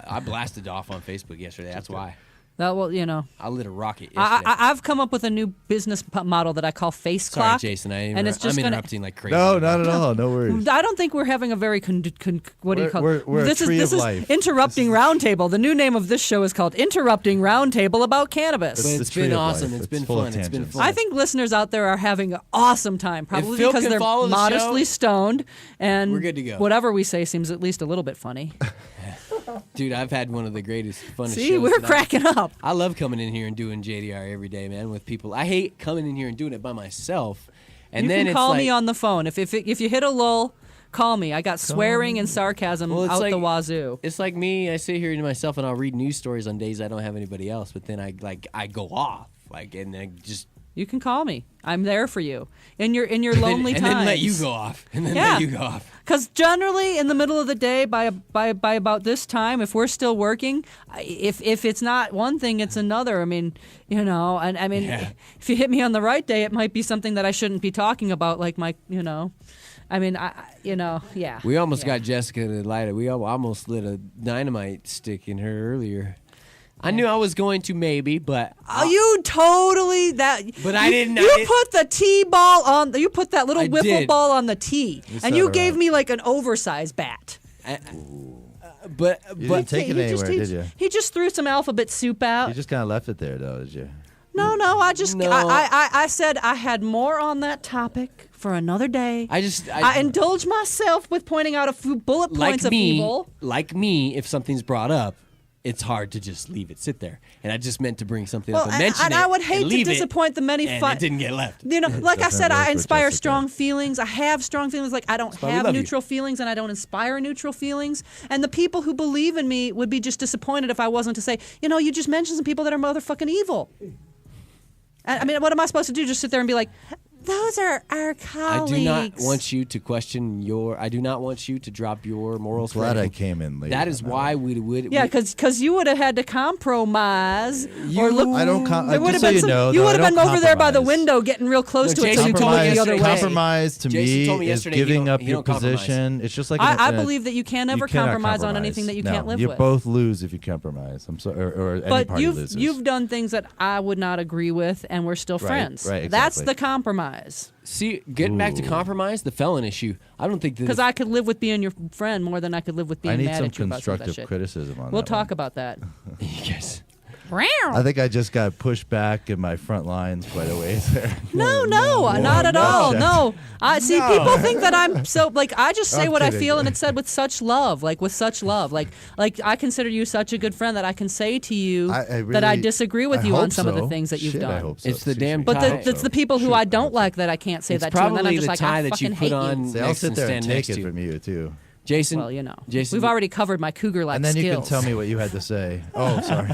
I blasted off on Facebook yesterday. That's why. That will, you know. I lit a rocket yesterday. I've come up with a new business model that I call Face Sorry, Clock. Jason. I'm interrupting like crazy. No, not at all. No worries. I don't think we're having a very what do you call it? We're This a tree is of life. Interrupting Roundtable. The new name of this show is called Interrupting Roundtable about cannabis. But the it's tree been of awesome. life. It's been full of fun. It's been tangents. fun. I think listeners out there are having an awesome time, probably Phil because can they're follow the modestly show, stoned, and we're good to go. whatever we say seems at least a little bit funny. Dude, I've had one of the greatest, funnest See, shows. we're that I've- cracking up. I love coming in here and doing JDR every day, man, with people. I hate coming in here and doing it by myself. And You then can it's call like, me on the phone if you hit a lull. Call me. I got swearing and sarcasm Well, it's out like- the wazoo. It's like me. I sit here to myself and I'll read news stories on days I don't have anybody else. But then I go off, and I just You can call me. I'm there for you in your lonely and times. then let you go off, and then Yeah. let you go off. Because generally, in the middle of the day, by about this time, if we're still working, if it's not one thing, it's another. I mean, you know, and I mean, Yeah. if you hit me on the right day, it might be something that I shouldn't be talking about, like my, you know, I mean, yeah. We almost Yeah. got Jessica to light it. We almost lit a dynamite stick in her earlier. I knew I was going to maybe, but Oh, you totally that. But you, I didn't- I You didn't- put the tee ball on. You put that little I wiffle did. ball on the tee, and set you her gave up. me like an oversized bat. but You didn't take it He anywhere, did you? He just threw some alphabet soup out. You just kind of left it there, though, did you? No, I just No. I said I had more on that topic for another day. I indulged myself with pointing out a few bullet points of evil. Like me, if something's brought up, it's hard to just leave it sit there. And I just meant to bring something Well, up and mention and it. I would and hate to leave it, disappoint the many and fun. it didn't get left. You know, like I doesn't said, work I for inspire Jessica. strong feelings. I have strong feelings. Like I don't why we have love you. neutral feelings, and I don't inspire neutral feelings. And the people who believe in me would be just disappointed if I wasn't to say, you know, you just mentioned some people that are motherfucking evil. I mean, what am I supposed to do? Just sit there and be like, those are our colleagues. I do not want you to question your. I do not want you to drop your morals. for Glad I anything. came in late. That is on why we would. Yeah, because you would have had to compromise. Or look, I don't. there would Just have so been you some, know, you though, would I have been don't over there by the compromise. window getting real close to it so Jason you could told me look the other way. Compromise to Jason me told me is yesterday he giving don't- up he your don't compromise. position. It's just like I believe that you can't ever cannot compromise on anything that you No, can't live you with. both lose if you compromise. I'm sorry, or any But party loses. you've done things that I would not agree with, and we're still friends. right, That's exactly. the compromise. See, getting back to compromise, the felon issue. I don't think that. Because I could live with being your friend more than I could live with being I need mad some at you about some of that constructive shit. criticism on We'll that talk one. about that. yes. I think I just got pushed back in my front lines quite a ways there. No, not at all. No. I see people think that I'm so like I just say I'm what I kidding. feel and it's said with such love, like with such love. Like I consider you such a good friend that I can say to you that I really- disagree with I you on hope some of the so. things that you've Shit, I done. hope so. It's the Excuse damn me. But I the, hope it's the people who Shoot, I don't like that I can't say It's that to, and then I'm probably just the like, tie I that you fucking put hate on you. See, I'll next sit and there and stand take next it to. from you too. Jason. Well, you know, Jason, we've already covered my cougar-like And then skills. you can tell me what you had to say. Oh, sorry.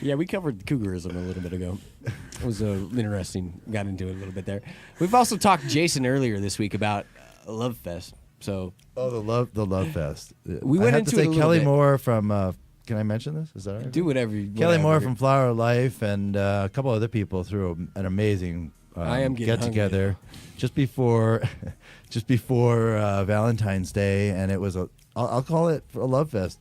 Yeah, we covered cougarism a little bit ago. It was interesting. Got into it a little bit there. We've also talked to Jason earlier this week about Love Fest. So Oh, the love fest. We I went have into to it say a little Kelly bit. Moore from. Can I mention this? Is that all right? do whatever. Kelly Moore whatever. from Flower of Life and a couple other people threw an amazing I am getting get together just before Valentine's Day, and it was I'll call it a love fest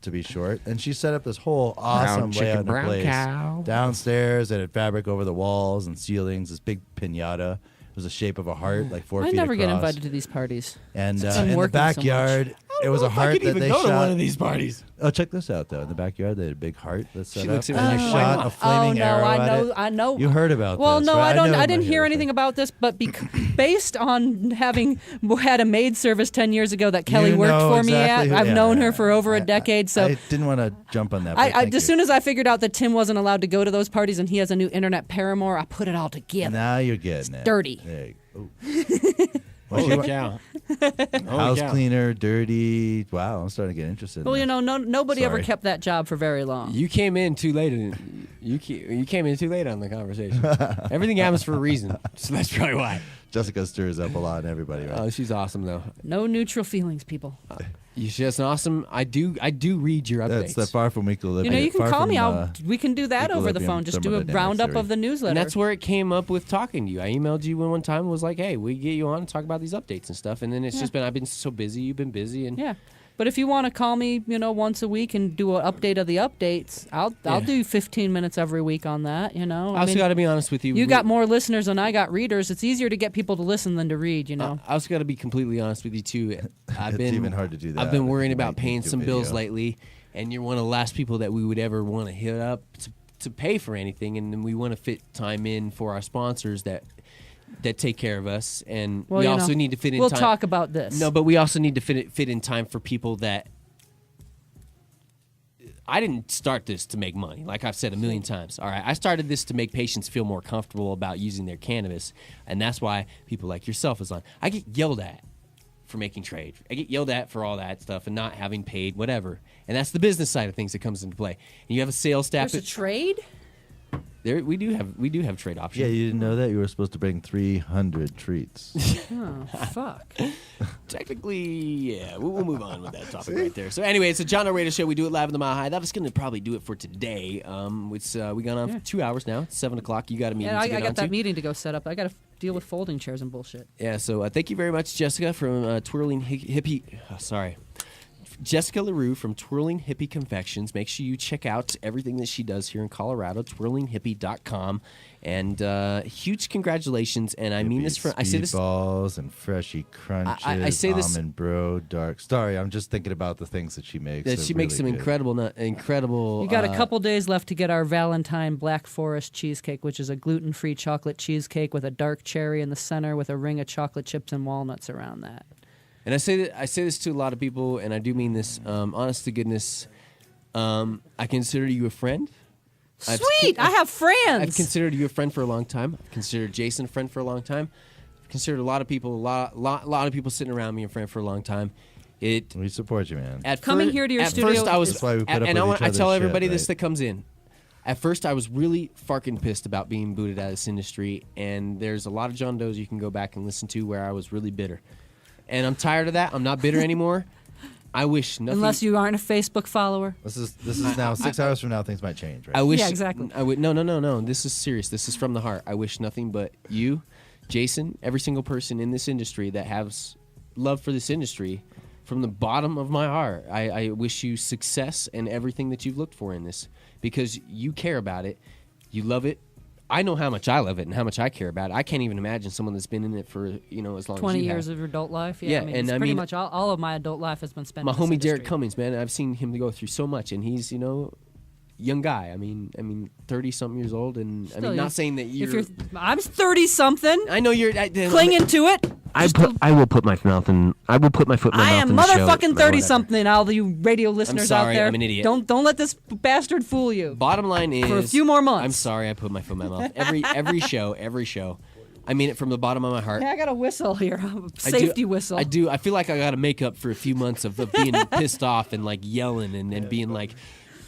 to be short. And she set up this whole awesome layout in the place downstairs, and had fabric over the walls and ceilings. This big pinata. It was the shape of a heart, like 4 I feet never get across. invited to these parties. And I'm in the working so much. backyard, it was a I heart could that even they go shot. to one of these parties. Oh, check this out though. In the backyard, they had a big heart that's set She up, looks at and me they like, shot "Why a flaming arrow at it. I know. You heard about Well, this? no, right? I don't. know I in didn't my hear head, anything about this, but based on having had a maid service 10 years ago that Kelly You worked know for me exactly at, who- I've known yeah, her for over a I- decade. So I didn't want to jump on that. but I thank as you. soon as I figured out that Tim wasn't allowed to go to those parties and he has a new internet paramour, I put it all together. Now you're getting it. dirty. There you go. Well, she Holy went- cow! house cow. cleaner, dirty. Wow, I'm starting to get interested. Well, in you this. know, nobody ever Sorry. kept that job for very long. You came in too late. You came in too late on the conversation. Everything happens for a reason, so that's probably why. Jessica stirs up a lot in everybody. Right? Oh, she's awesome though. No neutral feelings, people. She's just awesome. I do read your updates. That's the far from equilibrium. You know, you can far call from, me. We can do that over the equilibrium phone. Just do a thermodynamics roundup theory. of the newsletter. And that's where it came up with talking to you. I emailed you one time and was like, hey, we get you on and talk about these updates and stuff. And then it's just been, I've been so busy, you've been busy. And Yeah. But if you want to call me, once a week and do an update of the updates, I'll do 15 minutes every week on that. I also got to be honest with you. You got more listeners than I got readers. It's easier to get people to listen than to read. I also got to be completely honest with you too. It's even hard to do that. I've been worrying about Making paying a some bills video. lately, and you're one of the last people that we would ever want to hit up to pay for anything, and then we want to fit time in for our sponsors that take care of us, and Well, we also need to fit in. We'll time. talk about this. No, but we also need to fit in time for people that. I didn't start this to make money, like I've said a million times. All right, I started this to make patients feel more comfortable about using their cannabis, and that's why people like yourself is on. I get yelled at for making trade. I get yelled at for all that stuff and not having paid, whatever. And that's the business side of things that comes into play. And you have a sales staff. There's a trade? We do have trade options. Yeah, you didn't know that? You were supposed to bring 300 treats. Oh, fuck. Technically, yeah. We'll move on with that topic right there. So anyway, it's a John O Radio Show. We do it live in the Mile High. That was going to probably do it for today. We got on for 2 hours now. It's 7 o'clock. You got a meeting Yeah, to get I got onto. that meeting to go set up. I got to deal with folding chairs and bullshit. Yeah, so thank you very much, Jessica, from Twirling Hippy. Jessica Laroux from Twirling Hippy Confections. Make sure you check out everything that she does here in Colorado, twirlinghippy.com. And huge congratulations. And I mean this I say this. Balls and Freshie Crunches. I say this. Almond Bro, Dark. Sorry, I'm just thinking about the things that she makes. That They're she makes really some good. incredible. You got a couple days left to get our Valentine Black Forest cheesecake, which is a gluten-free chocolate cheesecake with a dark cherry in the center with a ring of chocolate chips and walnuts around that. And I say this to a lot of people, and I do mean this. Honest to goodness, I consider you a friend. Sweet, I have friends. I've considered you a friend for a long time. I've considered Jason a friend for a long time. I've considered a lot of people, a lot of people sitting around me a friend for a long time. We support you, man. Coming here to your studio First I was, That's why we put up and with I each tell other's everybody shit, this right? that comes in. At first, I was really fucking pissed about being booted out of this industry, and there's a lot of John Does you can go back and listen to where I was really bitter. And I'm tired of that. I'm not bitter anymore. I wish nothing. Unless you aren't a Facebook follower. This is now 6 hours from now. Things might change, right? I wish. Yeah, exactly. No. This is serious. This is from the heart. I wish nothing but you, Jason, every single person in this industry that has love for this industry, from the bottom of my heart. I wish you success and everything that you've looked for in this, because you care about it, you love it. I know how much I love it and how much I care about it. I can't even imagine someone that's been in it for as long as 20 you years have. of adult life. Yeah, I mean, and it's I pretty mean- much all of my adult life has been spent My in this homie Derek industry. Cummings, man, I've seen him go through so much, and he's young guy. I mean, 30-something years old, and Still, not saying that you're. I'm 30-something, I know you're clinging to it. I will put my foot in my mouth. I am motherfucking 30-something. All you radio listeners sorry, out there, I'm an idiot. Don't let this bastard fool you. Bottom line is, For a few more months. I'm sorry, I put my foot in my mouth. Every show. I mean it from the bottom of my heart. Hey, I got a whistle here, a I do- safety whistle. I do. I feel like I got to make up for a few months of being pissed off and yelling and being like,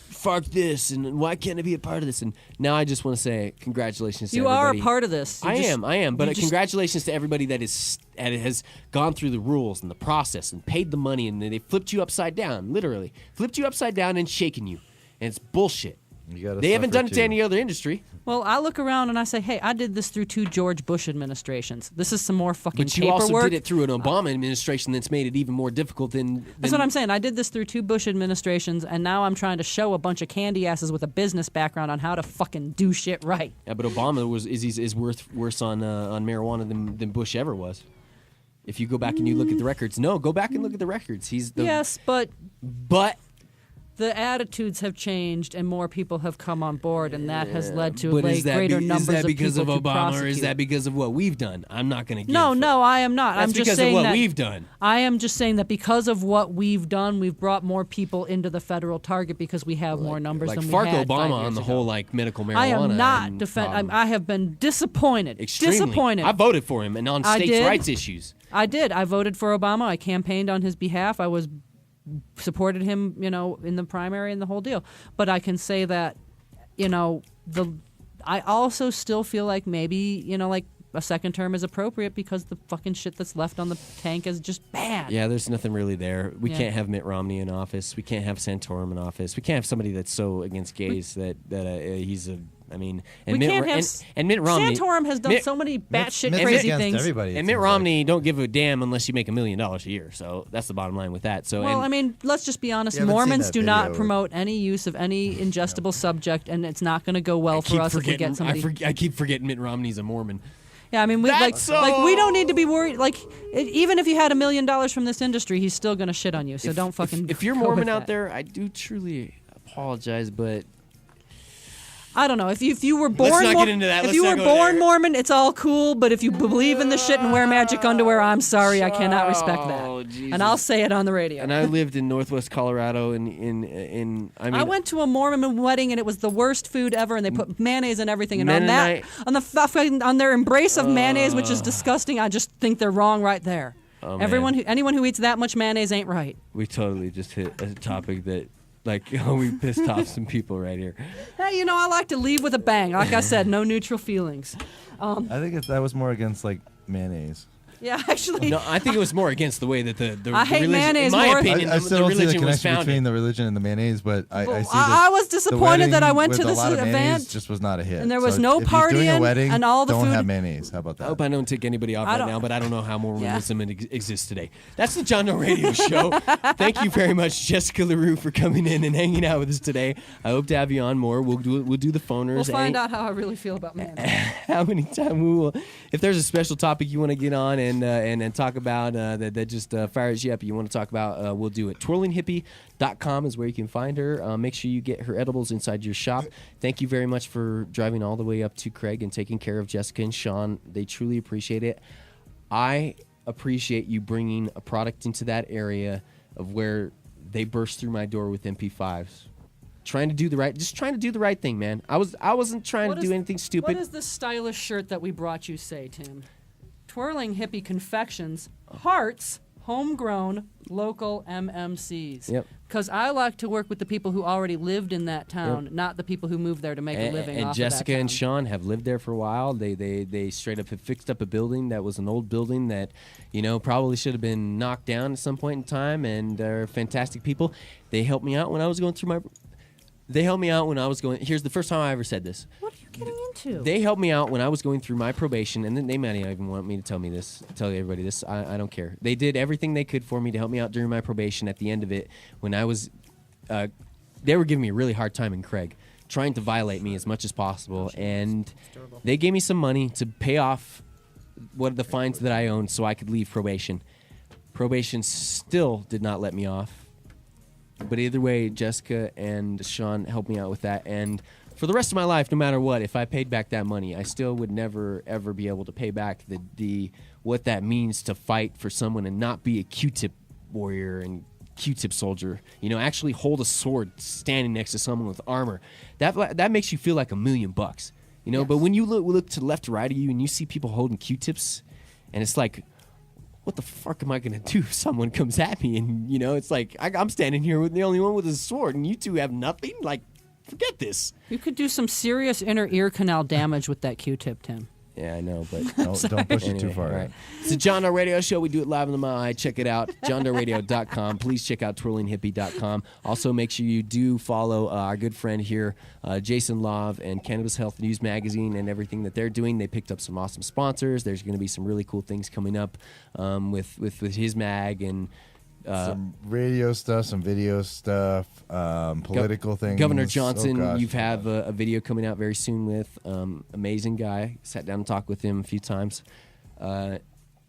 fuck this, and why can't I be a part of this? And now I just want to say congratulations to You everybody. are a part of this. I am. But you just- congratulations to everybody that has gone through the rules and the process and paid the money, and they flipped you upside down, literally. Flipped you upside down and shaken you. And it's bullshit. They haven't done it to any other industry. Well, I look around and I say, hey, I did this through 2 George Bush administrations. This is some more fucking But you paperwork. also did it through an Obama administration that's made it even more difficult than That's what I'm saying. I did this through 2 Bush administrations, and now I'm trying to show a bunch of candy asses with a business background on how to fucking do shit right. Yeah, but Obama is worse on marijuana than Bush ever was. If you go back and you look at the records, go back and look at the records. Yes, but but the attitudes have changed, and more people have come on board, and that has led to but is that greater numbers is that because of people of to Obama, or is prosecute. that because of what we've done? I'm not going to. No, I am not. That's I'm just because saying of what that we've done. I am just saying that because of what we've done, we've brought more people into the federal target because we have more numbers Like than Fark we had 5 Obama years on the ago. whole medical marijuana. I am not and defend. I have been disappointed. extremely. Disappointed. I voted for him, and on I states' did. rights issues. I did. I voted for Obama. I campaigned on his behalf. I supported him, in the primary and the whole deal. But I can say that, I also still feel like maybe, a second term is appropriate because the fucking shit that's left on the tank is just bad. Yeah, there's nothing really there. We Yeah. can't have Mitt Romney in office. We can't have Santorum in office. We can't have somebody that's so against gays that he's a I mean, We can't have and Mitt Romney. Santorum has done so many batshit crazy things. Everybody, And Mitt Romney don't give a damn unless you make $1 million a year. So that's the bottom line with that. So Well, I mean, let's just be honest. You haven't seen Mormons that do not video. promote any use of any ingestible subject, and it's not going to go well for us if we get somebody. I keep forgetting Mitt Romney's a Mormon. Yeah, I mean, we That's we don't need to be worried. Like, even if you had $1 million from this industry, he's still going to shit on you. So don't fucking. If you're go Mormon with out that. there, I do truly apologize, but I don't know. If you were Let's born, not get into that. if Let's you not were go born there. Mormon, it's all cool. But if you believe in the shit and wear magic underwear, I'm sorry, I cannot respect Oh, that. Jesus. And I'll say it on the radio. and I lived in Northwest Colorado, I mean, I went to a Mormon wedding and it was the worst food ever, and they put mayonnaise and everything. And Mennonite- on their embrace of mayonnaise, which is disgusting, I just think they're wrong right there. Oh, man. Anyone who eats that much mayonnaise ain't right. we totally just hit a topic that, like, we pissed off some people right here. Hey, I like to leave with a bang. Like I said, no neutral feelings. I think that was more against like mayonnaise. Yeah, actually. No, I think it was more against the way that the I hate religion, mayonnaise in my more. opinion, I the still don't see the religion was connection between founded. the religion and the mayonnaise, but I see that I was the disappointed that I wedding went to with a this lot of mayonnaise event, just was not a hit. and there was So no if he's doing a partying, wedding, and all the don't food- have mayonnaise. How about I that? hope I don't take anybody off I right don't- now, but I don't know how Mormonism Yeah. exists today. That's the John Doe Radio Show. Thank you very much, Jessica Laroux, for coming in and hanging out with us today. I hope to have you on more. We'll do the phoners. we'll find out how I really feel about mayonnaise. How many times we will. If there's a special topic you want to get on and talk about that just fires you up, you want to talk about, we'll do it. TwirlingHippy.com is where you can find her. Make sure you get her edibles inside your shop. Thank you very much for driving all the way up to Craig and taking care of Jessica and Sean. They truly appreciate it. I appreciate you bringing a product into that area of where they burst through my door with MP5s. Trying to do the right thing, man. I wasn't trying to do anything stupid. What does the stylish shirt that we brought you say, Tim? Twirling Hippy Confections, hearts, homegrown, local MMCs. Yep. Because I like to work with the people who already lived in that town, not the people who moved there to make a living And off Jessica of that and town. Sean have lived there for a while. They straight up have fixed up a building that was an old building that, probably should have been knocked down at some point in time, and they're fantastic people. They helped me out when I was going through here's the first time I ever said this. What are you getting into? They helped me out when I was going through my probation, and then they might not even want me to tell everybody this. I don't care. They did everything they could for me to help me out during my probation. At the end of it, when I was, they were giving me a really hard time in Craig, trying to violate me as much as possible, and they gave me some money to pay off what the fines that I owned so I could leave probation. Probation still did not let me off. But either way, Jessica and Sean helped me out with that. And for the rest of my life, no matter what, if I paid back that money, I still would never, ever be able to pay back the what that means to fight for someone and not be a Q-tip warrior and Q-tip soldier. Actually hold a sword standing next to someone with armor. That makes you feel like $1 million. But when you look to the left or right of you and you see people holding Q-tips, and it's like, what the fuck am I going to do if someone comes at me? And, it's like, I'm standing here with the only one with a sword, and you two have nothing? Like, forget this. You could do some serious inner ear canal damage with that Q-tip, Tim. Yeah, I know, but Don't push it too far. all right. It's the John Doe Radio Show. We do it live on the Mile. Check it out, JohnDoeRadio.com. Please check out TwirlingHippy.com. Also, make sure you do follow our good friend here, Jason Lauve, and Cannabis Health News Magazine and everything that they're doing. They picked up some awesome sponsors. There's going to be some really cool things coming up with his mag and some radio stuff, some video stuff, political things. Governor Johnson, Oh, gosh. you have a video coming out very soon with amazing guy. Sat down and talked with him a few times.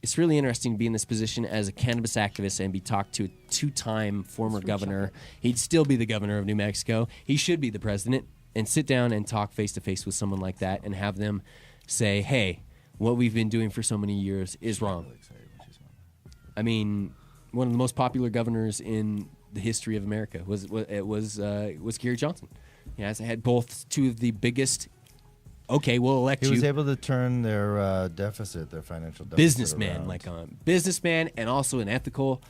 It's really interesting to be in this position as a cannabis activist and be talked to a two-time former governor. He'd still be the governor of New Mexico. He should be the president, and sit down and talk face-to-face with someone like that and have them say, hey, what we've been doing for so many years is wrong. I mean, one of the most popular governors in the history of America was Gary Johnson. He has had both two of the biggest. Okay, we'll elect He you. was able to turn their their financial deficit Businessman, around. like a businessman, and also an ethical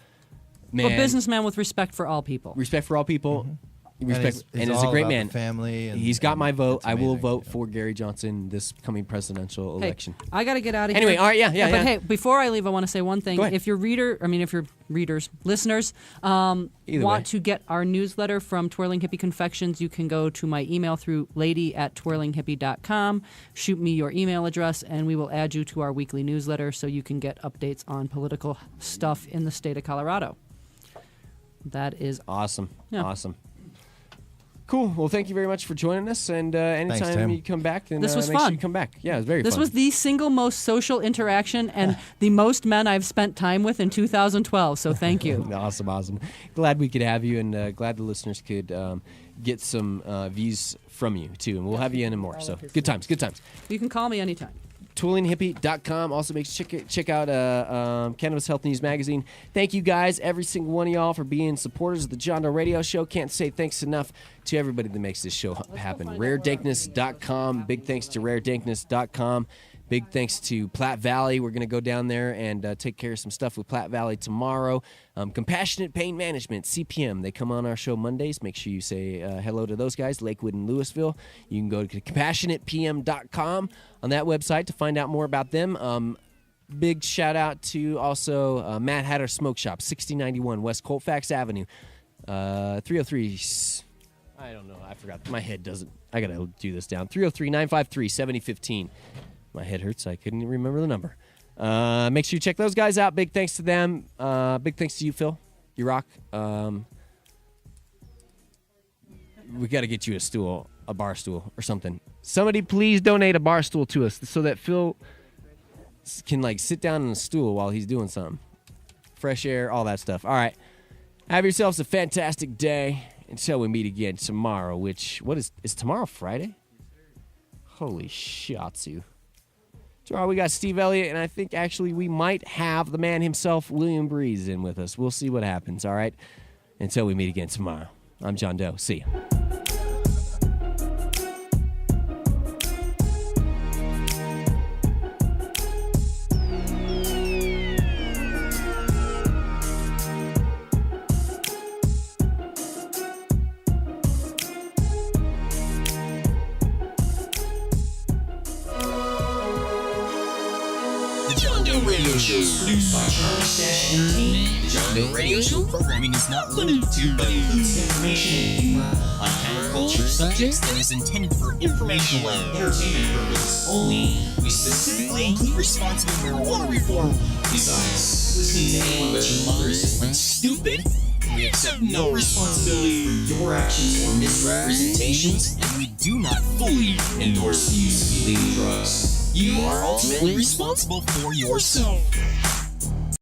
man. A businessman with respect for all people. Respect for all people. Respect, he's and is a all great about man. the family. And, He's got my vote. it's I will amazing, vote you know. for Gary Johnson this coming presidential Hey, election. I got to get out of Anyway, here. all right, yeah. But hey, before I leave, I want to say one thing. Go ahead. If your listeners, want way. to get our newsletter from Twirling Hippy Confections, you can go to my email through lady@twirlinghippy.com. Shoot me your email address, and we will add you to our weekly newsletter so you can get updates on political stuff in the state of Colorado. That is Awesome. Yeah. Awesome. Cool. Well, thank you very much for joining us. And anytime Tim. you come back, then This was make sure fun. you come back. Yeah, it was very This fun. was the single most social interaction and the most men I've spent time with in 2012, so thank you. Awesome. Glad we could have you, and glad the listeners could get some views from you, too. And we'll have you in and more. So good times. You can call me anytime. twirlinghippy.com. Also, make sure check out Cannabis Health News Magazine. Thank you guys, every single one of y'all, for being supporters of the John Doe Radio Show. Can't say thanks enough to everybody that makes this show happen. RareDankness.com. Big thanks to RareDankness.com. Big thanks to Platte Valley. We're going to go down there and take care of some stuff with Platte Valley tomorrow. Compassionate Pain Management, CPM. They come on our show Mondays. Make sure you say hello to those guys, Lakewood and Louisville. You can go to compassionatepm.com on that website to find out more about them. Big shout out to also Matt Hatter Smoke Shop, 6091 West Colfax Avenue. 303. I don't know. I forgot. My head doesn't. I got to do this down. 303-953-7015. My head hurts. I couldn't remember the number. Make sure you check those guys out. Big thanks to them. Big thanks to you, Phil. You rock. We got to get you a bar stool or something. Somebody please donate a bar stool to us so that Phil can sit down on a stool while he's doing something. Fresh air, all that stuff. All right. Have yourselves a fantastic day until we meet again tomorrow, what is tomorrow Friday? Holy shiatsu. Tomorrow we got Steve Elliott, and I think actually we might have the man himself, William Breeze, in with us. We'll see what happens, all right? Until we meet again tomorrow. I'm John Doe. See ya. Radio show is produced by Charlie-Entertainment. The John Doe Radio Show programming is not limited to, but includes information on agriculture subjects that is intended for informational and entertainment purposes only. We specifically include responsible marijuana reform. Besides, listening to anyone but your mother is stupid. We accept no responsibility for your actions or misrepresentations, and we do not fully endorse the use of illegal drugs. You are ultimately responsible for yourself.